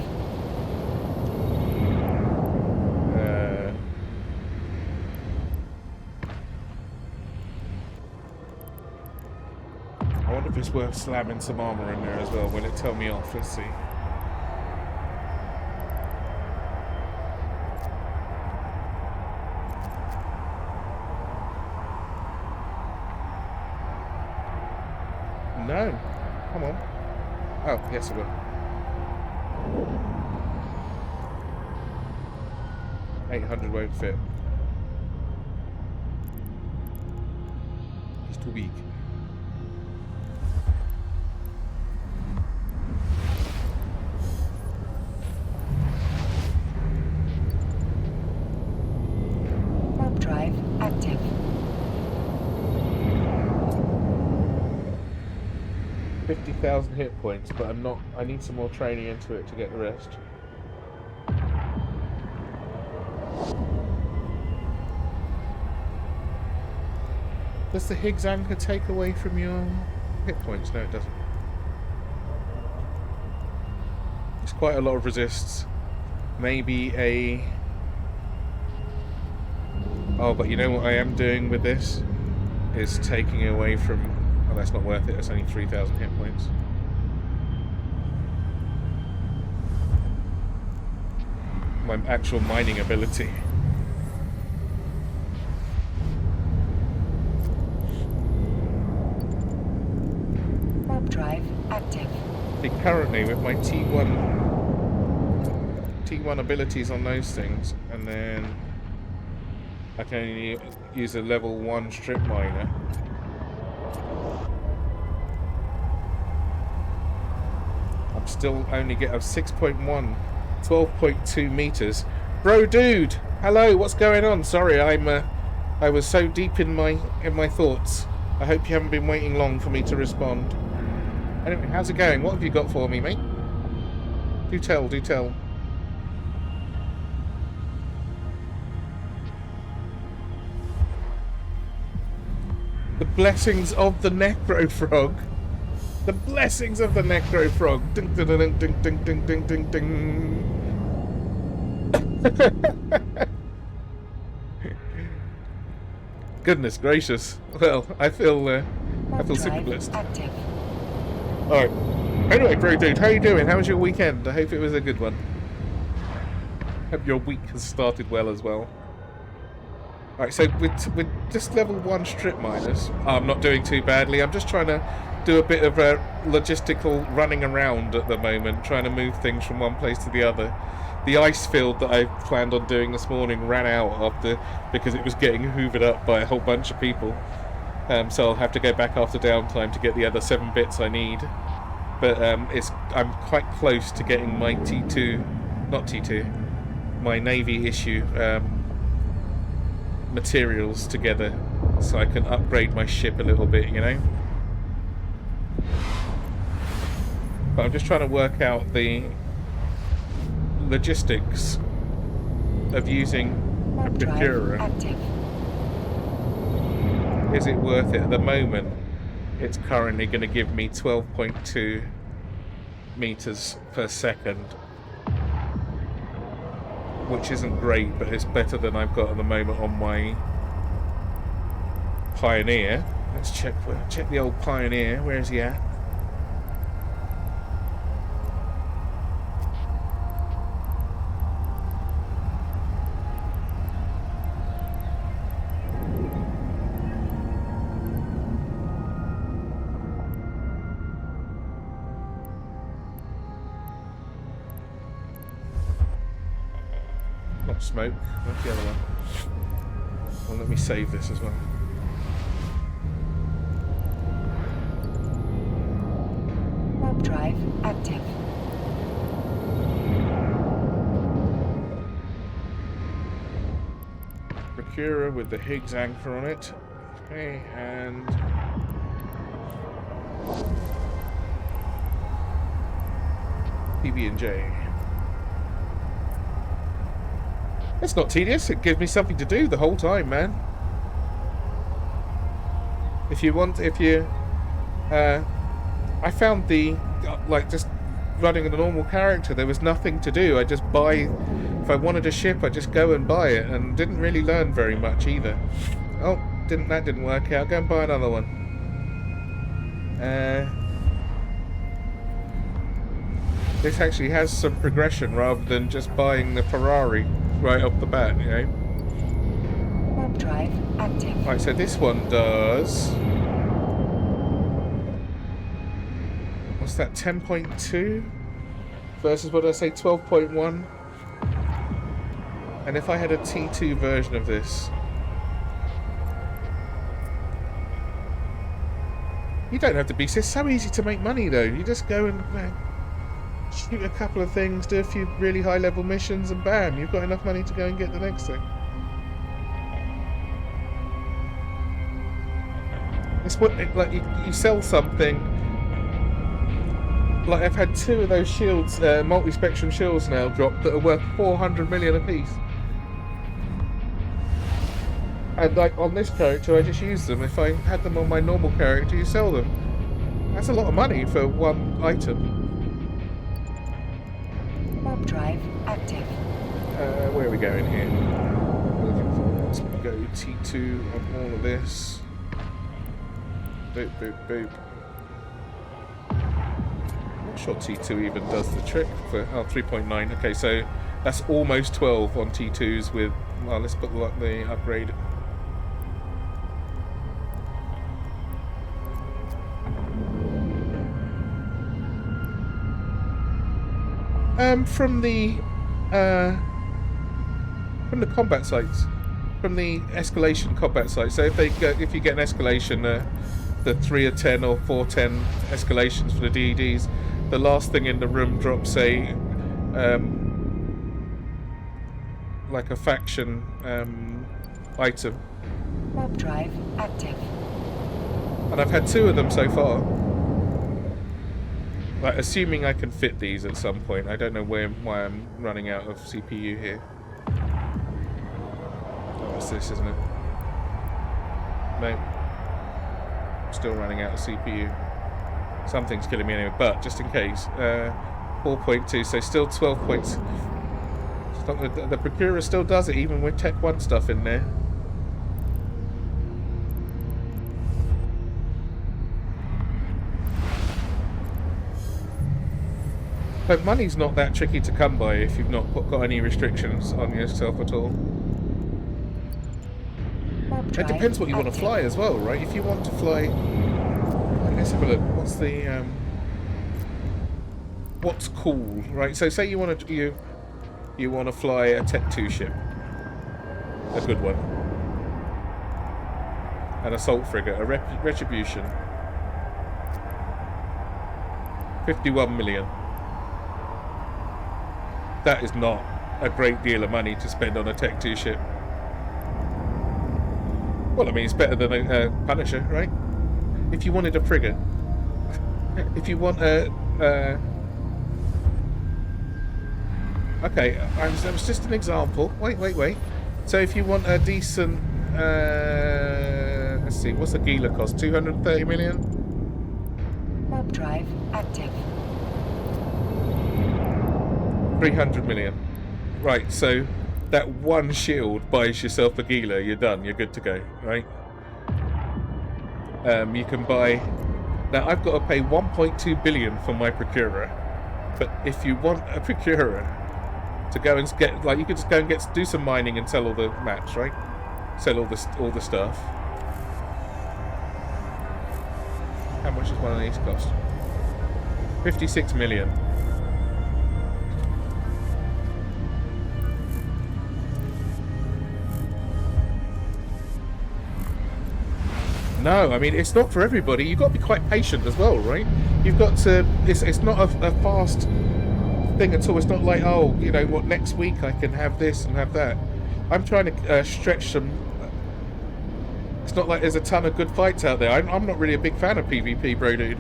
I wonder if it's worth slamming some armor in there as well. Will it tell me off? Let's see. No. Come on. Oh, yes it will. 800 won't fit. He's too weak. Warp drive active. 50,000 hit points, but I'm not. I need some more training into it to get the rest. Does the Higgs anchor take away from your hit points? No, it doesn't. It's quite a lot of resists. Maybe a... Oh, but you know what I am doing with this? Is taking away from... Oh, that's not worth it. That's only 3,000 hit points. My actual mining ability. Warp drive active. See, currently with my T1 abilities on those things, and then I can only use a level 1 strip miner. I'm still only get a 6.1, 12.2 meters. Bro, dude, hello, what's going on? Sorry, I was so deep in my thoughts. I hope you haven't been waiting long for me to respond. Anyway, how's it going? What have you got for me, mate? Do tell, do tell. blessings of the Necro Frog. The blessings of the Necro Frog. Ding, ding, ding, ding, ding, ding, ding, ding, ding. Goodness gracious. Well, I feel super blessed. Active. Alright. Anyway, bro dude, how you doing? How was your weekend? I hope it was a good one. Hope your week has started well as well. Alright, so with just level 1 strip miners, I'm not doing too badly. I'm just trying to do a bit of a logistical running around at the moment, trying to move things from one place to the other. The ice field that I planned on doing this morning ran out because it was getting hoovered up by a whole bunch of people. So I'll have to go back after downtime to get the other 7 bits I need. But I'm quite close to getting my my Navy issue materials together, so I can upgrade my ship a little bit, you know. But I'm just trying to work out the logistics of using a procurer. Active. Is it worth it? At the moment, it's currently going to give me 12.2 meters per second, which isn't great, but it's better than I've got at the moment on my Pioneer. Let's check the old Pioneer. Where is he at? Not smoke. Where's the other one? Well, let me save this as well. Warp drive active. Procurer with the Higgs anchor on it. Okay, and PB&J. It's not tedious. It gives me something to do the whole time, man. I found just running a normal character, there was nothing to do. I just buy, if I wanted a ship, I just go and buy it, and didn't really learn very much either. Oh, that didn't work out. Go and buy another one. This actually has some progression rather than just buying the Ferrari right off the bat, you know. Warp drive active. Right, so this one does... What's that, 10.2? Versus, what did I say, 12.1? And if I had a T2 version of this... You don't have to be... It's so easy to make money, though. You just go and... shoot a couple of things, do a few really high-level missions, and bam, you've got enough money to go and get the next thing. It's what, like, you sell something. Like, I've had 2 of those shields, multi-spectrum shields now dropped that are worth 400 million apiece. And, like, on this character, I just use them. If I had them on my normal character, you sell them. That's a lot of money for one item. Warp drive active. Where are we going here? Let's go T2 on all of this. Boop, boop, boop. I'm not sure T2 even does the trick for 3.9. Okay, so that's almost 12 on T2s with. Well, let's put the upgrade. From the combat sites, from the escalation combat sites. So if you get an escalation, the 3 or 10 or 4 10 escalations for the DEDs, the last thing in the room drops a like a faction item. Warp drive active. And I've had 2 of them so far. Like, assuming I can fit these at some point. I don't know why I'm running out of CPU here. Oh, it's this, isn't it? No. still running out of CPU. Something's killing me anyway, but just in case. 4.2, so still 12 points. The Procurer still does it, even with Tech 1 stuff in there. But money's not that tricky to come by if you've not got any restrictions on yourself at all. It depends what you want to fly as well, right? If you want to fly... Let's have a look. What's the... what's cool, right? So say you want to... You want to fly a Tech 2 ship. A good one. An assault frigate. A Retribution. 51 million. That is not a great deal of money to spend on a Tech 2 ship. Well, I mean, it's better than a Punisher, right? If you wanted a frigate. If you want a... Okay, that was just an example. Wait. So if you want a decent... let's see, what's a Gila cost? 230 million? Warp drive active. 300 million. Right, so that one shield buys yourself a Gila, you're done, you're good to go, right? You can buy... Now, I've got to pay 1.2 billion for my Procurer, but if you want a Procurer to go and get... Like, you could just go and do some mining and sell all the mats, right? Sell all the stuff. How much does one of these cost? 56 million. No, I mean, it's not for everybody. You've got to be quite patient as well, right? You've got to... It's not a fast thing at all. It's not like, oh, you know, what, next week I can have this and have that. I'm trying to stretch some... It's not like there's a ton of good fights out there. I'm not really a big fan of PvP, bro, dude.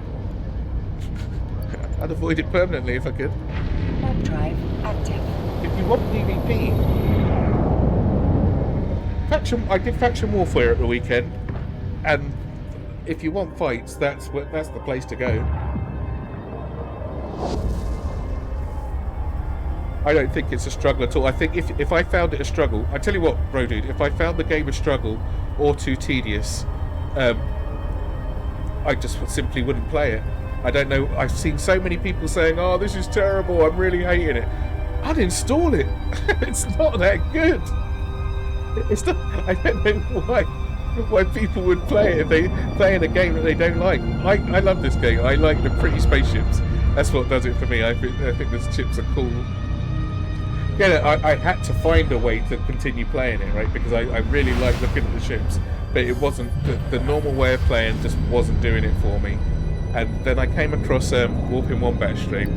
I'd avoid it permanently if I could. Warp drive active. If you want PvP... I did Faction Warfare at the weekend. And if you want fights, that's the place to go. I don't think it's a struggle at all. I think if I found it a struggle, I tell you what, bro, dude, if I found the game a struggle or too tedious, I just simply wouldn't play it. I don't know. I've seen so many people saying, "Oh, this is terrible. I'm really hating it." I'd install it. It's not that good. It's not. I don't know why people would play it if they play in a game that they don't like. I love this game. I like the pretty spaceships. That's what does it for me. I think those chips are cool. Yeah, I had to find a way to continue playing it, right? Because I really like looking at the ships, but it wasn't the normal way of playing. Just wasn't doing it for me. And then I came across Warping Wombat stream.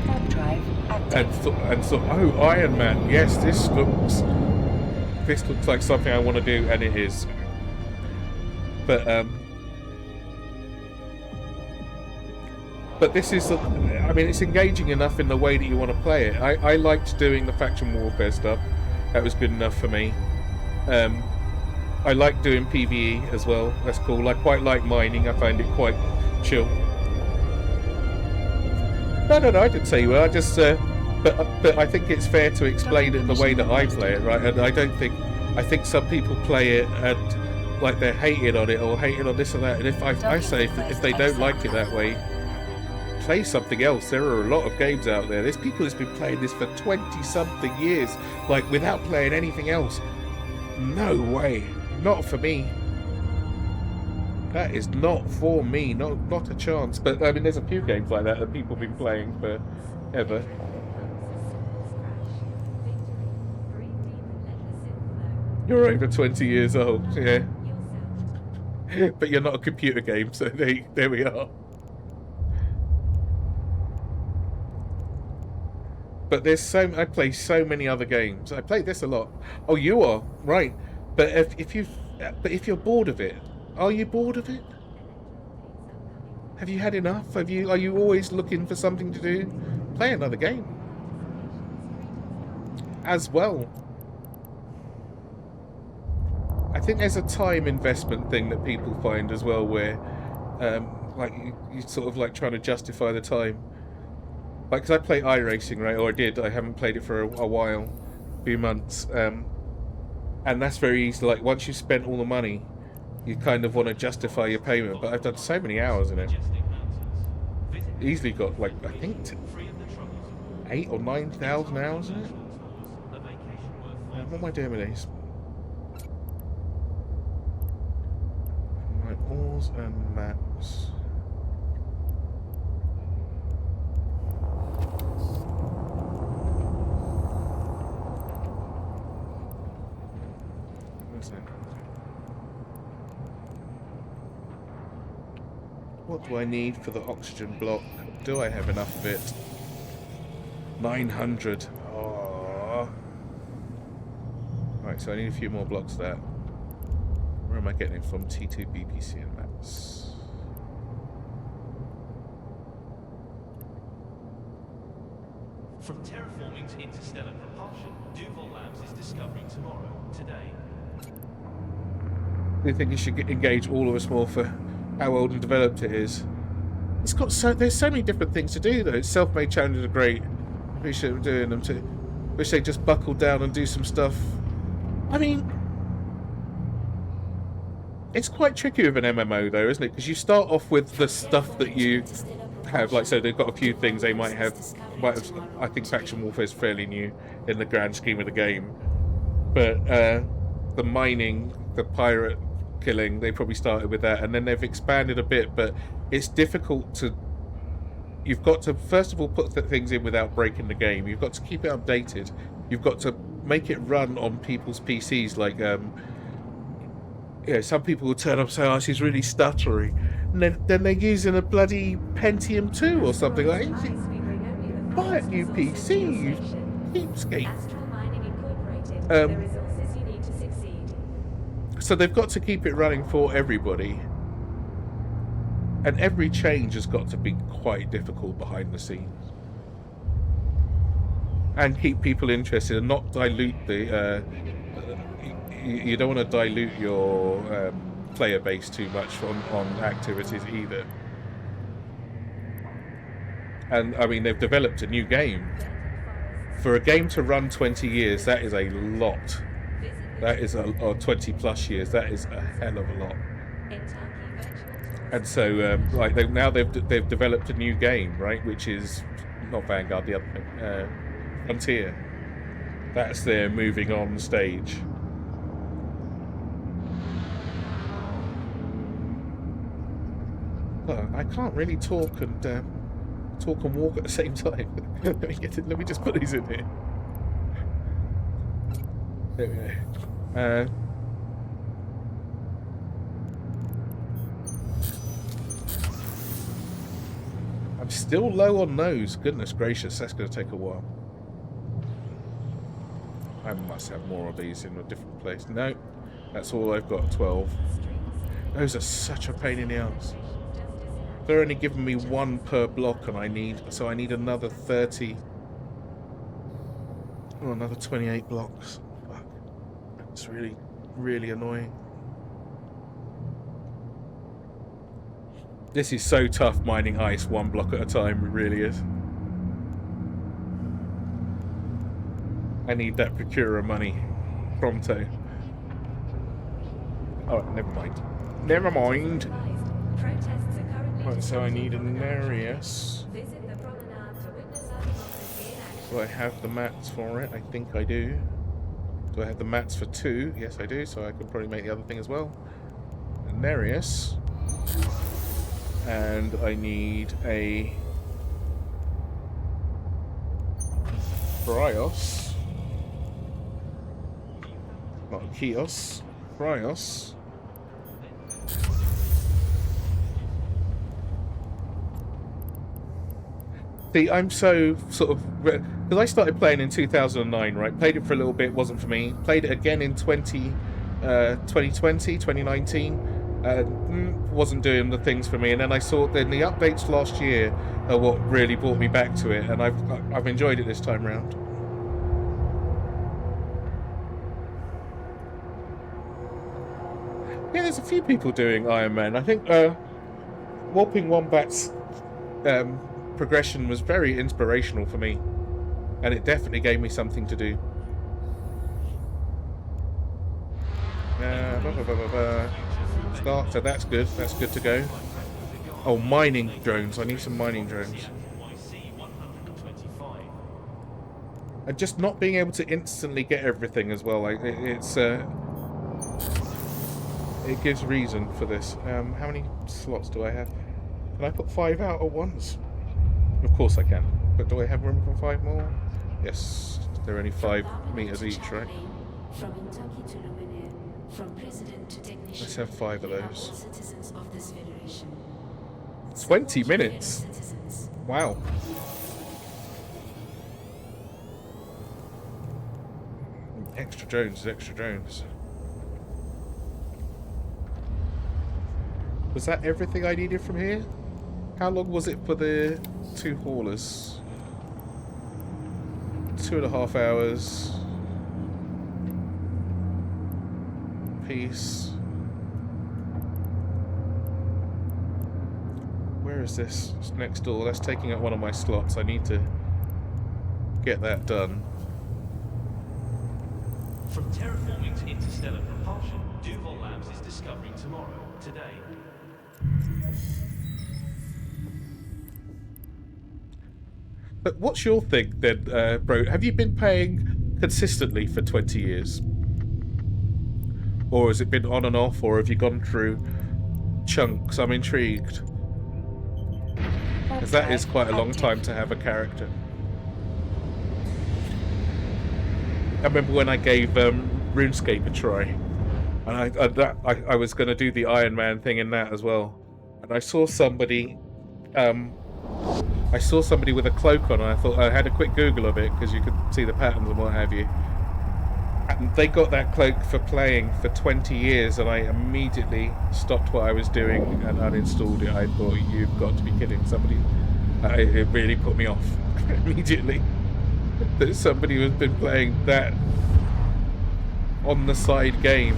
Warp drive active. And thought, oh, IronMan, yes, this looks like something I want to do, and it is. But this is, I mean, it's engaging enough in the way that you want to play it. I liked doing the faction warfare stuff. That was good enough for me. I like doing PvE as well. That's cool. I quite like mining. I find it quite chill. No, I didn't say you were. I just, but I think it's fair to explain it the way that I play it, right? And I think some people play it and like they're hating on it or hating on this and that. And if I say if they don't like it that way, play something else. There are a lot of games out there. There's people who's been playing this for 20-something years, like without playing anything else. No way. Not for me. That is not for me. Not a chance. But I mean, there's a few games like that people have been playing forever. You're over 20 years old, yeah. But you're not a computer game, so there we are. But I play so many other games. I play this a lot. Oh, you are right. But if you're bored of it, are you bored of it? Have you had enough? Are you always looking for something to do? Play another game as well. I think there's a time investment thing that people find as well, where like you sort of like trying to justify the time. Like, because I play iRacing, right? Or I did. I haven't played it for a while, a few months. And that's very easy. Like, once you've spent all the money, you kind of want to justify your payment. But I've done so many hours in it. Easily got, like, I think 8,000 or 9,000 hours in it. What am I doing with these? Right, ores and maps. What do I need for the oxygen block? Do I have enough of it? 900. Oh. Right, so I need a few more blocks of that. Where am I getting it from? T2 BPC and maps. From terraforming to interstellar propulsion, Duval Labs is discovering tomorrow, today. Do you think you should engage all of us more for how old and developed it is? It's got there's so many different things to do though. Self-made challenges are great. I appreciate them doing them too. Wish they just buckle down and do some stuff. I mean, it's quite tricky with an MMO though, isn't it? Because you start off with the stuff that you have, like, so they've got a few things they might have. I think faction warfare is fairly new in the grand scheme of the game, but the mining, the pirate killing, they probably started with that, and then they've expanded a bit. But it's difficult to. You've got to first of all put things in without breaking the game. You've got to keep it updated. You've got to make it run on people's PCs. Like, some people will turn up and say, "Oh, she's really stuttery," and then they're using a bloody Pentium 2 or something like that. Buy a new PC, you cheapskate. The resources you need to succeed. So they've got to keep it running for everybody. And every change has got to be quite difficult behind the scenes. And keep people interested and not dilute the... you don't want to dilute your player base too much on activities either. And, I mean, they've developed a new game. For a game to run 20 years, that is a lot. That is or 20 plus years, that is a hell of a lot. And so, like, they've developed a new game, right? Which is not Vanguard, the other thing, Frontier. That's their moving on stage. Oh, I can't really talk and walk at the same time. Let me just put these in here. There we go. I'm still low on those. Goodness gracious, that's going to take a while. I must have more of these in a different place. No, that's all I've got, 12. Those are such a pain in the ass. They're only giving me one per block, and I need another 30. Oh, another 28 blocks. Fuck. It's really, really annoying. This is so tough mining ice one block at a time, it really is. I need that procurer money. Pronto. Oh, never mind. Never mind. Right, so I need a Nereus. Do I have the mats for it? I think I do. Do I have the mats for 2? Yes, I do, so I could probably make the other thing as well. A Nereus. And I need a Bryos. Not a Kios. Bryos. See, I'm so sort of... Because I started playing in 2009, right? Played it for a little bit, wasn't for me. Played it again in 2020, 2019. Wasn't doing the things for me. And then I saw then the updates last year are what really brought me back to it. And I've enjoyed it this time round. Yeah, there's a few people doing Iron Man. I think Warping Wombat's progression was very inspirational for me, and it definitely gave me something to do. Start, so that's good. That's good to go. Oh, mining drones. I need some mining drones. And just not being able to instantly get everything as well. Like it gives reason for this. How many slots do I have? Can I put 5 out at once? Of course I can. But do I have room for 5 more? Yes. They're only 5 meters each, right? From Kentucky to Luminaire, from president to technician. Let's have 5 of we are all those. citizens of this federation. 20 Support your minutes. fellow citizens. Wow. Extra drones, extra drones. Was that everything I needed from here? How long was it for the 2 haulers? 2.5 hours. Peace. Where is this? It's next door. That's taking up one of my slots. I need to get that done. From terraforming to interstellar propulsion, Duval Labs is discovering tomorrow, today. But what's your thing then, bro? Have you been paying consistently for 20 years? Or has it been on and off, or have you gone through chunks? I'm intrigued. Because that is quite a long time to have a character. I remember when I gave RuneScape a try, and I was going to do the Iron Man thing in that as well, and I saw somebody with a cloak on, and I thought, I had a quick Google of it because you could see the patterns and what have you. And they got that cloak for playing for 20 years, and I immediately stopped what I was doing and uninstalled it. I thought, you've got to be kidding. Somebody, it really put me off immediately. That somebody has been playing that on the side game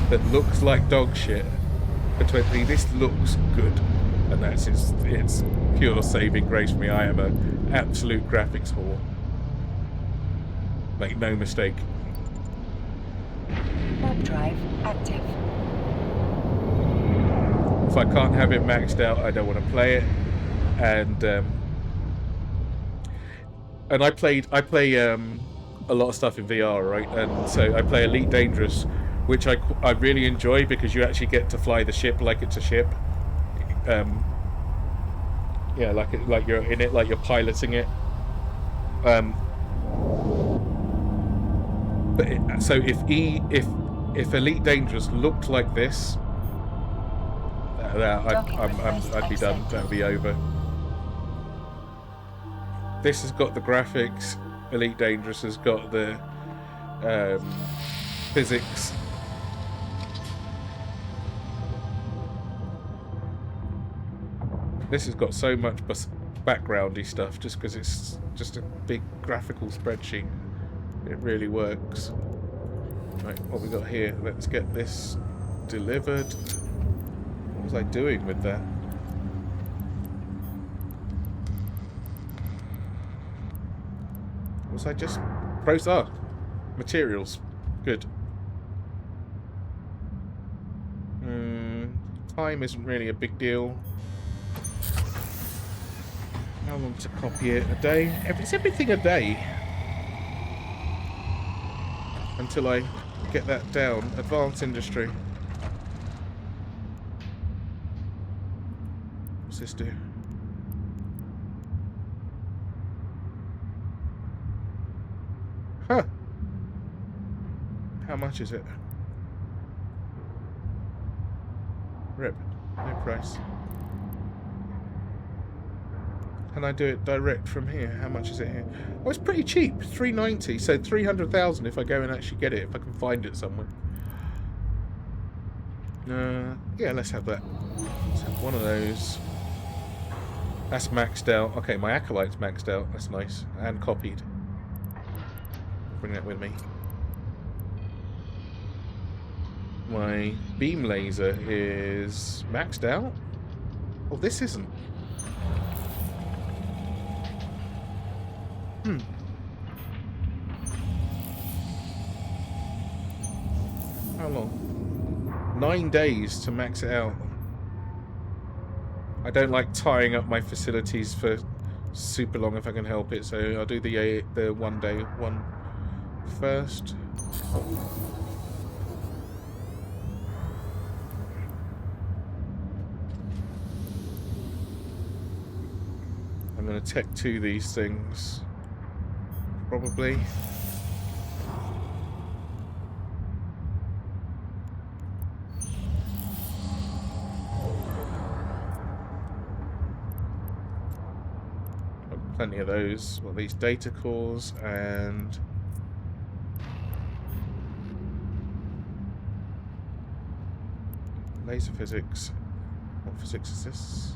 that looks like dog shit for 20. This looks good, and that's it's pure saving grace for me. I am an absolute graphics whore. Make no mistake. Warp drive active. If I can't have it maxed out, I don't want to play it. And I play a lot of stuff in VR, right? And so I play Elite Dangerous, which I really enjoy because you actually get to fly the ship like it's a ship. Yeah, like you're in it, like you're piloting it. So if Elite Dangerous looked like this, I'd be done. That'd be over. This has got the graphics. Elite Dangerous has got the physics. This has got so much backgroundy stuff just because it's just a big graphical spreadsheet. It really works. Right, what we got here? Let's get this delivered. What was I doing with that? Was I just materials. Good. Time isn't really a big deal. How long to copy it? A day? It's everything a day. Until I get that down. Advanced industry. What's this do? Huh. How much is it? Rip. No price. Can I do it direct from here? How much is it here? Oh, it's pretty cheap. $390. So 300,000 if I go and actually get it. If I can find it somewhere. Yeah, let's have that. Let's have one of those. That's maxed out. Okay, my Acolyte's maxed out. That's nice. And copied. Bring that with me. my beam laser is maxed out. Oh, this isn't. How long? 9 days to max it out. I don't like tying up my facilities for super long if I can help it, so I'll do the 1 day one first. I'm going to tech 2 these things, probably. Plenty of those. Well, these data cores and laser physics. What physics is this?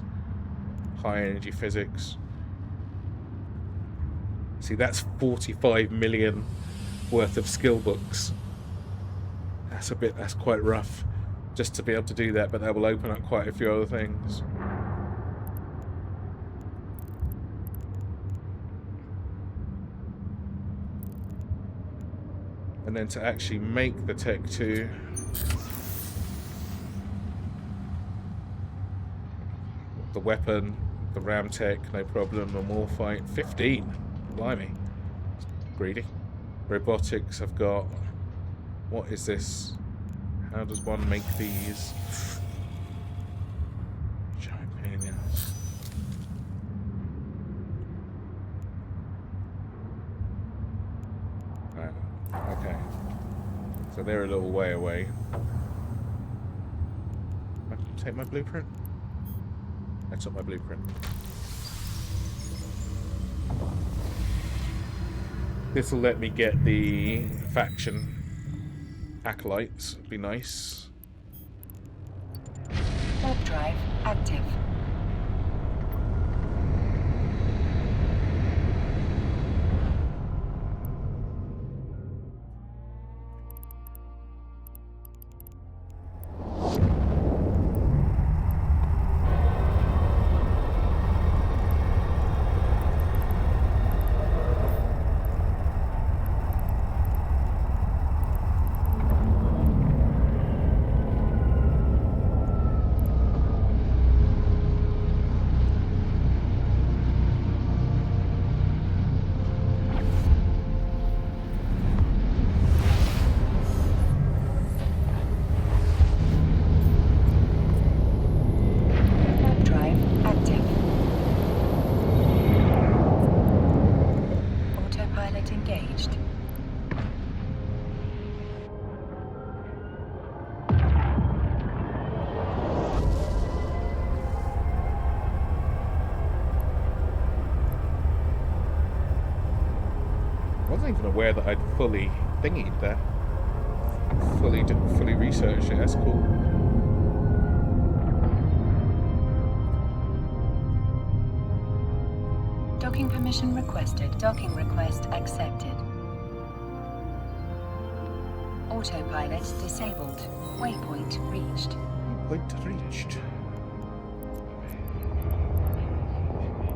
High energy physics. See, that's 45 million worth of skill books. That's quite rough just to be able to do that, but that will open up quite a few other things. And then to actually make the Tech 2, the weapon, the ram tech, no problem, the morphite, 15. Blimey. Greedy. Robotics, I've got. What is this? How does one make these? Giant pain in the ass. Okay. So they're a little way away. Take my blueprint? That's not my blueprint. This will let me get the faction acolytes. It'd be nice. Warp drive active. Aware that I'd fully thingied that. Fully researched it. That's cool. Docking permission requested. Docking request accepted. Autopilot disabled. Waypoint reached. Waypoint reached.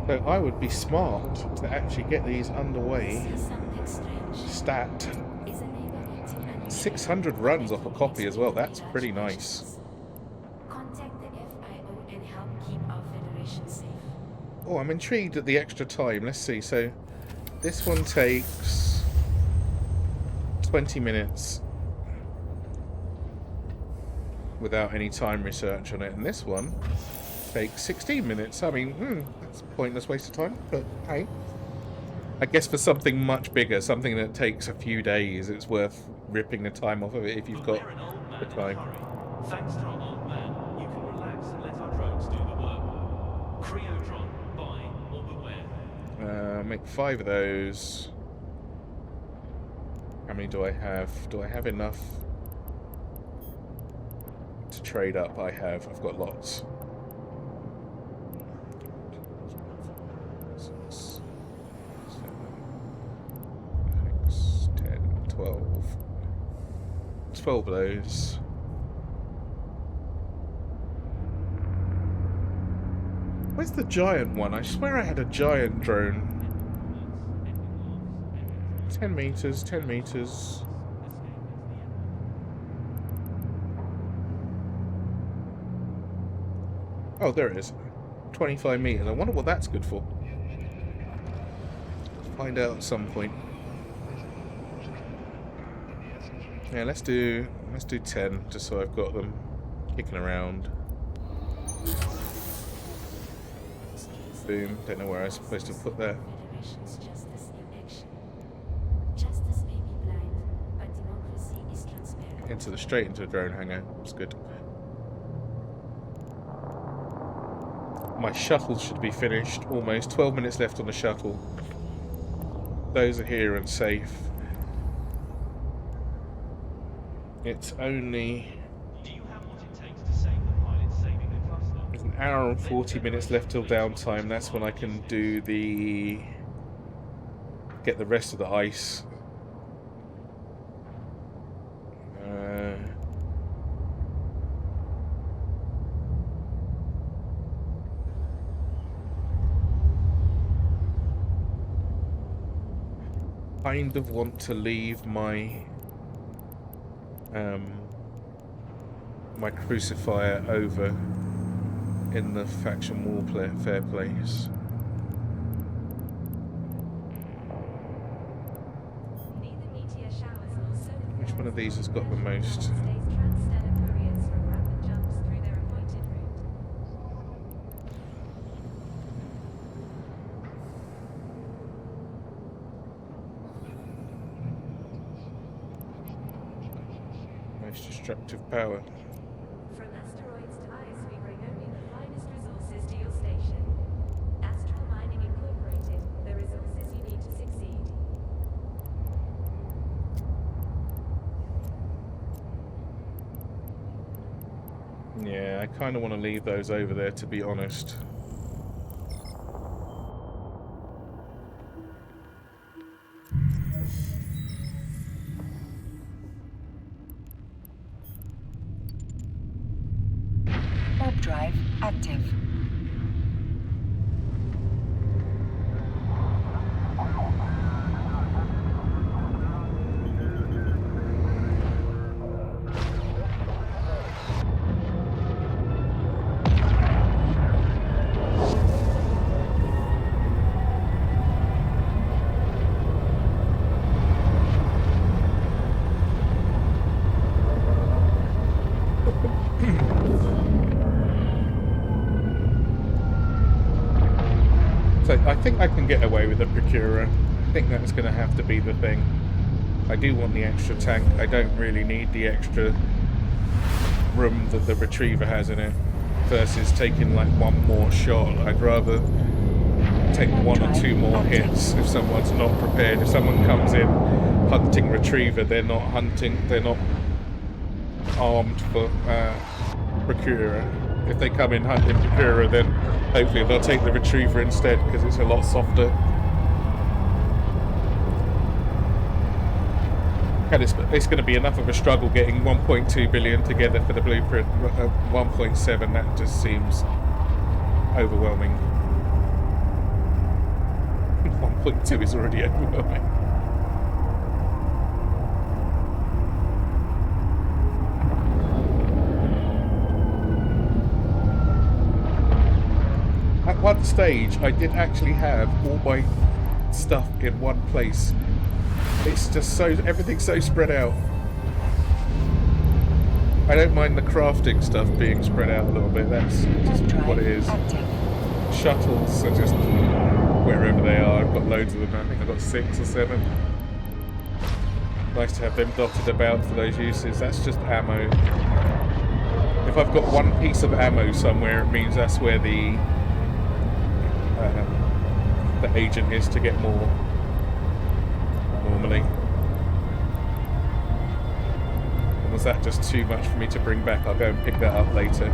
So I would be smart to actually get these underway. Stat. 600 runs off a copy as well. That's pretty nice. Contact the FIO and help keep our Federation safe. Oh, I'm intrigued at the extra time. Let's see. So this one takes 20 minutes without any time research on it, and this one takes 16 minutes. I mean, that's a pointless waste of time, but hey. I guess for something much bigger, something that takes a few days, it's worth ripping the time off of it if you've got the time. Thanks to our old man, you can relax and let our drones do the work. Creodron, buy or beware. Make 5 of those. How many do I have? Do I have enough to trade up? I have. I've got lots. 12 of those. Where's the giant one? I swear I had a giant drone. 10 meters, 10 meters. Oh, there it is. 25 meters. I wonder what that's good for. Find out at some point. Yeah, let's do 10, just so I've got them kicking around. Boom. Don't know where I was supposed to put that. Federation's justice in action. Justice may be blind, but democracy is transparent. Straight into a drone hangar. It's good. My shuttle should be finished almost. 12 minutes left on the shuttle. Those are here and safe. It's only... Do you have what it takes to save the pilots saving the cluster? There's an hour and 40 minutes left till downtime. That's when I can do the... get the rest of the ice. Kind of want to leave my my crucifier over in the faction warfare place. Neither meteor showers nor solar Which one of these has got the most? stays transstellar couriers from rapid jumps through their appointed route. Most destructive power. From asteroids to ice, we bring only the finest resources to your station. Astral Mining Incorporated, the resources you need to succeed. Yeah, I kind of want to leave those over there, to be honest. Warp drive active. So I think I can get away with the Procurer. I think that's going to have to be the thing. I do want the extra tank. I don't really need the extra room that the Retriever has in it versus taking like one more shot. I'd rather take one or two more hits if someone's not prepared. If someone comes in hunting Retriever, they're not armed for Procurer. If they come in hunting Procurer, then hopefully they'll take the Retriever instead because it's a lot softer. And it's going to be enough of a struggle getting 1.2 billion together for the blueprint. 1.7, that just seems overwhelming. 1.2 is already overwhelming. At one stage, I did actually have all my stuff in one place. It's just so, everything's so spread out. I don't mind the crafting stuff being spread out a little bit, that's just what it is. Shuttles are just wherever they are. I've got loads of them, I think I've got 6 or 7. Nice to have them dotted about for those uses. That's just ammo. If I've got one piece of ammo somewhere, it means that's where the agent is to get more normally. And was that just too much for me to bring back? I'll go and pick that up later.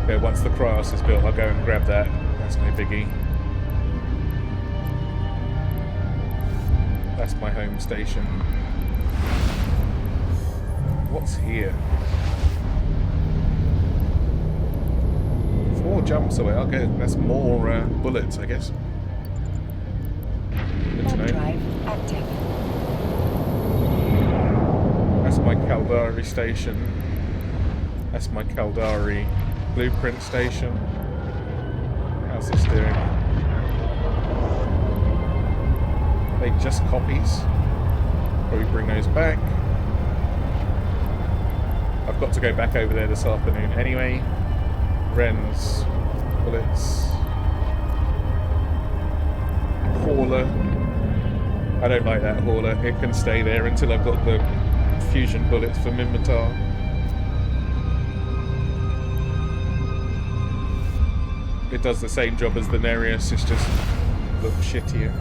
Okay, once the Cryos is built, I'll go and grab that. That's no biggie. That's my home station. What's here? jumps away. Okay, that's more bullets, I guess. Good to Warp know. drive active. That's my Caldari station. That's my Caldari blueprint station. How's this doing? They just copies. Probably bring those back. I've got to go back over there this afternoon anyway. Wrens, bullets, hauler. I don't like that hauler. It can stay there until I've got the fusion bullets for Minmatar. It does the same job as the Nereus, it's just looks shittier.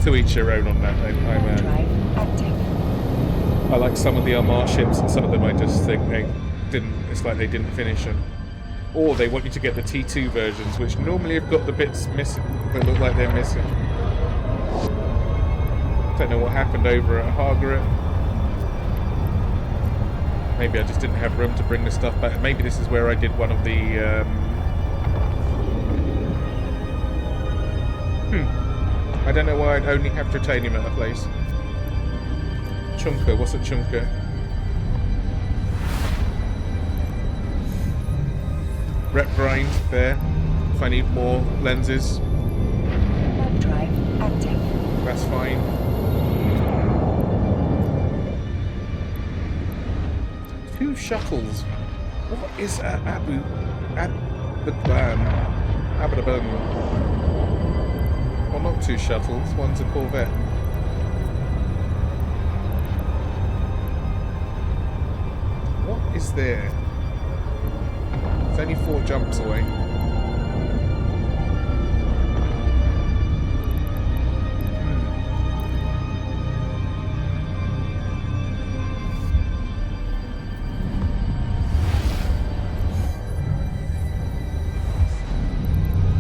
To each their own on that. Warp drive active. I like some of the Armar ships, and some of them I just think they didn't. It's like they didn't finish them, or they want you to get the T2 versions, which normally have got the bits missing, that look like they're missing. Don't know what happened over at Hargaret. Maybe I just didn't have room to bring the stuff back. Maybe this is where I did one of the. I don't know why I'd only have titanium at the place. Chunker, what's a chunker? Rep grind there. If I need more lenses, Warp drive active. that's fine. Two shuttles. What is Abu Well, not two shuttles. One's a Corvette. What is there? It's only 4 jumps away.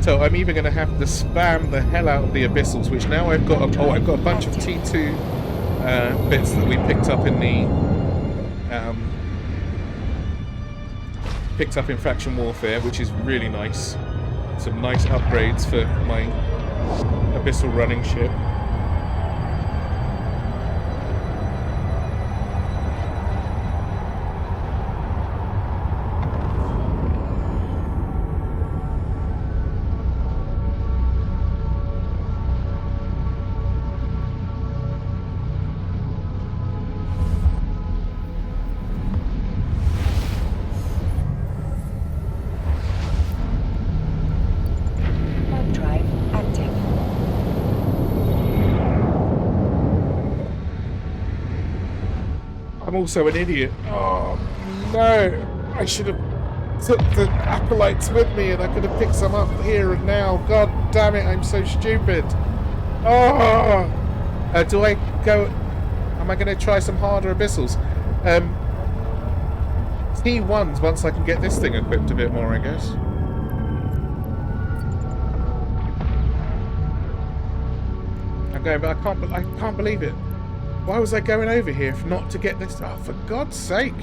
So I'm either going to have to spam the hell out of the abyssals, which now I've got. I've got a bunch of T2 bits that we picked up in the Faction Warfare, which is really nice. Some nice upgrades for my abyssal running ship. Warp drive active. I'm also an idiot. Oh no! I should have took the acolytes with me, and I could have picked some up here and now. God damn it! I'm so stupid. Oh! Do I go? Am I going to try some harder abyssals? T1s once I can get this thing equipped a bit more, I guess. I'm going, but I can't believe it. Why was I going over here if not to get this? Oh, for God's sake!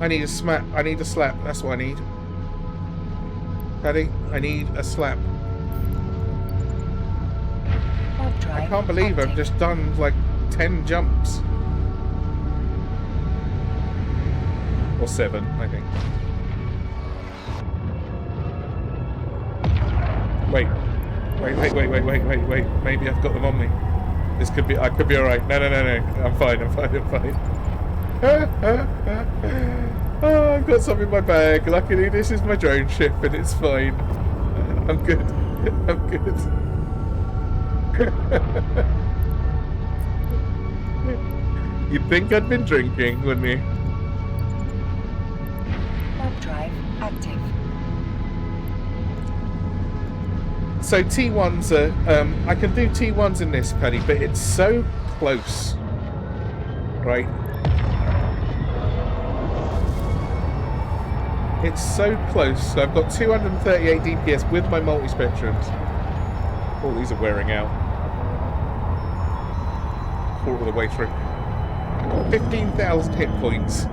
I need a slap. I need a slap. That's what I need. Paddy, I need a slap. Warp drive I can't believe I've active. just done like 10 jumps. Or 7, I think. Wait. Wait. Maybe I've got them on me. This could be, I could be alright. No. I'm fine. Oh, I've got some in my bag. Luckily, this is my drone ship and it's fine. I'm good. You'd think I'd been drinking, wouldn't you? Warp drive active. So T1s are, I can do T1s in this, Paddy, but it's so close, right? It's so close. So I've got 238 DPS with my multi-spectrums. All these are wearing out. Quarter of the way through. I've got 15,000 hit points.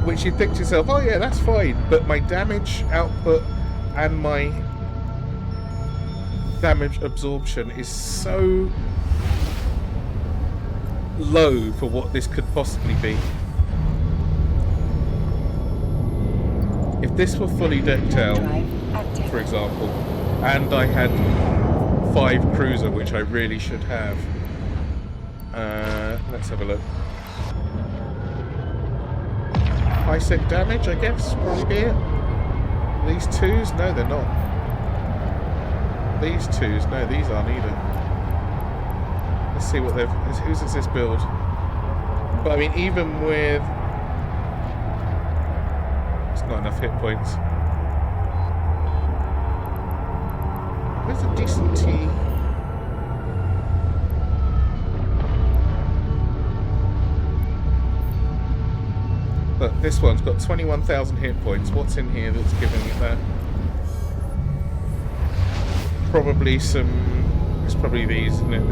Which you think to yourself, oh yeah, that's fine, but my damage output and my damage absorption is so low for what this could possibly be. If this were fully decked out, Drive active. for example, and I had 5 cruiser, which I really should have. Let's have a look. High sec damage, I guess, probably be it. These 2s? No, they're not. These 2s? No, these aren't either. Let's see what they've... Whose is this build? But I mean, even with... It's not enough hit points. Where's a decent T? Look, this one's got 21,000 hit points. What's in here that's giving it that? Probably some... It's probably these, isn't it?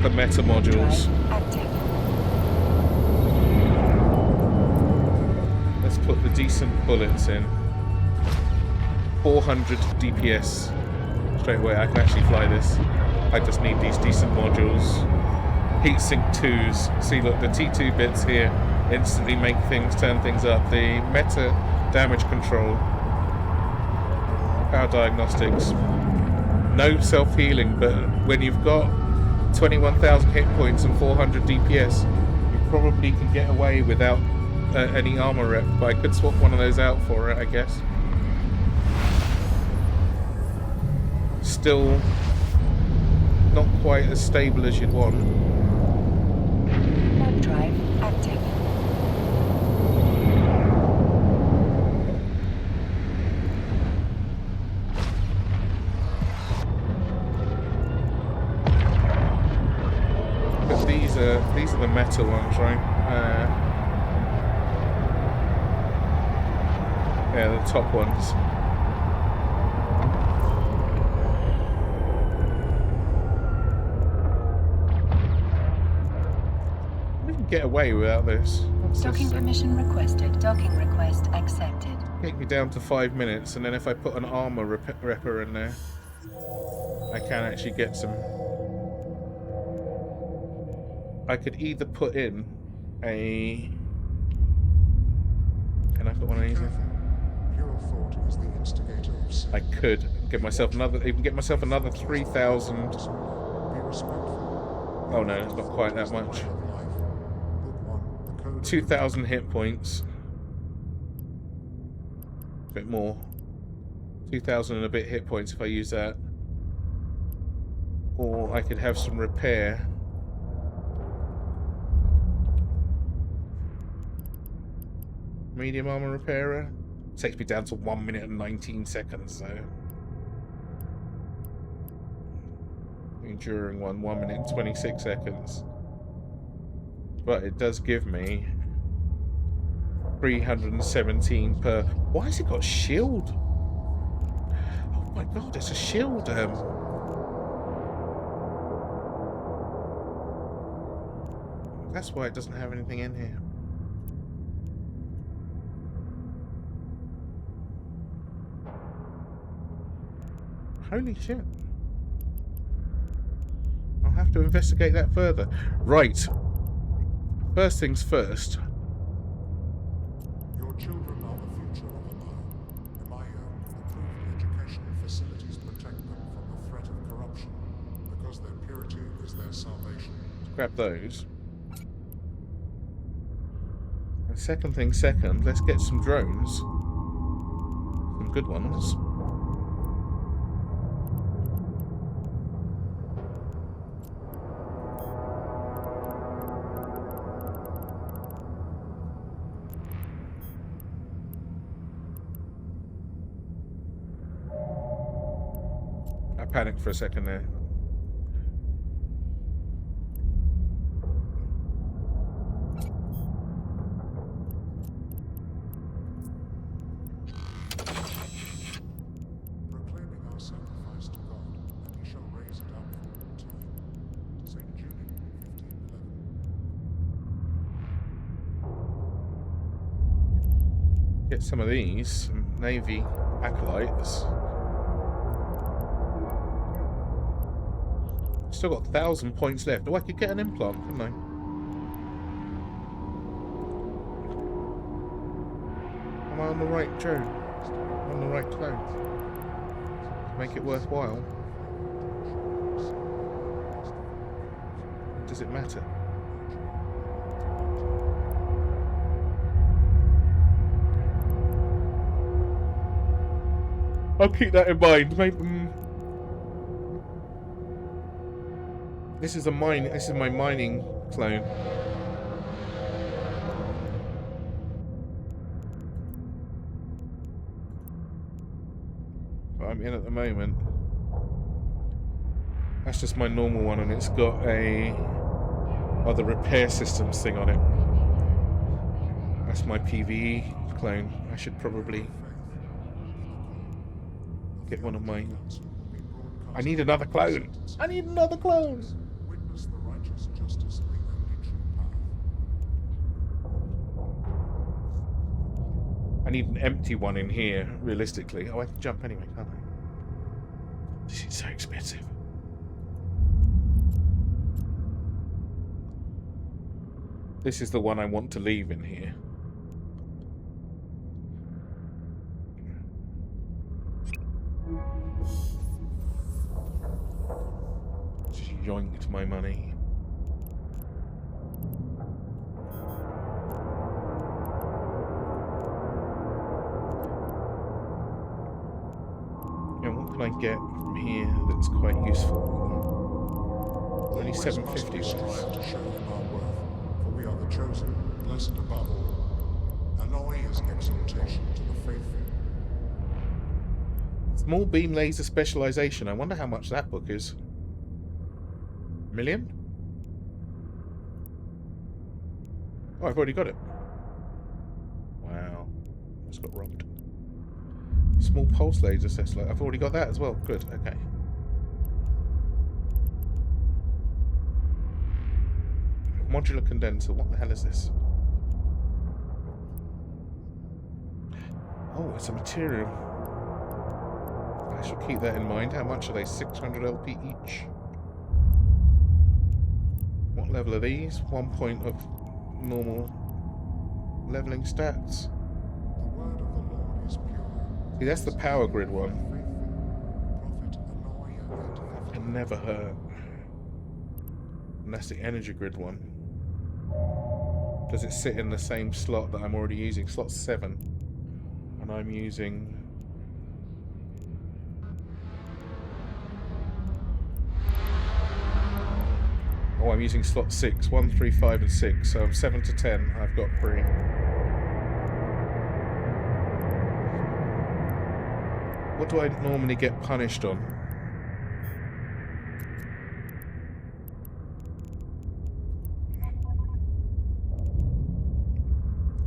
The meta modules. Drive active. Let's put the decent bullets in. 400 DPS. Straight away, I can actually fly this. I just need these decent modules. Heatsink 2s. See, look, the T2 bits here instantly make things, turn things up. The meta damage control. Power diagnostics. No self-healing, but when you've got 21,000 hit points and 400 DPS, you probably can get away without any armor rep, but I could swap one of those out for it, I guess. Still not quite as stable as you'd want. Warp drive active. But these are the meta ones, right? Yeah, the top ones. Get away without this. What's Docking this? permission requested. Docking request accepted. Take me down to 5 minutes, and then if I put an armor repper in there, I can actually get some. I could either put in a. Can I put one of these in? Your thought is the instigator of sin. I could get myself another. Even get myself another 3,000. Be respectful. Oh no, it's not quite that much. 2,000 hit points. A bit more. 2,000 and a bit hit points if I use that. Or I could have some repair. Medium armor repairer. Takes me down to 1 minute and 19 seconds, so. Enduring 1 minute and 26 seconds. But it does give me 317 per... Why has it got shield? Oh my god, it's a shield. That's why it doesn't have anything in here. Holy shit. I'll have to investigate that further. Right. First things first. Your children are the future of Amaya. Improved educational facilities protect them from the threat of corruption, because their purity is their salvation. Grab those. And second thing second, let's get some drones. Some good ones. Panicked for a second there. Proclaiming our sacrifice to God, and he shall raise it up for all time. St. Get some of these, some Navy acolytes. Still got 1,000 points left. Oh, I could get an implant, couldn't I? Am I on the right drone? On the right clone? To make it worthwhile. Does it matter? I'll keep that in mind. Maybe, this is a mine. This is my mining clone. But I'm in at the moment. That's just my normal one, and it's got a other repair systems thing on it. That's my PvE clone. I should probably get one of mine. I need another clone. I need another clone. Witness the righteous justice of the only true path. I need an empty one in here, realistically. Oh, I can jump anyway, can't I? This is so expensive. This is the one I want to leave in here. Just yoinked my money. Yeah, what can I get from here that's quite useful? Only 750 Always must we ones. strive to show him our worth, for we are the chosen, blessed above all. Annoy is exaltation to the faithful. Small beam laser specialization. I wonder how much that book is. Million? Oh, I've already got it. Wow. Just got robbed. Small pulse laser sets. I've already got that as well. Good. Okay. Modular condenser. What the hell is this? Oh, it's a material. I shall keep that in mind. How much are they? 600 LP each. What level are these? 1 point of normal leveling stats. The word of the Lord is pure. See, that's the power grid one. Faithful. Prophet Annoy and Can never hurt. And that's the energy grid one. Does it sit in the same slot that I'm already using? Slot 7. And I'm using... Oh, I'm using slot 6. 1, 3, 5 and 6. So I'm 7 to 10. I've got 3. What do I normally get punished on?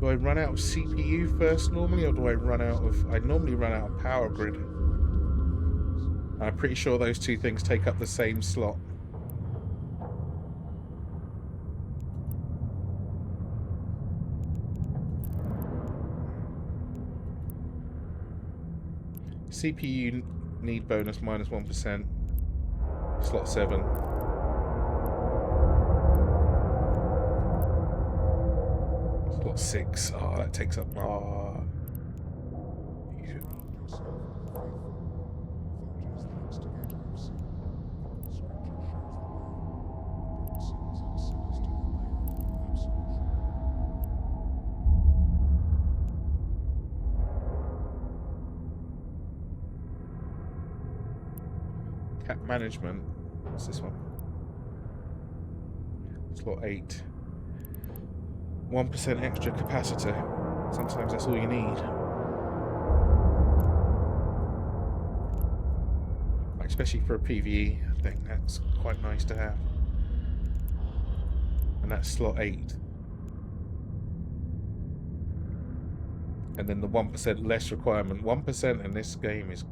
Do I run out of CPU first normally, or do I run out of... I normally run out of power grid. I'm pretty sure those two things take up the same slot. CPU need bonus minus 1%. Slot 7. Slot 6. Oh, that takes up. Oh. Surround yourself with the faithful. Thought is the instigator of sin. Scripture shows the way. Brought sins and sinners to absolution. Cap management. What's this one? Slot 8. 1% extra capacitor. Sometimes that's all you need. Especially for a PvE thing, that's quite nice to have. And that's slot 8. And then the 1% less requirement. 1% in this game is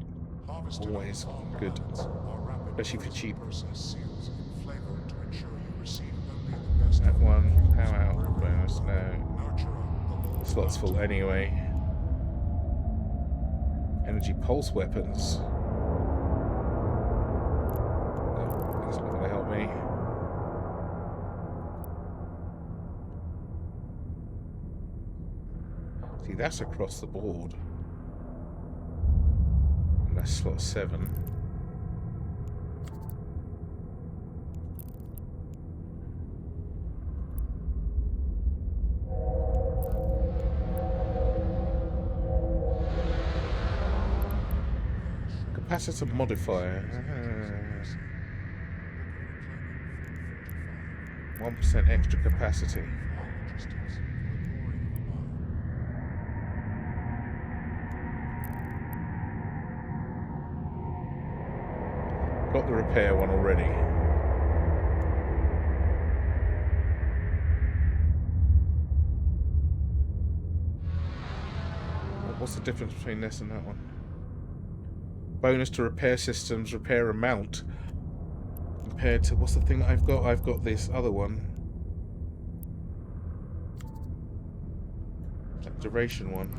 Harvested always farm good, lands are rapid especially for cheap. process seals in flavor to ensure you receive only the best That of one, all. power out, bonus, no. Nurturer, the Lord Slot's full anyway. Energy pulse weapons. Oh, that's not going to help me. See, that's across the board. And that's slot 7. Capacitor modifier. 1% extra capacity. Got the repair one already. What's the difference between this and that one? Bonus to repair systems, repair amount. Compared to, what's the thing that I've got? I've got this other one. That duration one.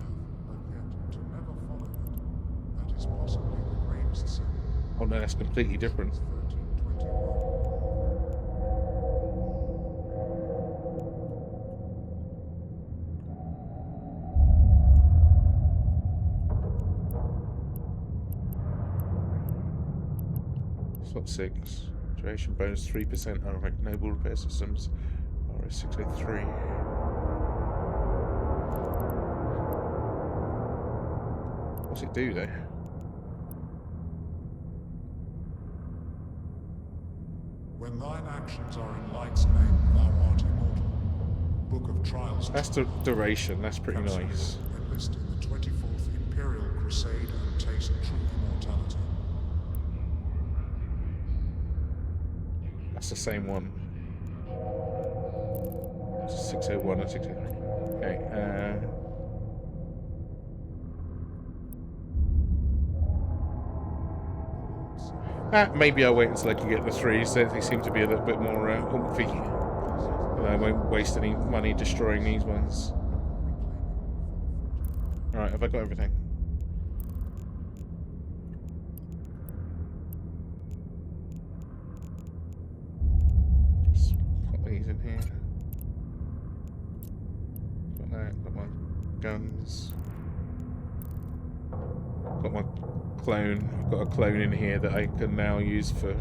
Oh no, that's completely different. Slot 6. Duration bonus 3%. Alright, noble repair systems. RS603. What's it do there? When thine actions are in light's name, thou art immortal. Book of Trials. That's the duration. That's pretty nice. Enlist in the 24th Imperial Crusade and taste true immortality. That's the same one. 601 and 603. Okay, maybe I'll wait until I can get the 3s. They seem to be a little bit more oomphy. And I won't waste any money destroying these ones. Alright, have I got everything? Let's put these in here. Got that, got my guns. Got my clone. I've got a clone in here that I can now use for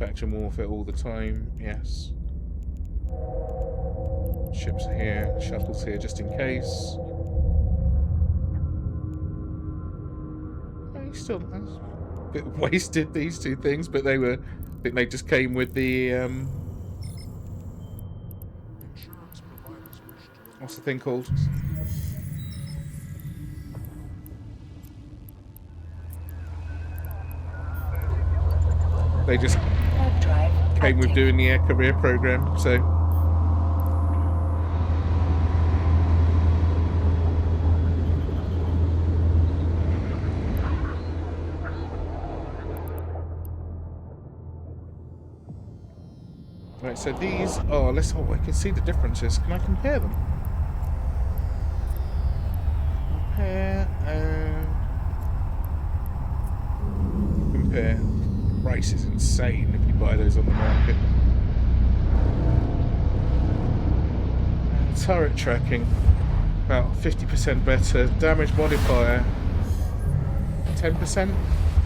faction warfare all the time. Yes. Ships are here, shuttles here just in case. Still a bit wasted, these two things, but they were, I think they just came with the what's the thing called? They just came with doing the air career program, so right, so these are, I can see the differences. Can I compare them? Compare. Price is insane if you buy those on the market. Turret tracking, about 50% better. Damage modifier, 10%.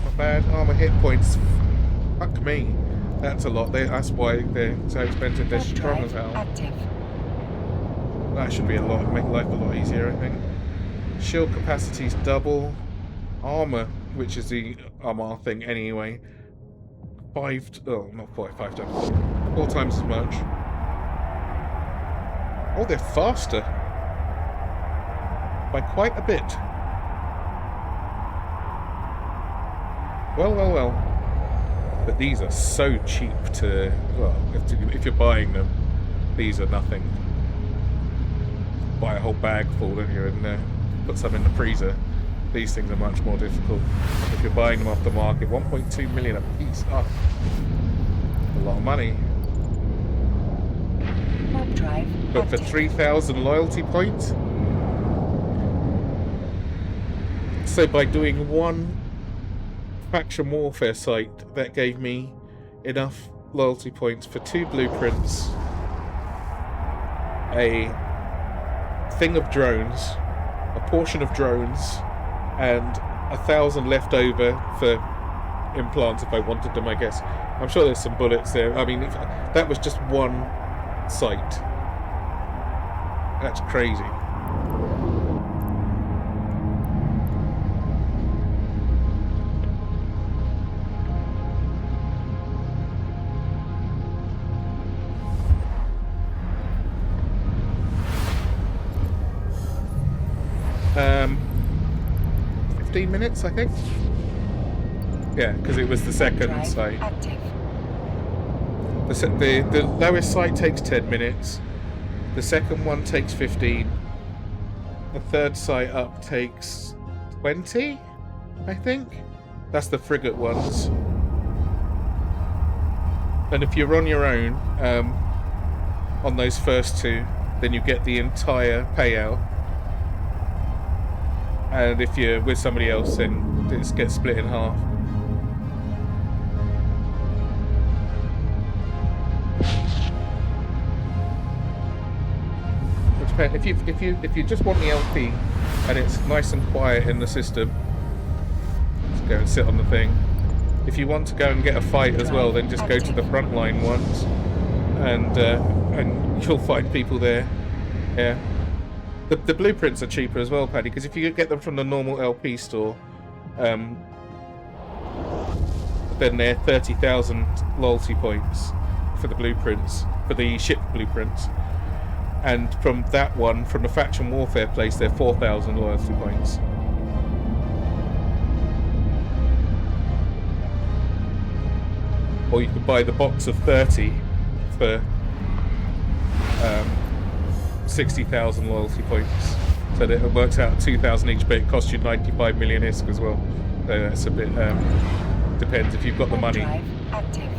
Not bad. Armor hit points. Fuck me. That's a lot. That's why they're so expensive. They're strong as hell. That should be a lot. Make life a lot easier, I think. Shield capacity's double. Armor, which is the armor thing anyway. 5 times. 4 times as much. Oh, they're faster. By quite a bit. Well. But these are so cheap to... Well, if you're buying them, these are nothing. Buy a whole bag full, don't you, and put some in the freezer. These things are much more difficult. If you're buying them off the market, 1.2 million a piece. Oh, a lot of money. But for 3,000 loyalty points, So by doing one faction warfare site, that gave me enough loyalty points for 2 blueprints, a thing of drones, a portion of drones, and 1,000 left over for implants if I wanted them, I guess. I'm sure there's some bullets there. I mean, that was just one site. That's crazy. Um, 15 minutes, I think. Yeah, because it was the second Drive site. active. The lowest site takes 10 minutes. The second one takes 15. The third site up takes 20, I think. That's the frigate ones. And if you're on your own, on those first 2, then you get the entire payout. And if you're with somebody else, then it gets split in half. If you just want the LP and it's nice and quiet in the system, just go and sit on the thing. If you want to go and get a fight as well, then just go to the frontline ones, and you'll find people there. Yeah. The blueprints are cheaper as well, Paddy, because if you get them from the normal LP store, then they're 30,000 loyalty points for the blueprints, for the ship blueprints. And from that one, from the faction warfare place, they're 4,000 loyalty points. Or you could buy the box of 30 for 60,000 loyalty points. So that it works out at 2,000 each, but it costs you 95 million ISK as well. So that's a bit, depends if you've got the money. Drive active.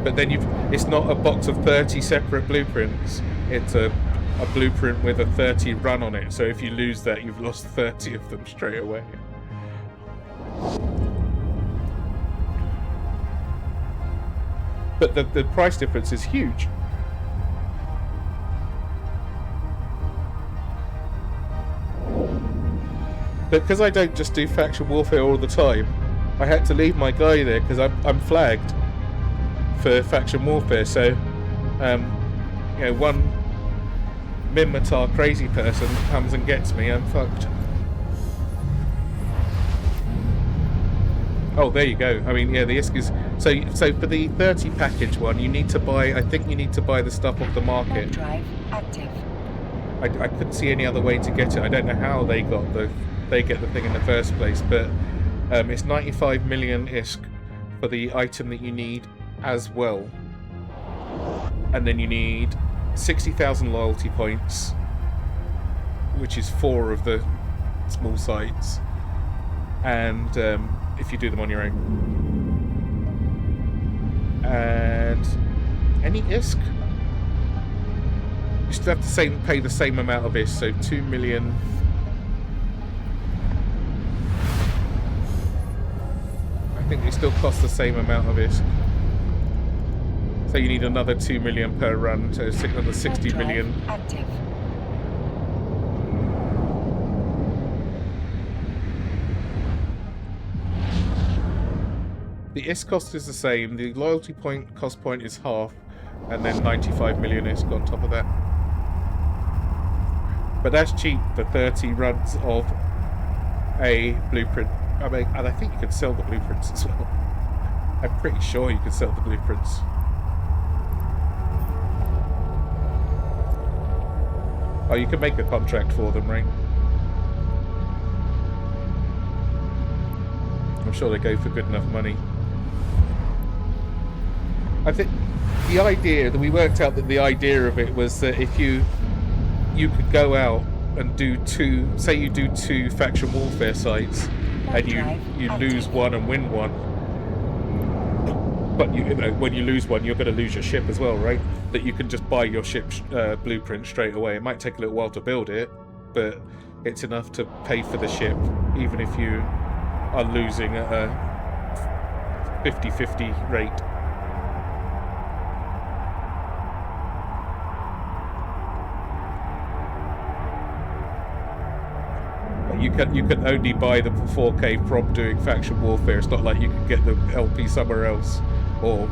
But then it's not a box of 30 separate blueprints. It's a blueprint with a 30 run on it. So if you lose that, you've lost 30 of them straight away. But the price difference is huge. But because I don't just do faction warfare all the time, I had to leave my guy there because I'm flagged for faction warfare. So, one Minmatar crazy person comes and gets me, I'm fucked. Oh, there you go. I mean, yeah, the ISK is... So for the 30 package one, you need to buy... I think you need to buy the stuff off the market. Drive active. I couldn't see any other way to get it. I don't know how they get the thing in the first place, but it's 95 million ISK for the item that you need as well. And then you need 60,000 loyalty points, which is 4 of the small sites. And if you do them on your own. And any ISK? You still have to pay the same amount of ISK, so 2 million. I think it still costs the same amount of ISK. So you need another 2 million per run, so another 60 million. Active. The ISK cost is the same, the loyalty point cost point is half, and then 95 million ISK on top of that. But that's cheap for 30 runs of a blueprint. I mean, and I think you can sell the blueprints as well. I'm pretty sure you can sell the blueprints. Oh, you can make a contract for them, right? I'm sure they go for good enough money. I think the idea that we worked out, that the idea of it was that if you could go out and do say you do 2 faction warfare sites, and you lose one and win one, but you know when you lose one, you're going to lose your ship as well, right? That you can just buy your ship's blueprint straight away. It might take a little while to build it, but it's enough to pay for the ship, even if you are losing at a 50-50 rate. But you can only buy the 4K from doing faction warfare. It's not like you can get the LP somewhere else, or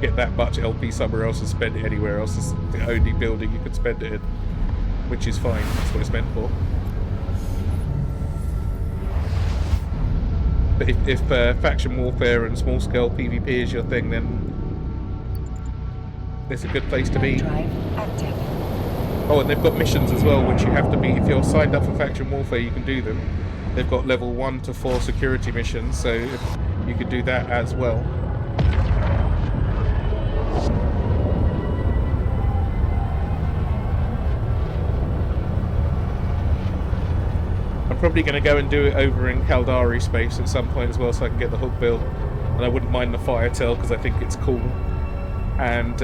get that much LP somewhere else and spend it anywhere else. It's the only building you can spend it in, which is fine. That's what it's meant for. But if faction warfare and small scale PvP is your thing, then it's a good place to be. Drive active. Oh, and they've got missions as well, which you have to be, if you're signed up for faction warfare, you can do them. They've got level 1 to 4 security missions, so you can do that as well. I'm probably going to go and do it over in Caldari space at some point as well, so I can get the hook build. And I wouldn't mind the fire tail because I think it's cool. And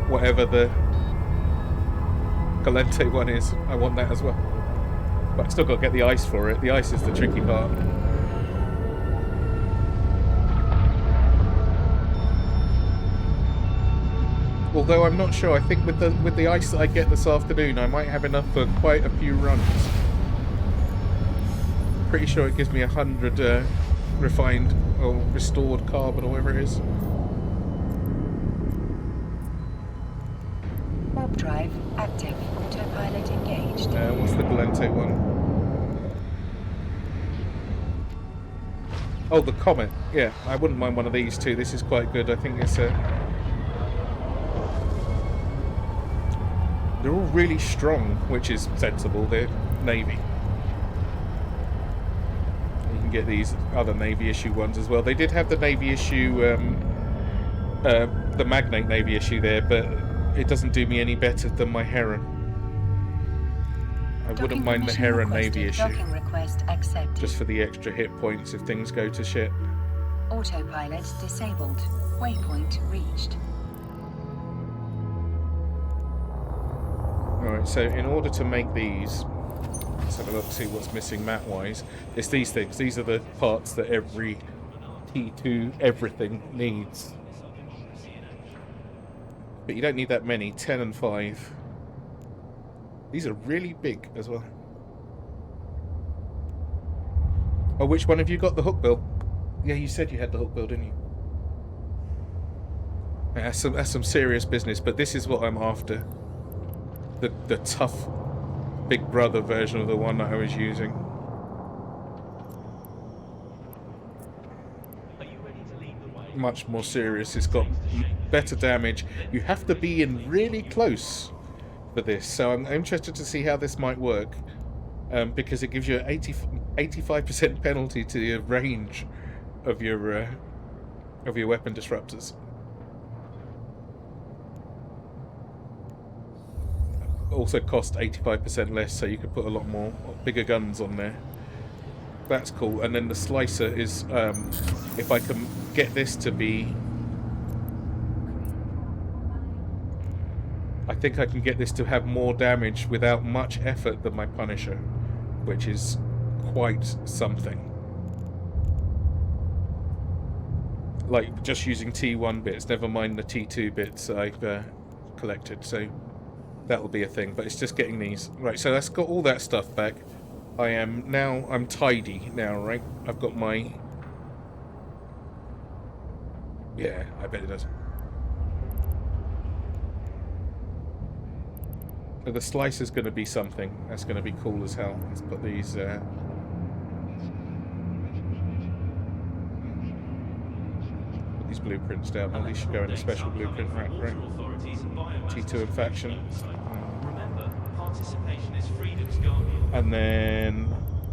whatever the Galente one is, I want that as well. But I still got to get the ice for it. The ice is the tricky part. Although I'm not sure. I think with the ice that I get this afternoon, I might have enough for quite a few runs. Pretty sure it gives me 100 refined or restored carbon or whatever it is. Warp drive active. Autopilot engaged. What's the Galente one? Oh, the Comet. Yeah, I wouldn't mind one of these two. This is quite good. I think it's a... They're all really strong, which is sensible. They're Navy. You can get these other Navy issue ones as well. They did have the Navy issue, the Magnate Navy issue there, but it doesn't do me any better than my Heron. I wouldn't mind the Heron Navy issue. Docking request accepted. Just for the extra hit points if things go to shit. Autopilot disabled. Waypoint reached. Alright, so in order to make these, let's have a look, see what's missing map-wise. It's these things. These are the parts that every T2 everything needs. But you don't need that many. 10 and 5. These are really big as well. Oh, which one have you got? The hook bill? Yeah, you said you had the hook bill, didn't you? Yeah, that's some serious business, but this is what I'm after. The tough Big Brother version of the one that I was using. Much more serious. It's got better damage. You have to be in really close for this, so I'm interested to see how this might work, because it gives you an 85% penalty to the range of your weapon disruptors. Also cost 85% less, so you could put a lot more bigger guns on there. That's cool. And then the slicer is, if I can get this to be, I think I can get this to have more damage without much effort than my Punisher, which is quite something. Like just using T1 bits, never mind the T2 bits I've collected, so that will be a thing. But it's just getting these right. So that's got all that stuff back. I'm tidy now, right? I've got my, yeah, I bet it does. So the slicer's going to be something. That's going to be cool as hell. Let's put these blueprints down. Now these should go in a special blueprint rack, right? T2 and faction. And then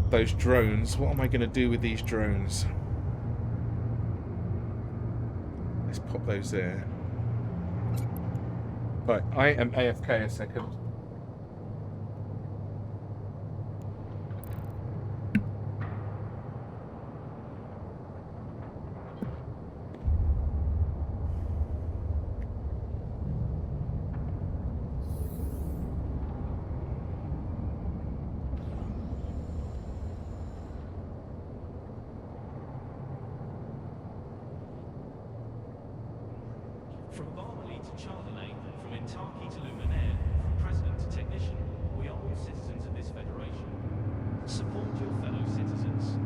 those drones. What am I going to do with these drones? Let's pop those there. Right, I am AFK a second. From Barmely to Chardonnay, from Intaki to Luminaire, from president to technician, we are all citizens of this federation. Support your fellow citizens.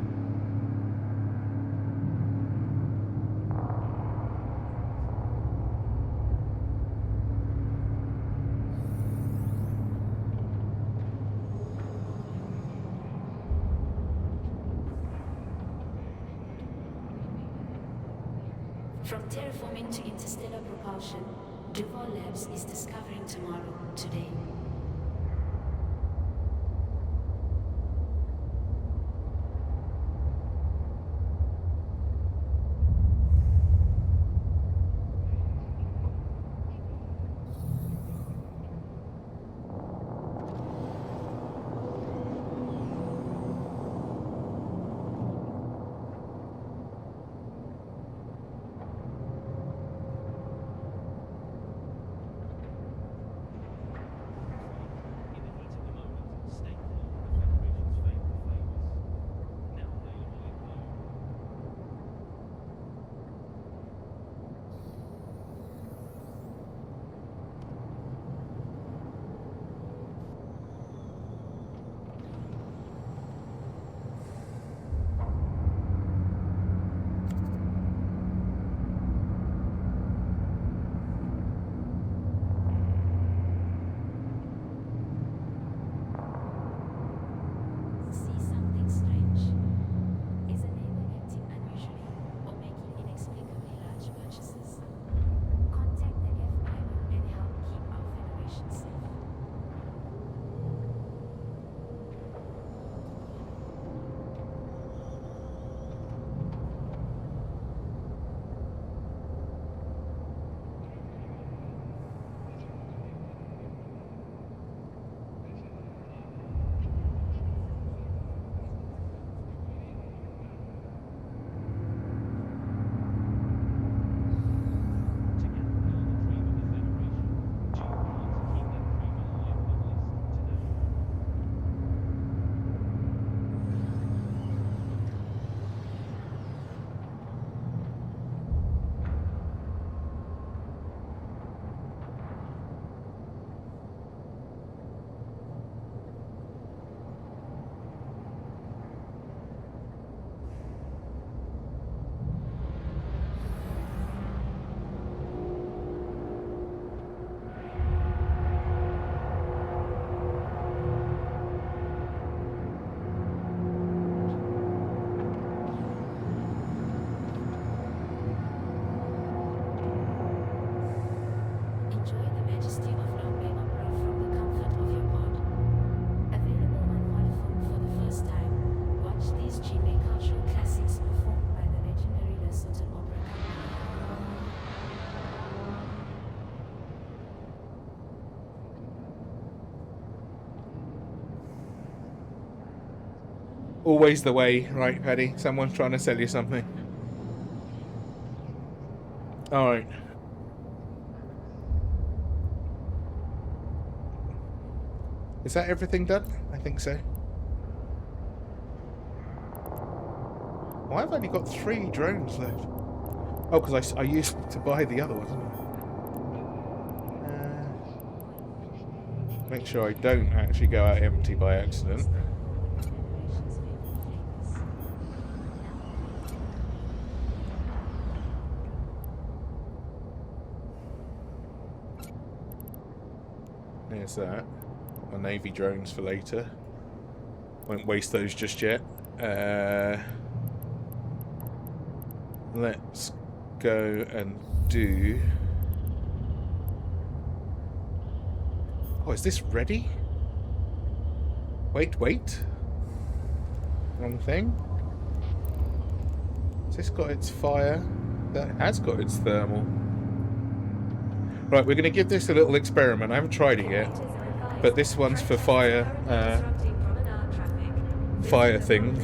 From terraforming to interstellar propulsion, Duval Labs is discovering tomorrow, today. Always the way, right, Paddy? Someone's trying to sell you something. Alright. Is that everything done? I think so. Why have I only got 3 drones left? Oh, because I used to buy the other one. Make sure I don't actually go out empty by accident. There's that. My Navy drones for later. Won't waste those just yet. Let's go and do... Oh, is this ready? Wait. Wrong thing. Has this got its fire? That has got its thermal. Right, we're going to give this a little experiment. I haven't tried it yet. But this one's for fire, fire thing.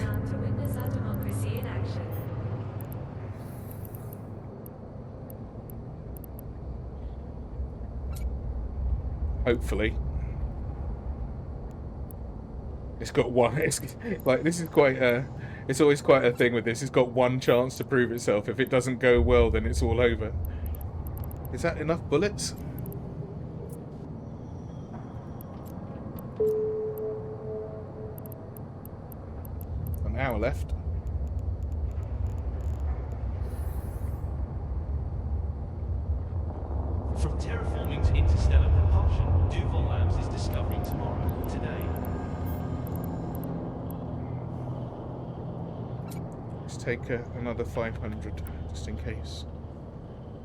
Hopefully. It's got one, it's like, this is quite it's always quite a thing with this. It's got one chance to prove itself. If it doesn't go well, then it's all over. Is that enough bullets? An hour left. From terraforming to interstellar propulsion, Duval Labs is discovering tomorrow, today. Let's take another 500, just in case.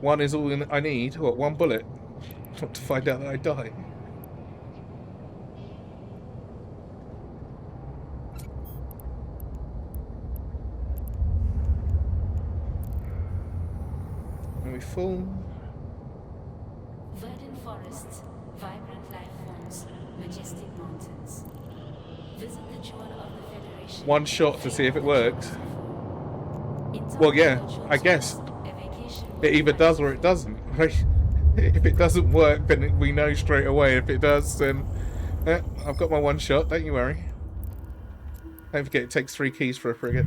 One is all I need. What, one bullet? Not to find out that I die. Are we full? Verdant forests, vibrant life forms, majestic mountains. Visit the jewel of the Federation. One shot to see if it works. Well, yeah, I guess. It either does or it doesn't. If it doesn't work, then we know straight away. If it does, then I've got my one shot, don't you worry. Don't forget, it takes 3 keys for a frigate.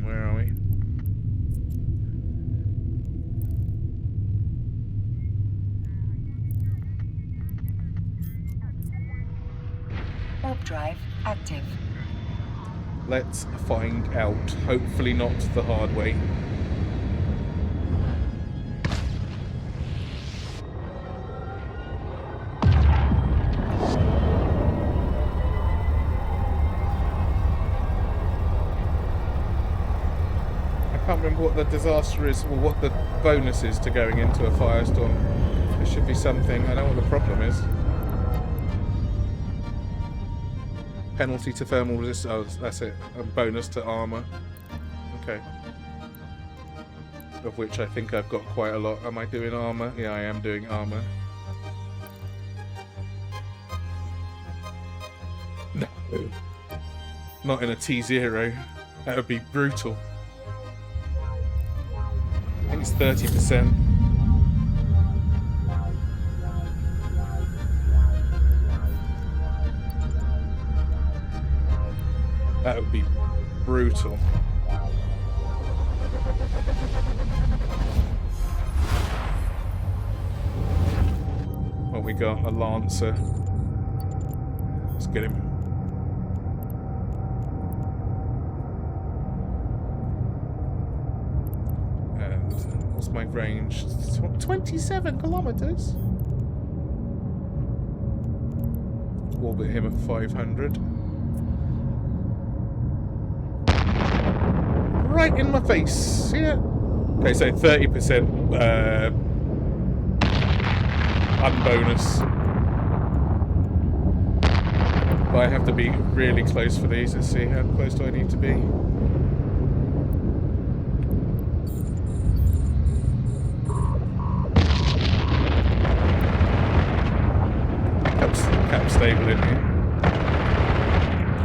Where are we? Warp drive active. Let's find out. Hopefully not the hard way. I can't remember what the disaster is, or what the bonus is to going into a firestorm. There should be something. I know what the problem is. Penalty to thermal resistance. Oh, that's it. A bonus to armor. Okay. Of which I think I've got quite a lot. Am I doing armor? Yeah, I am doing armor. No. Not in a T0. That would be brutal. I think it's 30%. That would be brutal. What we got? A Lancer. Let's get him. And what's my range? 27 kilometers. Orbit him at 500. Right in my face, yeah. Okay, so 30% unbonus. But I have to be really close for these. Let's see, how close do I need to be? Cap stable in here.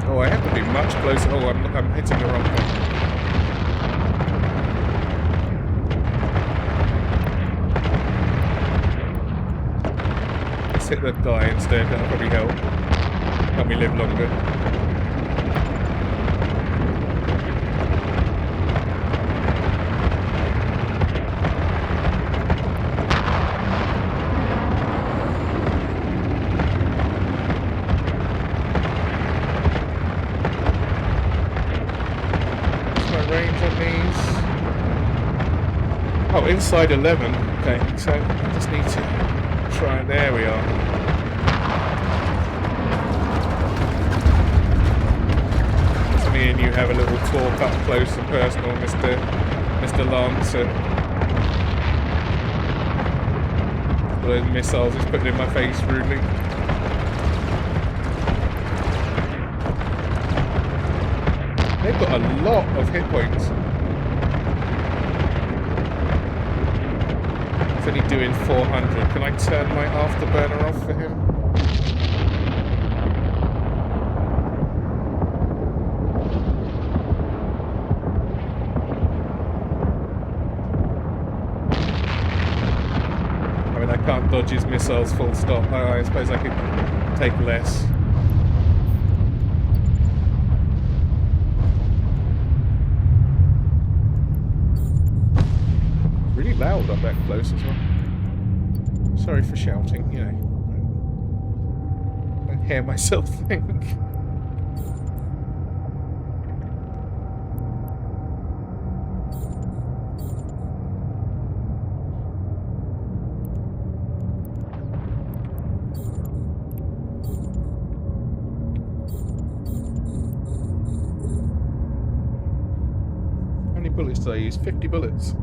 Oh, I have to be much closer. Oh, I'm hitting the wrong thing. Hit the guy instead, that'll probably help. Help me live longer. What's my range on these? Oh, inside 11. Okay, so I just need to try. There we are. Me and you have a little talk up close and personal, Mr. Lancer. All those missiles he's putting in my face rudely. They've got a lot of hit points. It's only doing 400. Can I turn my afterburner off for him? I can't dodge his missiles full stop. Oh, I suppose I could take less. loud up that close as well. Sorry for shouting, you know. I hear myself think. How many bullets did I use? 50 bullets.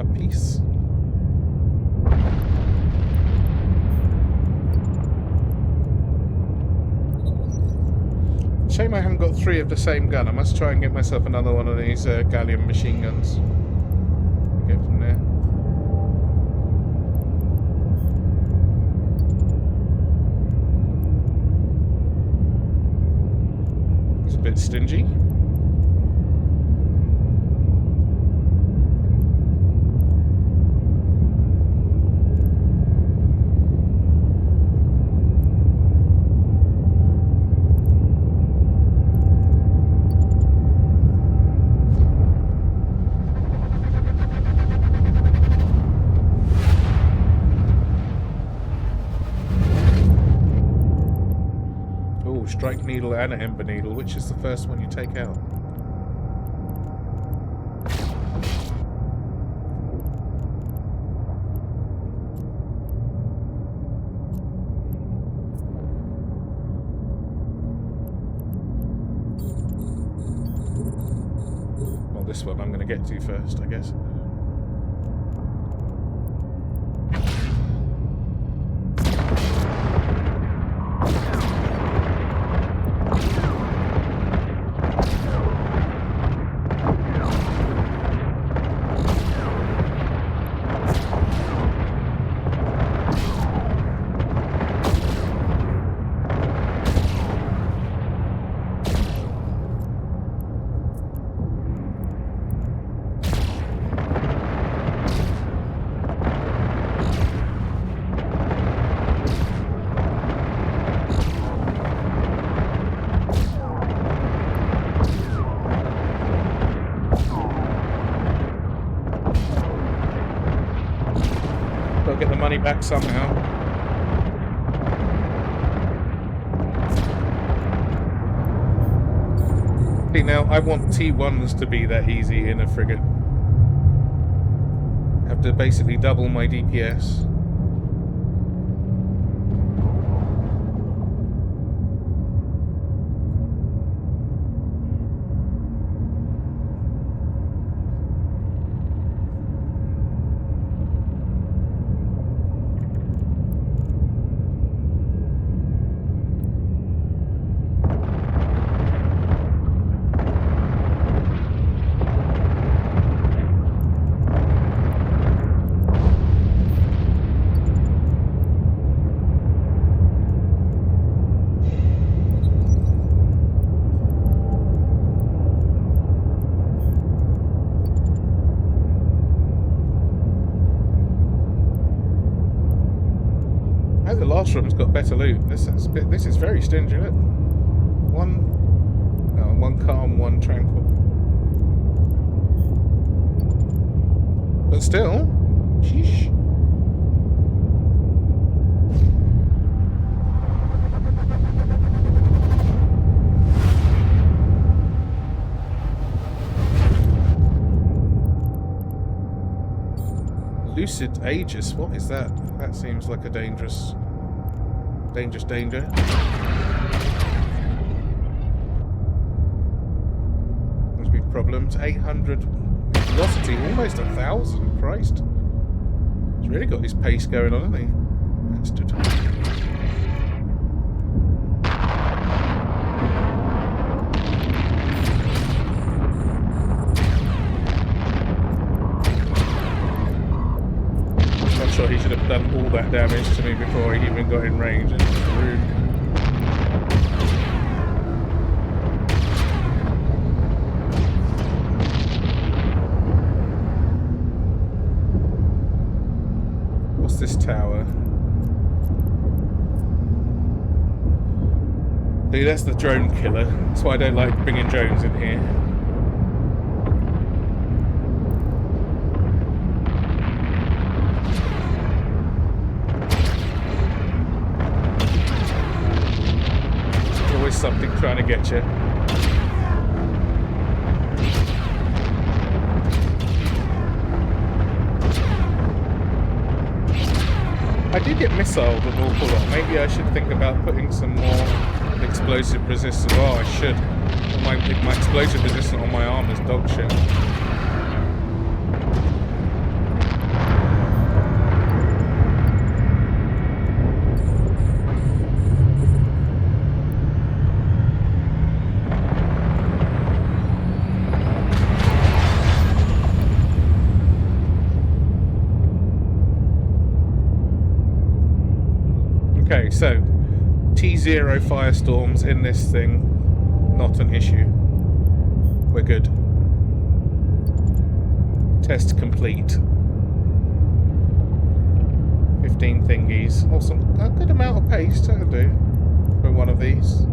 A piece. Shame I haven't got 3 of the same gun. I must try and get myself another one of these gallium machine guns. Get from there. It's a bit stingy. Strike needle and an ember needle. Which is the first one you take out? Well, this one I'm going to get to first, I guess. Get the money back somehow. See, now I want T1s to be that easy in a frigate. Have to basically double my DPS. The last room's got better loot. This is very stingy, isn't it? One calm, one tranquil. But still, sheesh. Lucid Aegis, what is that? That seems like a dangerous danger. Must be problems. 800 velocity, almost 1,000. Christ. He's really got his pace going on, hasn't he? That's too tight. I'm sure he should have done all that damage to me before he even got in range. It's rude. What's this tower? Dude, that's the drone killer. That's why I don't like bringing drones in here. There's always something trying to get you. I did get missiled an awful lot. Maybe I should think about putting some more explosive resistance. Oh, I should. My explosive resistance on my arm is dog shit. Okay, so T0 firestorms in this thing, not an issue. We're good. Test complete. 15 thingies. Awesome. A good amount of paste, that'll do for one of these.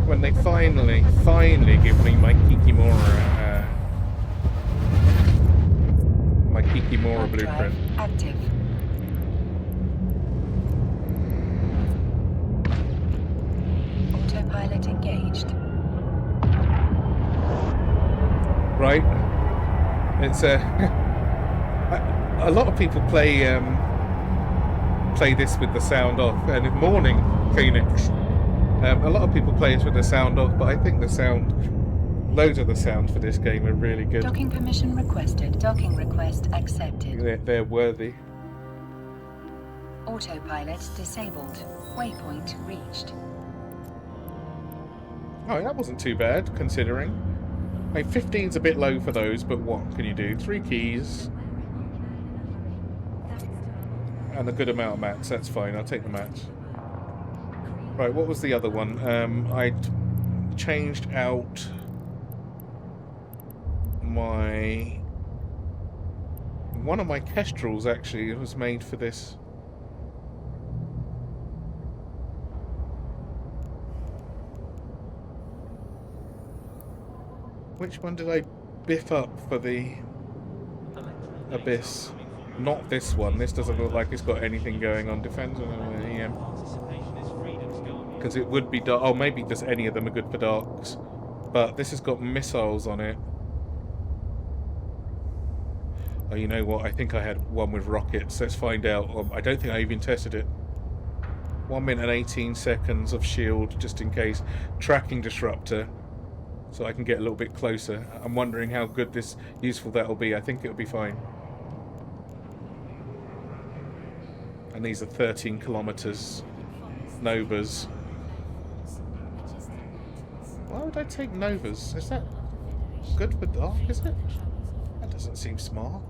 When they finally give me my Kikimora Hard blueprint. drive active. Autopilot engaged. Right? It's a lot of people play this with the sound off, and in morning, Phoenix. A lot of people play this with the sound off, but I think loads of the sound for this game are really good. Docking permission requested. Docking request accepted. They're worthy. Autopilot disabled. Waypoint reached. Oh, that wasn't too bad, considering. I mean, 15's a bit low for those, but what can you do? 3 keys. And a good amount of mats, that's fine, I'll take the mats. Right, what was the other one? I changed out one of my Kestrels actually was made for this. Which one did I biff up for the Abyss? Not this one. This doesn't look like it's got anything going on defense. Because it would be dark. Oh, maybe just any of them are good for darks. But this has got missiles on it. Oh, you know what? I think I had one with rockets. Let's find out. I don't think I even tested it. 1 minute and 18 seconds of shield, just in case. Tracking disruptor, so I can get a little bit closer. I'm wondering how good useful that'll be. I think it'll be fine. And these are 13 kilometers. Novas. Why would I take Novas? Is that good for dark, is it? That doesn't seem smart.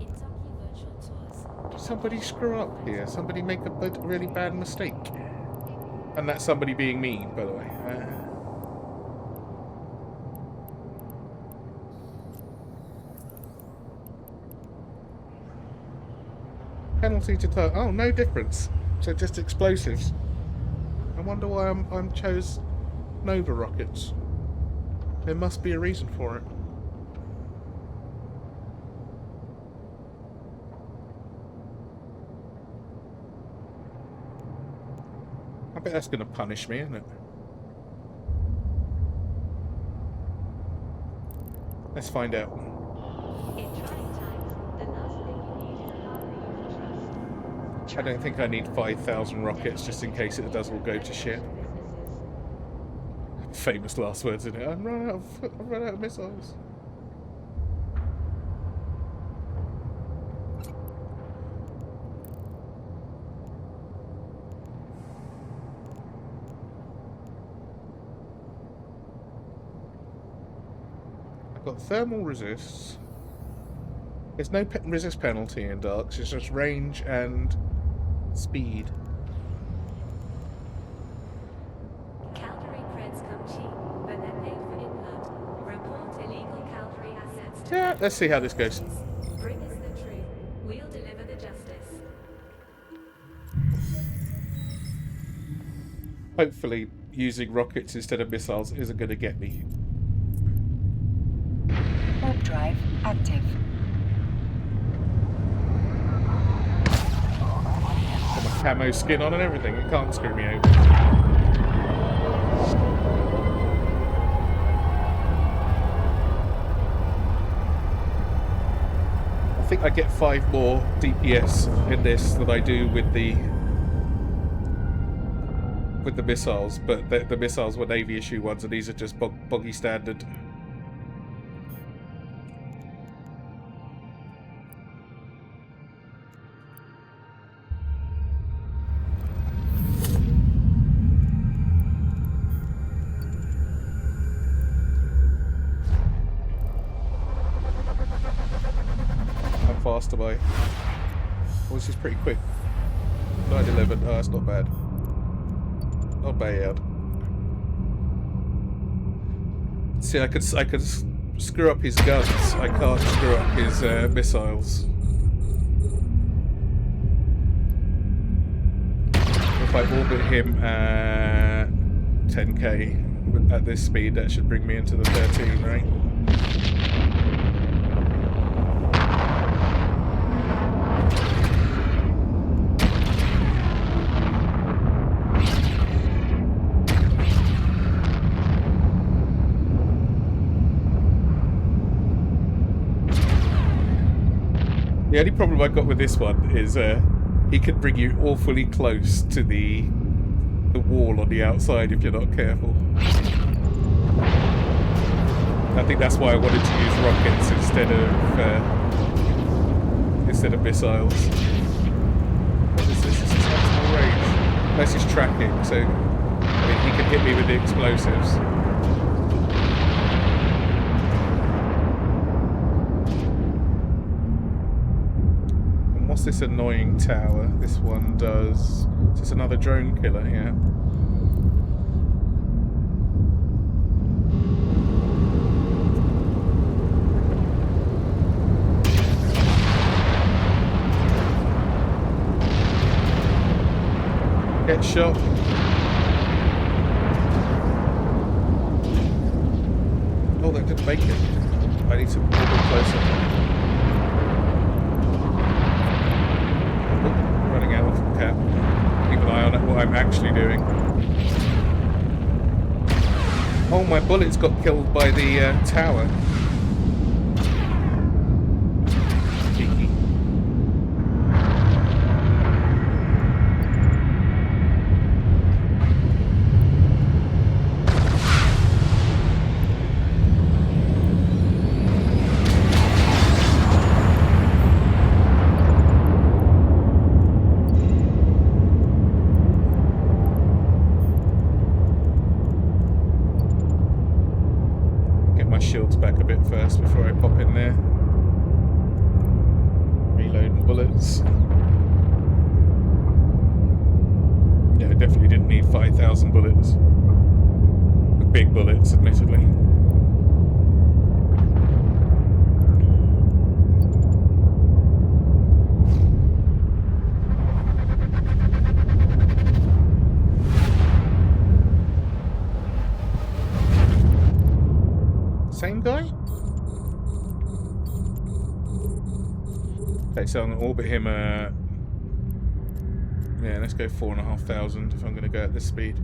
Did somebody screw up here? Somebody make a really bad mistake? And that's somebody being me, by the way. Penalty to turn. Oh, no difference. So just explosives. I wonder why I'm chose Nova rockets. There must be a reason for it. I bet that's going to punish me, isn't it? Let's find out. In trying times, the last thing you need is a partner you can trust. I don't think I need 5,000 rockets just in case it does all go to shit. Famous last words, isn't it? I've run out of missiles. I've got thermal resists. There's no resist penalty in darks, it's just range and speed. Calgary creds come cheap, but they're paid for input. Report illegal Calgary assets to Yeah, let's see how this goes. Bring us the truth. We'll deliver the justice. Hopefully, using rockets instead of missiles isn't going to get me. Warp drive active. Got my camo skin on and everything. It can't screw me over. I think I get 5 more DPS in this than I do with the missiles, but the missiles were Navy issue ones, and these are just boggy standard. How fast am I? Oh, this is pretty quick. 9:11. Oh, that's not bad. Not bad. See, I could screw up his guns. I can't screw up his missiles. If I orbit him at 10k at this speed, that should bring me into the 13, right? The only problem I got with this one is he can bring you awfully close to the wall on the outside if you're not careful. I think that's why I wanted to use rockets instead of missiles. What is this? This is optimal range. That's his tracking, so I mean he can hit me with the explosives. What's this annoying tower? This one does... Is this another drone killer? Yeah. Get shot. Oh, that didn't make it. I need to move a bit closer. Running out of cap. Keep an eye on what I'm actually doing. Oh, my bullets got killed by the tower. Cheeky. Shields back a bit first before I pop in there. Reloading bullets. Yeah, I definitely didn't need 5,000 bullets. The big bullets, admittedly. Same guy? Okay, so I'm going to orbit him yeah, let's go 4,500 if I'm going to go at this speed.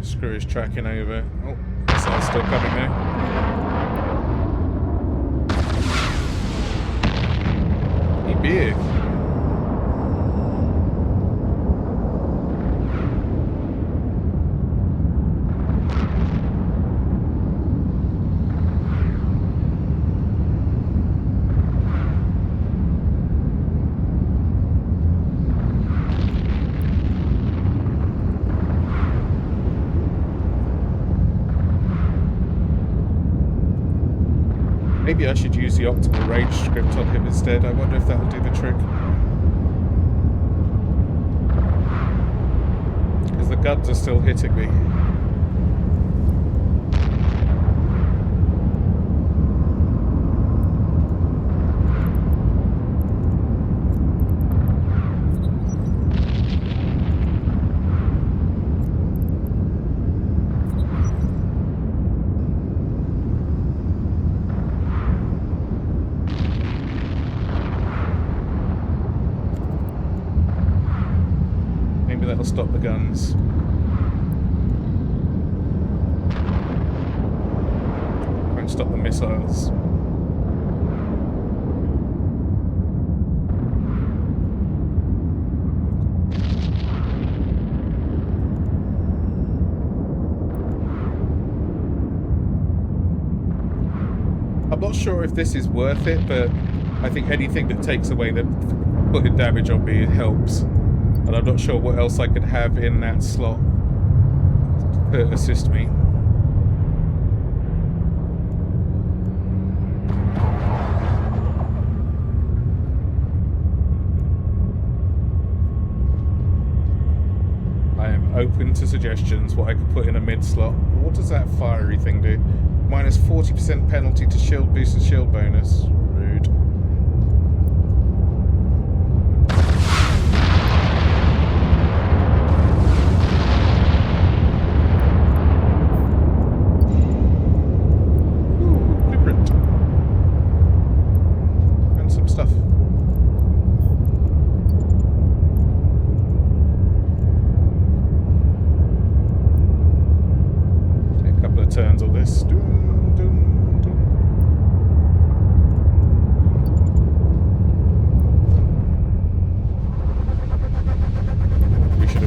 Screw his tracking over. Oh, missile's still coming there. He big. Maybe I should use the optimal range script on him instead. I wonder if that'll do the trick. Because the guns are still hitting me. stop the guns. Try and stop the missiles. I'm not sure if this is worth it, but I think anything that takes away the putting damage on me helps. And I'm not sure what else I could have in that slot to assist me. I am open to suggestions what I could put in a mid slot. What does that fiery thing do? Minus 40% penalty to shield boost and shield bonus. Rude. Ooh, blueprint. And some stuff. Take a couple of turns on this.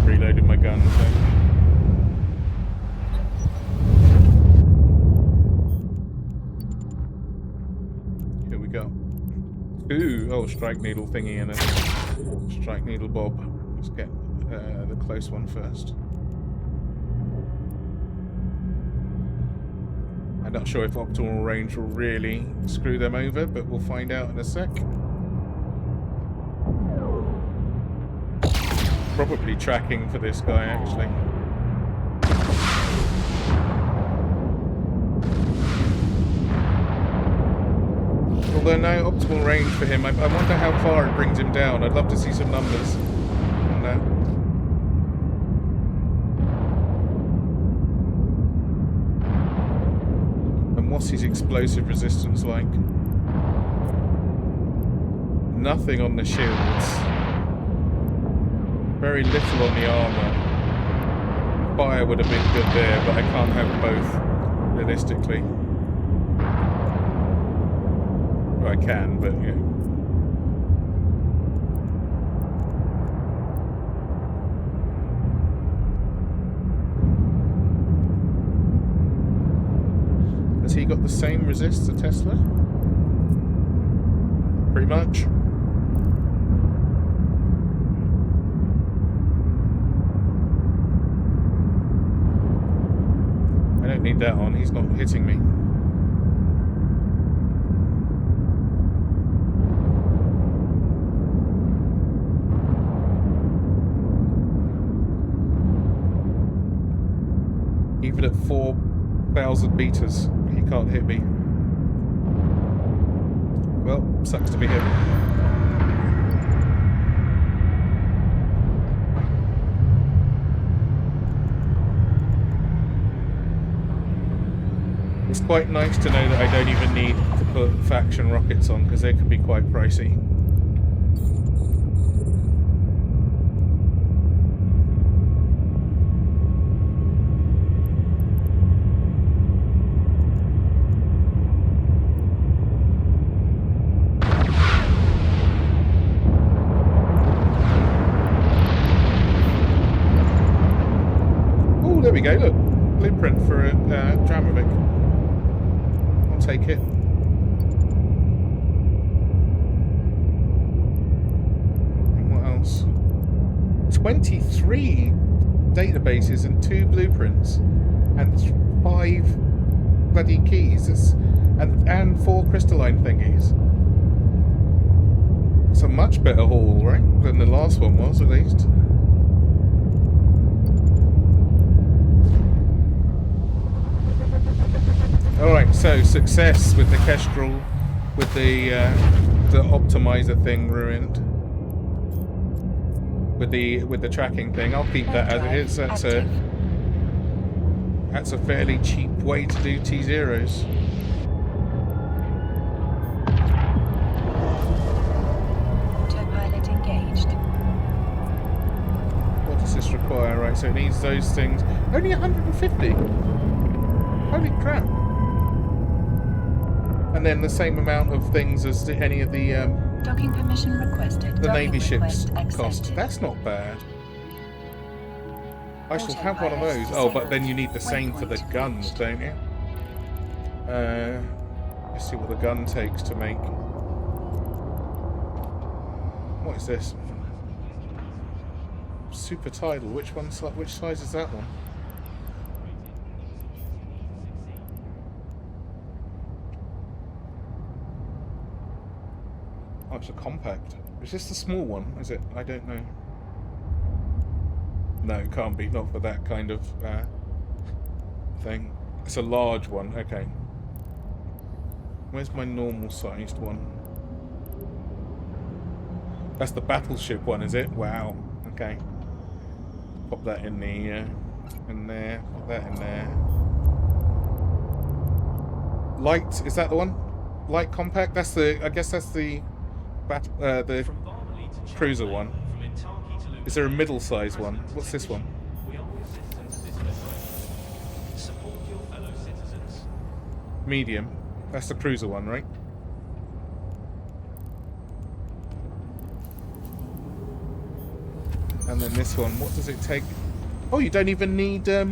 Reloaded my gun. Here we go. Ooh, strike needle thingy and a strike needle bob. Let's get the close one first. I'm not sure if optimal range will really screw them over, but we'll find out in a sec. Probably tracking for this guy, actually. Although no optimal range for him. I wonder how far it brings him down. I'd love to see some numbers on that. And what's his explosive resistance like? Nothing on the shields. Very little on the armor. Fire would have been good there, but I can't have both, realistically. Well, I can, but yeah. Has he got the same resist as Tesla? Pretty much. I don't need that on, he's not hitting me. Even at 4,000 meters, he can't hit me. Well, sucks to be him. It's quite nice to know that I don't even need to put faction rockets on, because they can be quite pricey. Oh, there we go, look. Blueprint for a Dramovic. Take it. And what else? 23 databases and 2 blueprints and 5 bloody keys. And 4 crystalline thingies. It's a much better haul, right? Than the last one was, at least. Alright, so success with the Kestrel, with the optimizer thing ruined. With the tracking thing. I'll keep that as it is. That's a fairly cheap way to do T-Zeros. Autopilot engaged. What does this require? Right, so it needs those things. Only 150. Holy crap! And then the same amount of things as any of the Docking permission requested. the Docking Navy ships request cost. accepted. That's not bad. I shall have one of those. Oh, but then you need the same for the guns, don't you? Let's see what the gun takes to make. What is this? Super tidal. Which size is that one? Oh, it's a compact. Is this the small one? Is it? I don't know. No, it can't be. Not for that kind of thing. It's a large one. Okay. Where's my normal sized one? That's the battleship one, is it? Wow. Okay. Pop that in the in there. Put that in there. Light, is that the one? Light compact. That's the. I guess that's the the cruiser one. Is there a middle-sized one? What's this one? Medium. That's the cruiser one, right? And then this one, what does it take? Oh, you don't even need, I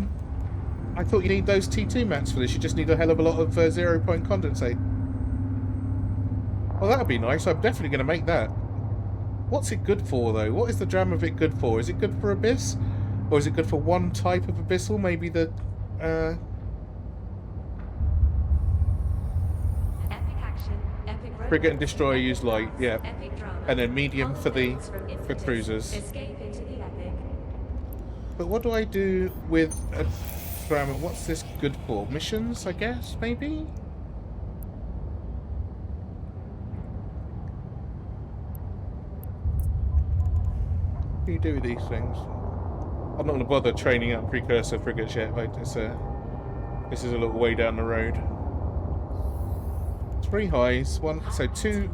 thought you need those T2 mats for this. You just need a hell of a lot of 0-point condensate. Well, that would be nice. I'm definitely going to make that. What's it good for, though? What is the dram of it good for? Is it good for Abyss? Or is it good for one type of Abyssal? Maybe the, frigate and destroyer use light, yeah. And then medium for cruisers. But what do I do with a dram? What's this good for? Missions, I guess, maybe? What do you do with these things? I'm not going to bother training up precursor frigates yet. This is a little way down the road. 3 highs, one. So 2.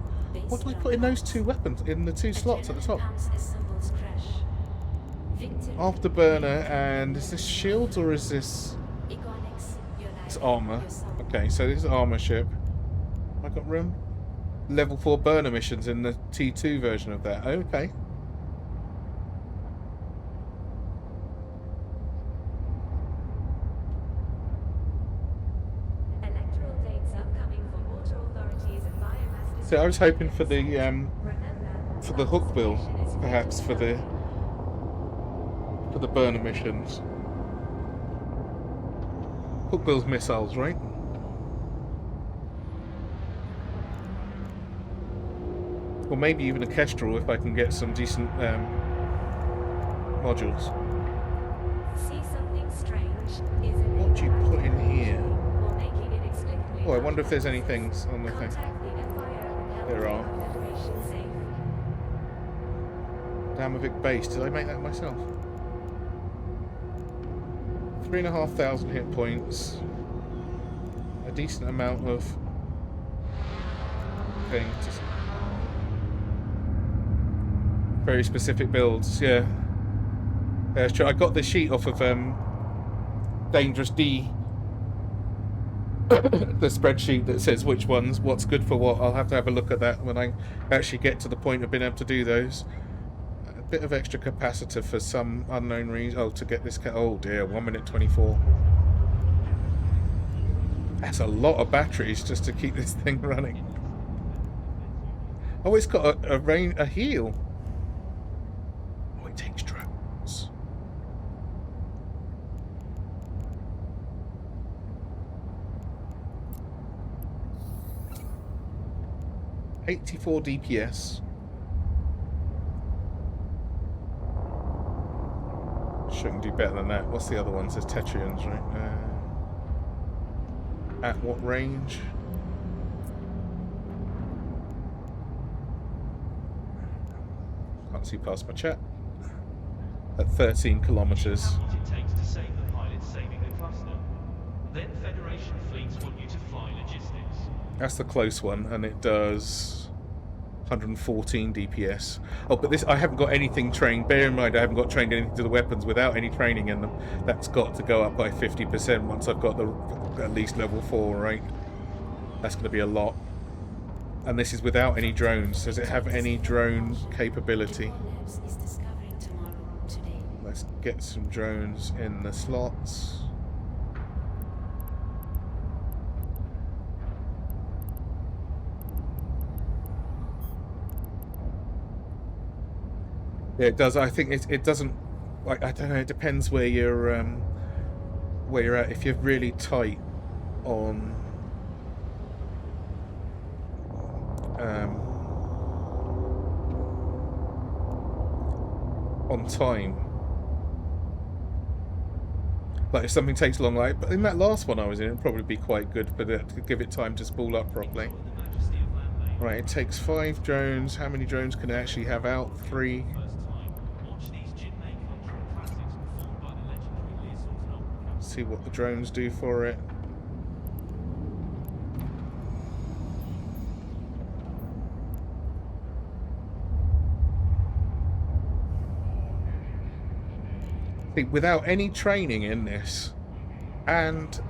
What do I put in those 2 weapons? In the 2 slots at the top? Afterburner, and is this shields or is this? It's armor. Okay, so this is armor ship. I got room. Level 4 burner missions in the T2 version of that. Okay. So I was hoping for the hookbill, perhaps for the burner missions. Hookbill's missiles, right? Or maybe even a Kestrel if I can get some decent modules. What do you put in here? Oh, I wonder if there's any things on the thing. There are. Damavic base. Did I make that myself? 3,500 hit points. A decent amount of things. Very specific builds, yeah. Yeah, it's true. I got the sheet off of Dangerous D. The spreadsheet that says which ones, what's good for what. I'll have to have a look at that when I actually get to the point of being able to do those. A bit of extra capacitor for some unknown reason. Oh, to get this oh dear, 1 minute 24. That's a lot of batteries just to keep this thing running. Oh, it's got a heal. Oh, it takes drones. 84 DPS. Shouldn't do better than that. What's the other ones? There's Tetrians, right? At what range? Can't see past my chat. At 13 kilometers. How much it takes to save the pilots saving the cluster. Then Federation fleets want you to fly logistics. That's the close one, and it does 114 DPS. Oh, but this, I haven't got anything trained. Bear in mind, I haven't got trained anything to the weapons without any training in them. That's got to go up by 50% once I've got the at least level 4, right? That's going to be a lot. And this is without any drones. Does it have any drone capability? Duval Labs is discovering tomorrow today. Let's get some drones in the slots. Yeah, it does. I think it doesn't. Like, I don't know. It depends where you're at. If you're really tight on time, like if something takes long, like but in that last one I was in, it'd probably be quite good, but to give it time to spool up properly. Enjoy the majesty of land-based. Right, it takes 5 drones. How many drones can it actually have out? 3. First time, watch these Jinmei cultural classics performed by the legendary Lear Sultan Opera Company. See what the drones do for it. See, without any training in this, and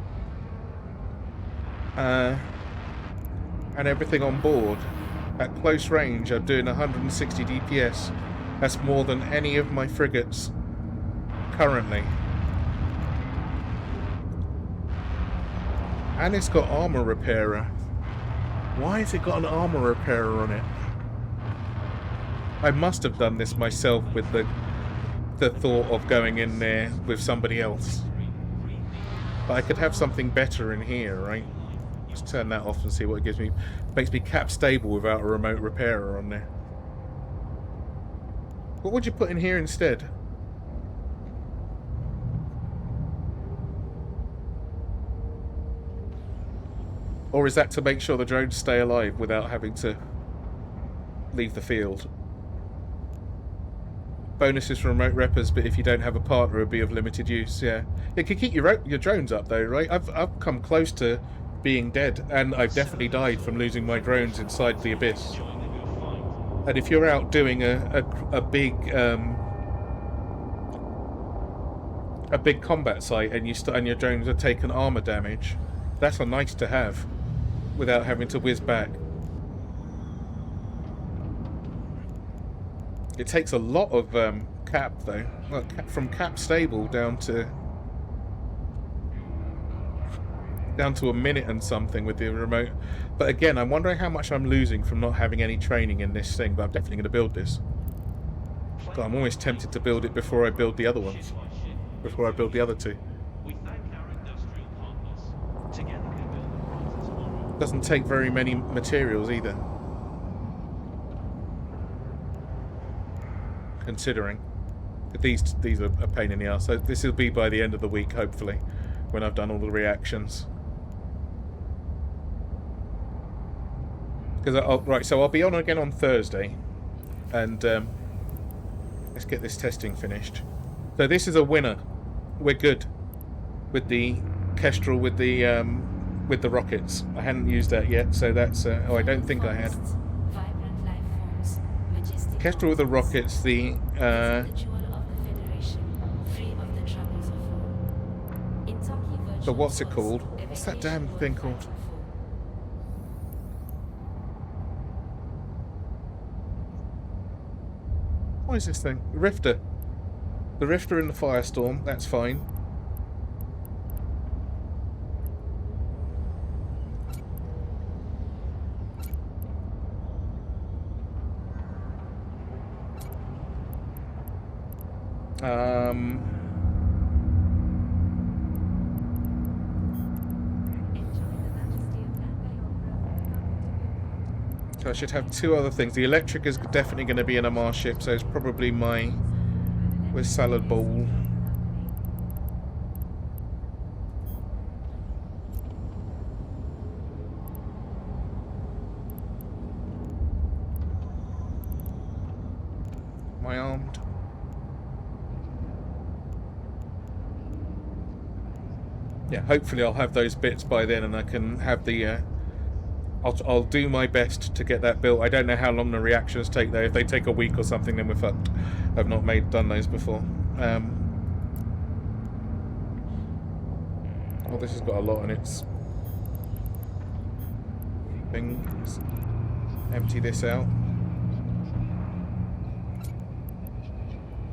everything on board, at close range I'm doing 160 DPS. That's more than any of my frigates currently. And it's got armor repairer. Why has it got an armor repairer on it? I must have done this myself with the thought of going in there with somebody else. But I could have something better in here, right? Let's turn that off and see what it gives me. Makes me cap stable without a remote repairer on there. What would you put in here instead? Or is that to make sure the drones stay alive without having to leave the field? Bonuses for remote reppers, but if you don't have a partner, it'll be of limited use. Yeah, it can keep your drones up though, right? I've come close to being dead, and I've definitely died from losing my drones inside the abyss. Enjoying the good fight. And if you're out doing a big combat site and and your drones are taking armor damage, that's a nice to have, without having to whiz back. It takes a lot of cap though. Well, from cap stable down to a minute and something with the remote. But again, I'm wondering how much I'm losing from not having any training in this thing. But I'm definitely going to build this. God, I'm always tempted to build it before I build the other ones. Before I build the other 2. We thank our industrial partners. Together we build the brighter tomorrow. Doesn't take very many materials either. Considering these are a pain in the ass. So this will be by the end of the week, hopefully, when I've done all the reactions. Because right, so I'll be on again on Thursday, and let's get this testing finished. So this is a winner. We're good with the Kestrel with the rockets. I hadn't used that yet, so that's oh, I don't think I had. Vibrant life forms, majestic Kestrel with the rockets, the the jewel of the Federation, free of the troubles of war. In Turkey, virtual but what's it force, called? What's that damn evacuation thing will called? fight for. What is this thing? Rifter. The Rifter in the Firestorm, that's fine. So I should have 2 other things. The electric is definitely going to be in a Mars ship, so it's probably my... Where's Salad Bowl? Am I armed? Yeah, hopefully I'll have those bits by then and I can have the I'll do my best to get that built. I don't know how long the reactions take though. If they take a week or something, then we're fucked. I've not done those before. Oh, this has got a lot on its things. Empty this out.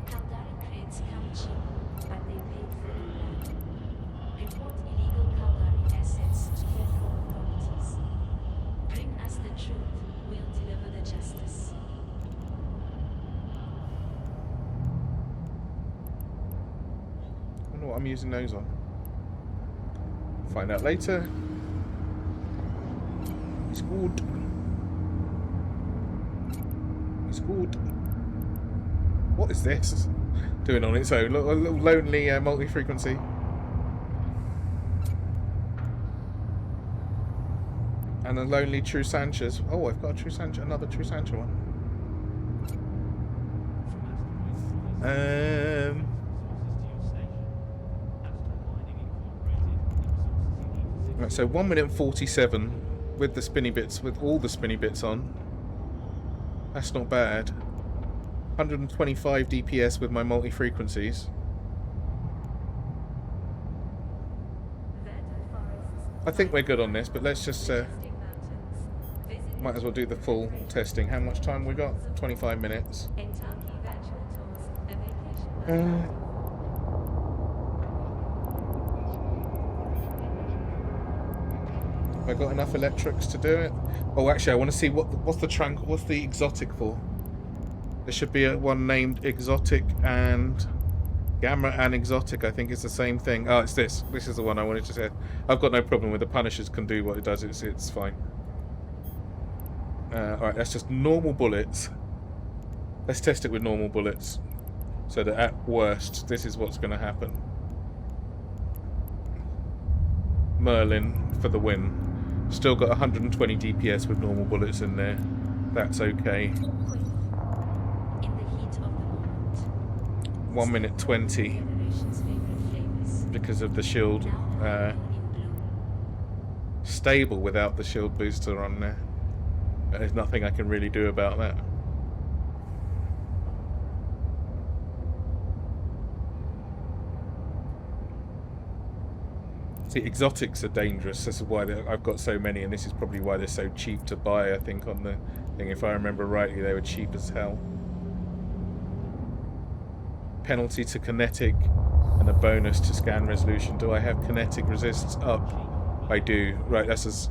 Caldari crates come cheap, but they pay for it. Report illegal Caldari assets to federal authorities. Bring us the truth, we'll deliver the justice. I wonder what I'm using those on. Find out later. It's good. It's good. What is this doing on its own? A little lonely multi-frequency. And a lonely True Sanchez. Oh, I've got a True Sanchez, another True Sanchez one. Right, so 1 minute 47 with the spinny bits, with all the spinny bits on. That's not bad. 125 DPS with my multi-frequencies. I think we're good on this, but let's just might as well do the full testing. How much time we got? 25 minutes. Have I got enough electrics to do it? Oh, actually, I want to see what's the exotic for. There should be one named exotic and gamma and exotic. I think it's the same thing. Oh, it's this. This is the one I wanted to say. I've got no problem with the Punishers can do what it does. It's fine. All right, that's just normal bullets. Let's test it with normal bullets, so that at worst, this is what's going to happen. Merlin for the win. Still got 120 DPS with normal bullets in there. That's okay. 1 minute 20 because of the shield. Stable without the shield booster on there. There's nothing I can really do about that. See, exotics are dangerous. This is why I've got so many, and this is probably why they're so cheap to buy, I think, on the thing. If I remember rightly, they were cheap as hell. Penalty to kinetic and a bonus to scan resolution. Do I have kinetic resists up? I do. Right, so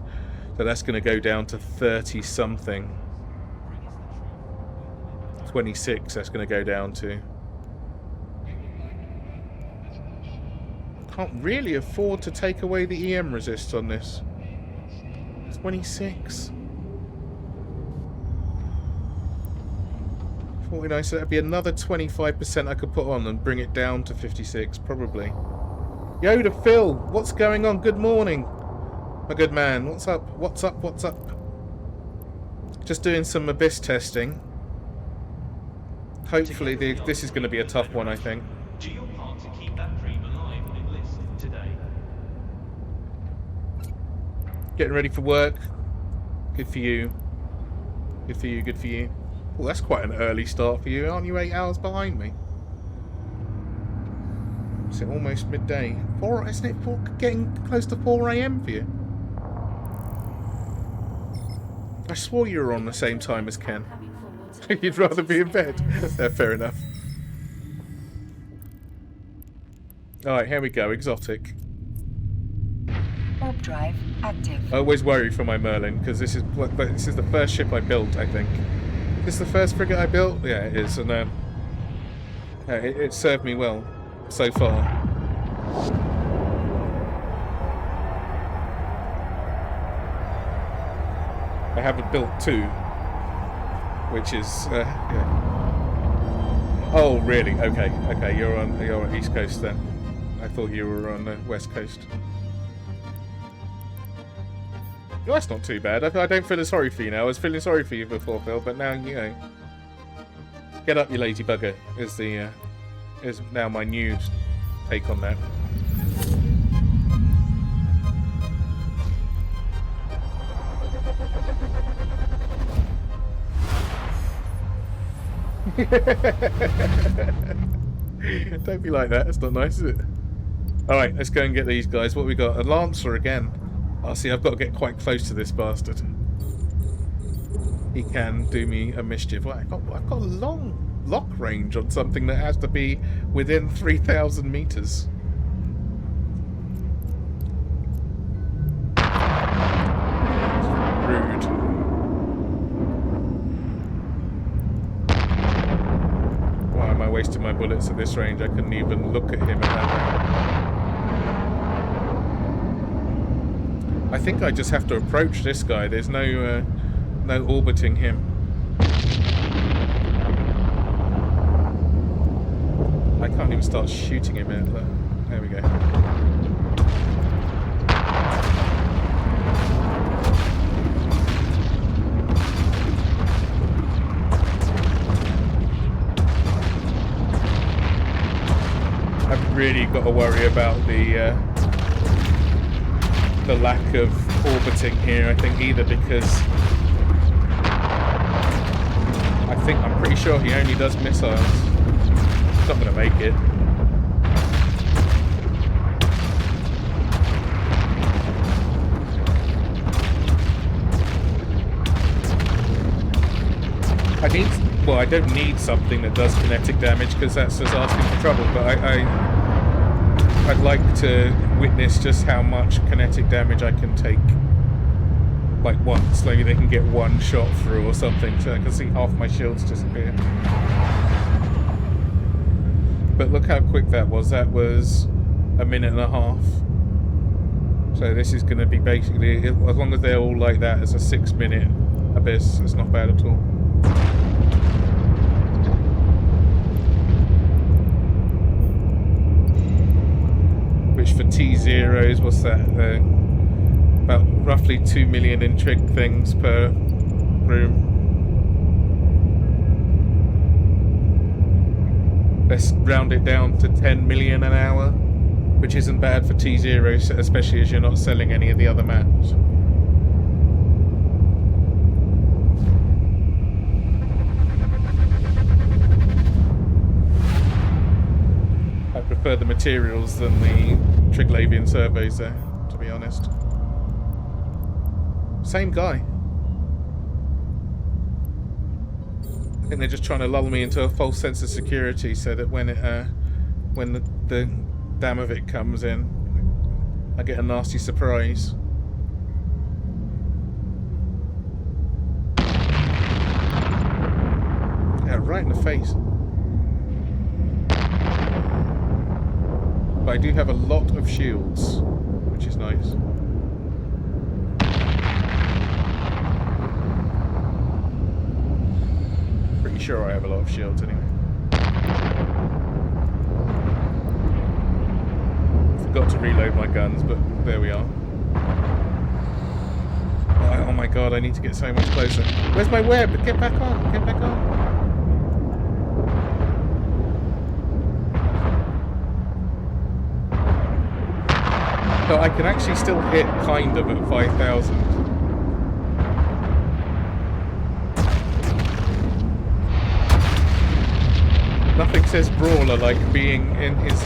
that's going to go down to 30 something. 26 that's going to go down to. Can't really afford to take away the EM resist on this. 26. 49, so that'd be another 25% I could put on and bring it down to 56, probably. Yoda Phil, what's going on? Good morning, my good man. What's up? What's up? What's up? Just doing some Abyss testing. Hopefully this is going to be a tough one, I think. Do your part to keep that dream alive on Enlist today. Getting ready for work. Good for you. Good for you, good for you. Well, that's quite an early start for you. Aren't you 8 hours behind me? Is it almost midday? Isn't it getting close to 4 AM for you? I swore you were on the same time as Ken. You'd rather be in bed. Fair enough. Alright, here we go. Exotic. Warp drive active. I always worry for my Merlin, because this is the first ship I built, I think. Is this the first frigate I built? Yeah, it is. And it served me well so far. I haven't built 2, which is yeah. Oh, really? Okay, you're on East Coast then. I thought you were on the West Coast. Well, that's not too bad. I don't feel sorry for you now. I was feeling sorry for you before, Phil, but now you know. Get up, you lazy bugger. Is now my new take on that. Don't be like that. It's not nice, is it? Alright, let's go and get these guys. What we got? A Lancer again. Oh, see, I've got to get quite close to this bastard. He can do me a mischief. Well, I've got a long lock range on something that has to be within 3,000 meters. Rude. Why am I wasting my bullets at this range? I couldn't even look at him at that range. I think I just have to approach this guy. There's no orbiting him. I can't even start shooting him yet. There we go. I've really got to worry about the lack of orbiting here. I think either because I'm pretty sure he only does missiles. He's not going to make it. I don't need something that does kinetic damage because that's just asking for trouble, but I'd like to witness just how much kinetic damage I can take. Like once, maybe they can get one shot through or something, so I can see half my shields disappear. But look how quick that was. That was a minute and a half. So this is going to be basically, as long as they're all like that, it's a 6-minute abyss. It's not bad at all. Which for T0s, what's that? About roughly 2 million in trig things per room. Let's round it down to 10 million an hour, which isn't bad for T0, especially as you're not selling any of the other maps. I prefer the materials than the Triglavian surveys there, to be honest. Same guy. I think they're just trying to lull me into a false sense of security so that when the dam of it comes in, I get a nasty surprise. Yeah, right in the face. But I do have a lot of shields, which is nice. Pretty sure I have a lot of shields anyway. Forgot to reload my guns, but there we are. Oh my god, I need to get so much closer. Where's my web? Get back on, get back on. So I can actually still hit kind of at 5,000. Nothing says Brawler like being in his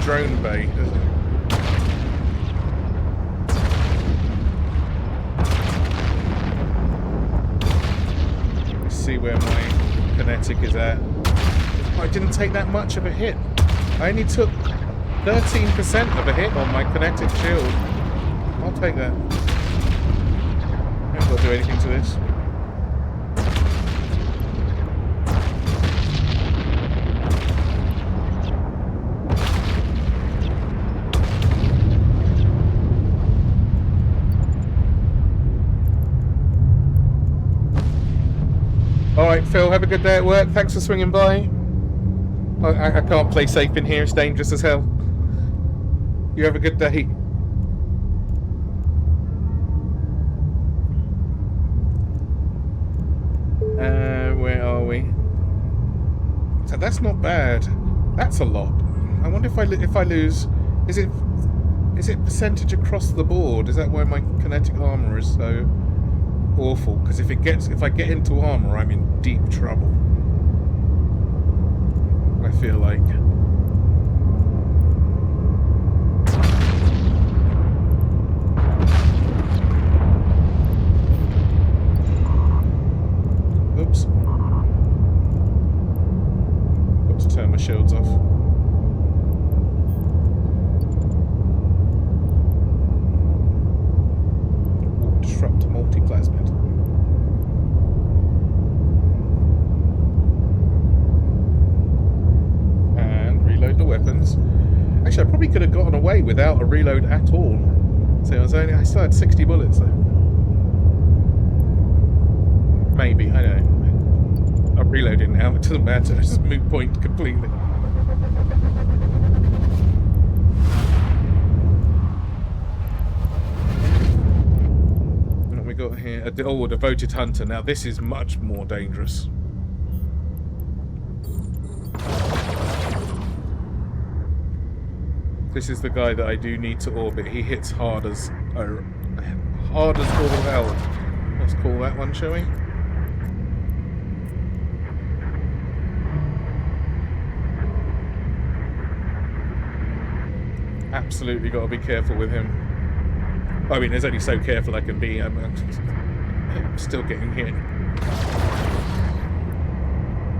drone bay, does it? Let's see where my kinetic is at. I didn't take that much of a hit. I only took 13% of a hit on my kinetic shield. I'll take that. I haven't got to do anything to this. Alright, Phil, have a good day at work. Thanks for swinging by. I can't play safe in here. It's dangerous as hell. You have a good day. Where are we? So that's not bad. That's a lot. I wonder if I lose. Is it percentage across the board? Is that why my kinetic armor is so awful? Because if I get into armor, I'm in deep trouble. feel like. Oops. Got to turn my shields off. Ooh, disrupt multi-plasmid. And reload the weapons. Actually, I probably could have gotten away without a reload at all. So I still had 60 bullets though. Maybe, I don't know. I'm reloading now, it doesn't matter, it's just moot point completely. What have we got here? Oh, a devoted hunter. Now this is much more dangerous. This is the guy that I do need to orbit. He hits hard as all hell. Let's call that one, shall we? Absolutely got to be careful with him. I mean, there's only so careful I can be. I'm still getting hit.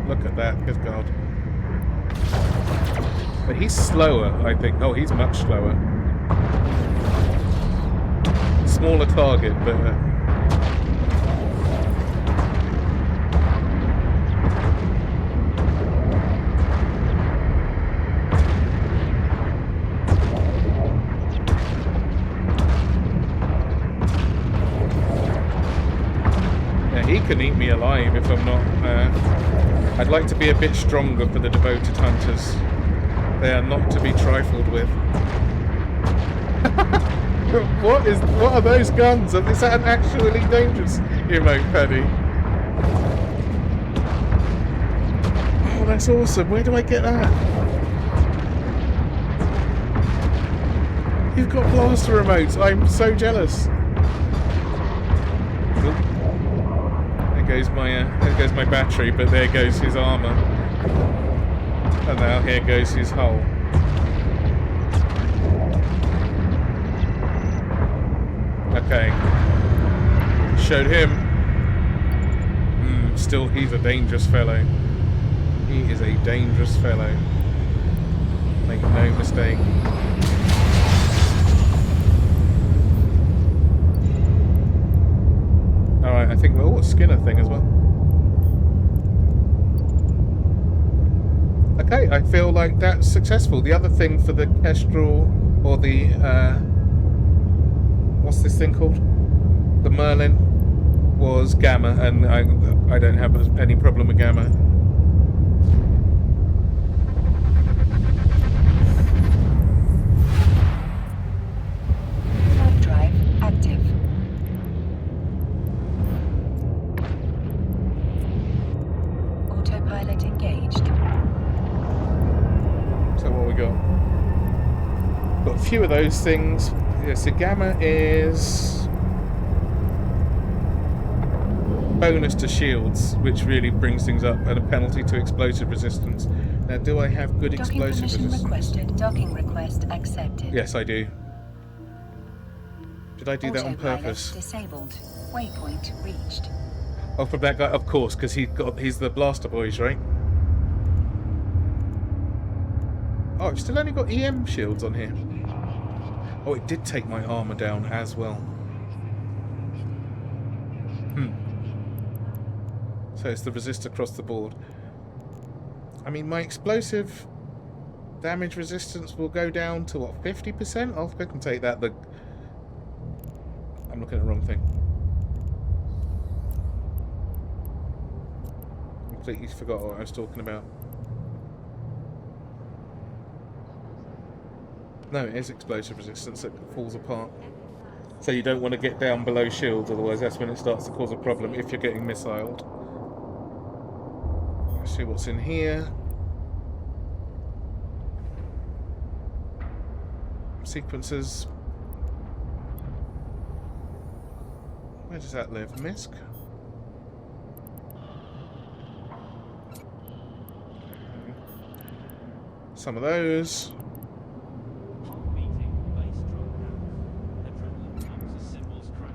Look at that, good God. But he's slower, I think. Oh, he's much slower. Smaller target, but... he can eat me alive if I'm not... I'd like to be a bit stronger for the devoted hunters. They are not to be trifled with. What are those guns? Is that an actually dangerous emote, Paddy? Oh, that's awesome. Where do I get that? You've got blaster remotes. I'm so jealous. There goes my battery, but there goes his armor. And now here goes his hull. Okay. Showed him. Still, he's a dangerous fellow. He is a dangerous fellow. Make no mistake. Alright, I think we'll a Skinner thing as well. Okay, I feel like that's successful. The other thing for the Kestrel, or the, what's this thing called? The Merlin, was Gamma, and I don't have any problem with Gamma. Warp drive active. Autopilot engaged. So what we got? Got a few of those things. Yeah, so Gamma is bonus to shields, which really brings things up, and a penalty to explosive resistance. Now, do I have good Docking explosive permission resistance? requested. Docking request accepted. Yes, I do. Did I do that on Autopilot purpose? disabled. Waypoint reached. Oh, from that guy, of course, because he's the blaster boys, right? Oh, I've still only got EM shields on here. Oh, it did take my armor down as well. So it's the resist across the board. I mean, my explosive damage resistance will go down to, what, 50%? I'll go and take that. I'm looking at the wrong thing. Completely forgot what I was talking about. No, it is explosive resistance that falls apart. So you don't want to get down below shields, otherwise that's when it starts to cause a problem if you're getting missiled. Let's see what's in here. Sequences. Where does that live? Misk? some of those. Heart beating, bass drum pounds. Adrenaline pumps as cymbals crack.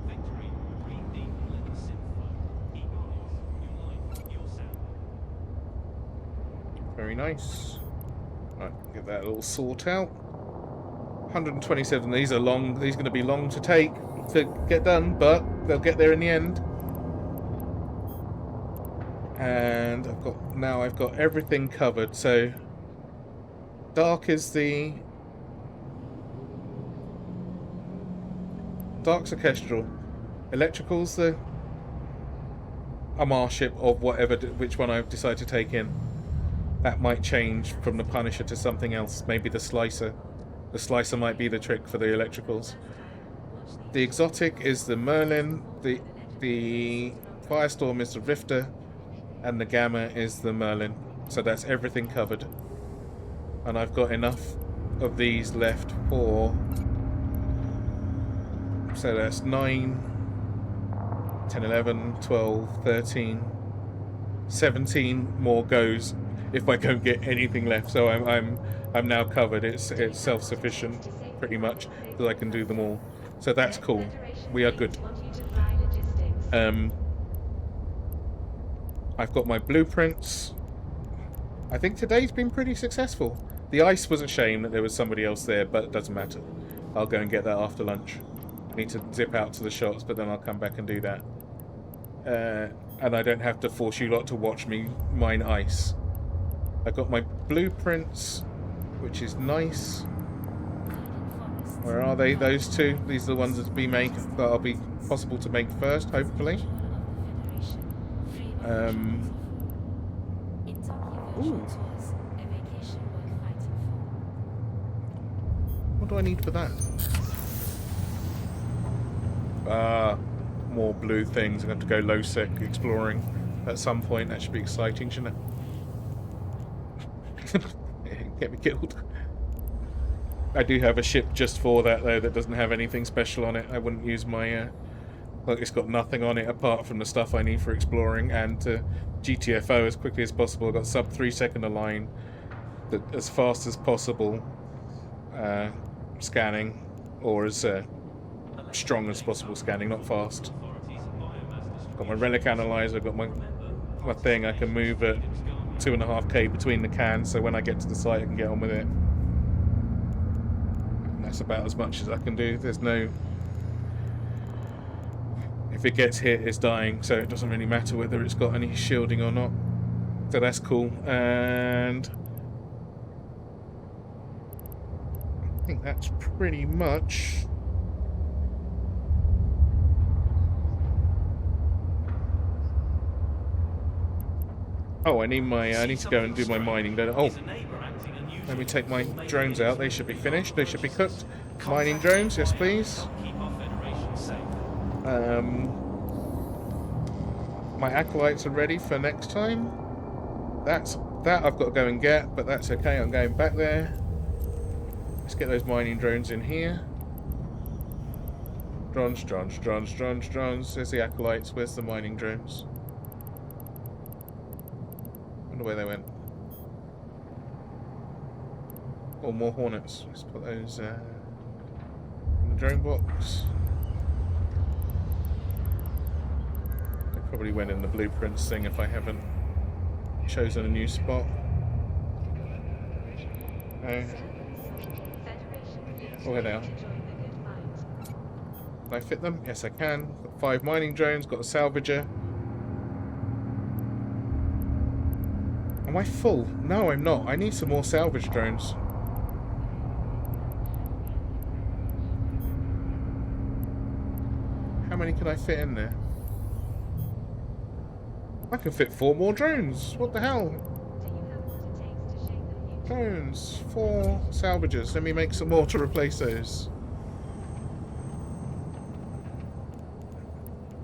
Victory, breathe deep, let the synth flow. Egonics, your life, your sound. Very nice. Right, get that little sort out. 127. These are long. These are going to be long to take to get done, but they'll get there in the end. And I've got everything covered. So dark's orchestral, electrical's the marship of which one I decide to take in. That might change from the Punisher to something else. Maybe the Slicer. The Slicer might be the trick for the electricals. The exotic is the Merlin. The Firestorm is the Rifter, and the Gamma is the Merlin. So that's everything covered. And I've got enough of these left for. So that's 9, 10, 11, 12, 13, 17 more goes if I don't get anything left. So I'm now covered. It's self-sufficient pretty much that I can do them all. So that's cool. We are good. I've got my blueprints. I think today's been pretty successful. The ice was a shame that there was somebody else there, but it doesn't matter. I'll go and get that after lunch. I need to zip out to the shots, but then I'll come back and do that. And I don't have to force you lot to watch me mine ice. I've got my blueprints, which is nice. Where are they? Those two. These are the ones that'll be possible to make first, hopefully. Ooh. What do I need for that? More blue things. I'm going to have to go low-sec exploring at some point. That should be exciting, shouldn't it? Get me killed. I do have a ship just for that, though, that doesn't have anything special on it. I wouldn't use my... Well, it's got nothing on it apart from the stuff I need for exploring and to GTFO as quickly as possible. I've got sub 3 second align, that as fast as possible scanning, or as strong as possible scanning, not fast. Got my relic analyzer, got my thing. I can move at 2.5k between the cans, so when I get to the site I can get on with it. And that's about as much as I can do. There's no... If it gets hit, it's dying, so it doesn't really matter whether it's got any shielding or not. So that's cool. And I think that's pretty much... Oh, I need to go and do my mining. Oh, let me take my drones out. They should be finished. They should be cooked. Mining drones, yes please. My acolytes are ready for next time. That I've got to go and get, but that's okay. I'm going back there. Let's get those mining drones in here. Drones. There's the acolytes. Where's the mining drones? Wonder where they went. Oh, more hornets. Let's put those in the drone box. They probably went in the blueprints thing if I haven't chosen a new spot. Oh, here they are. Can I fit them? Yes, I can. Got 5 mining drones, got a salvager. Am I full? No, I'm not. I need some more salvage drones. How many can I fit in there? I can fit 4 more drones. What the hell? Drones. 4 salvagers. Let me make some more to replace those.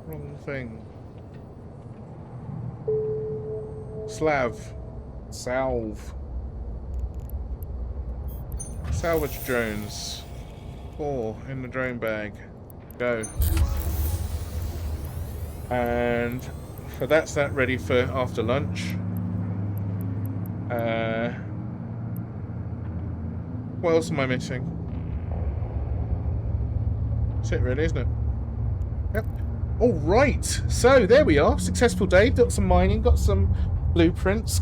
Wrong thing. Slav. Salve. Salvage drones. 4 in the drone bag. Go. And so that's that ready for after lunch. What else am I missing? That's it really, isn't it? Yep. Alright, so there we are. Successful day. Got some mining, got some blueprints.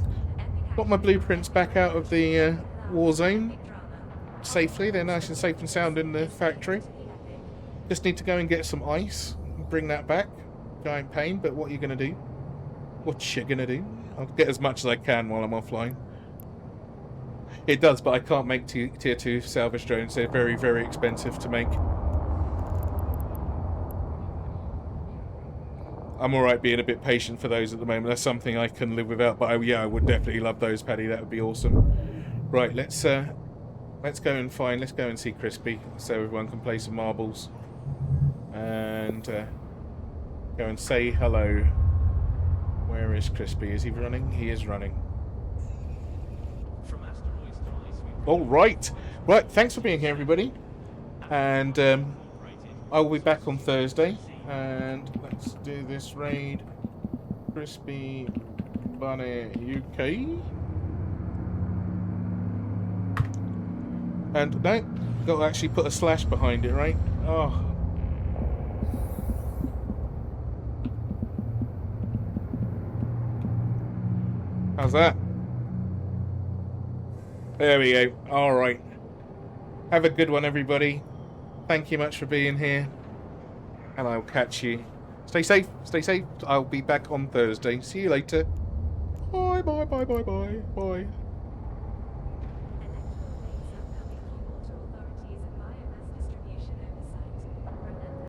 Got my blueprints back out of the war zone safely. They're nice and safe and sound in the factory. Just need to go and get some ice. Bring that back. Giant pain, but what are you going to do? What you going to do? I'll get as much as I can while I'm offline. It does, but I can't make tier 2 salvage drones. They're very, very expensive to make. I'm alright being a bit patient for those at the moment. That's something I can live without. But yeah, I would definitely love those, Paddy. That would be awesome. Right, let's go and find. Let's go and see Crispy, so everyone can play some marbles, and go and say hello. Where is Crispy? Is he running? He is running. From asteroids to ice, we All right, right. Thanks for being here, everybody, and I will be back on Thursday. And let's do this raid. Crispy Bunny UK. And no, got to actually put a slash behind it, right? Oh. How's that? There we go. Alright. Have a good one, everybody. Thank you much for being here. And I'll catch you. Stay safe. Stay safe. I'll be back on Thursday. See you later. Bye, bye, bye, bye, bye, bye.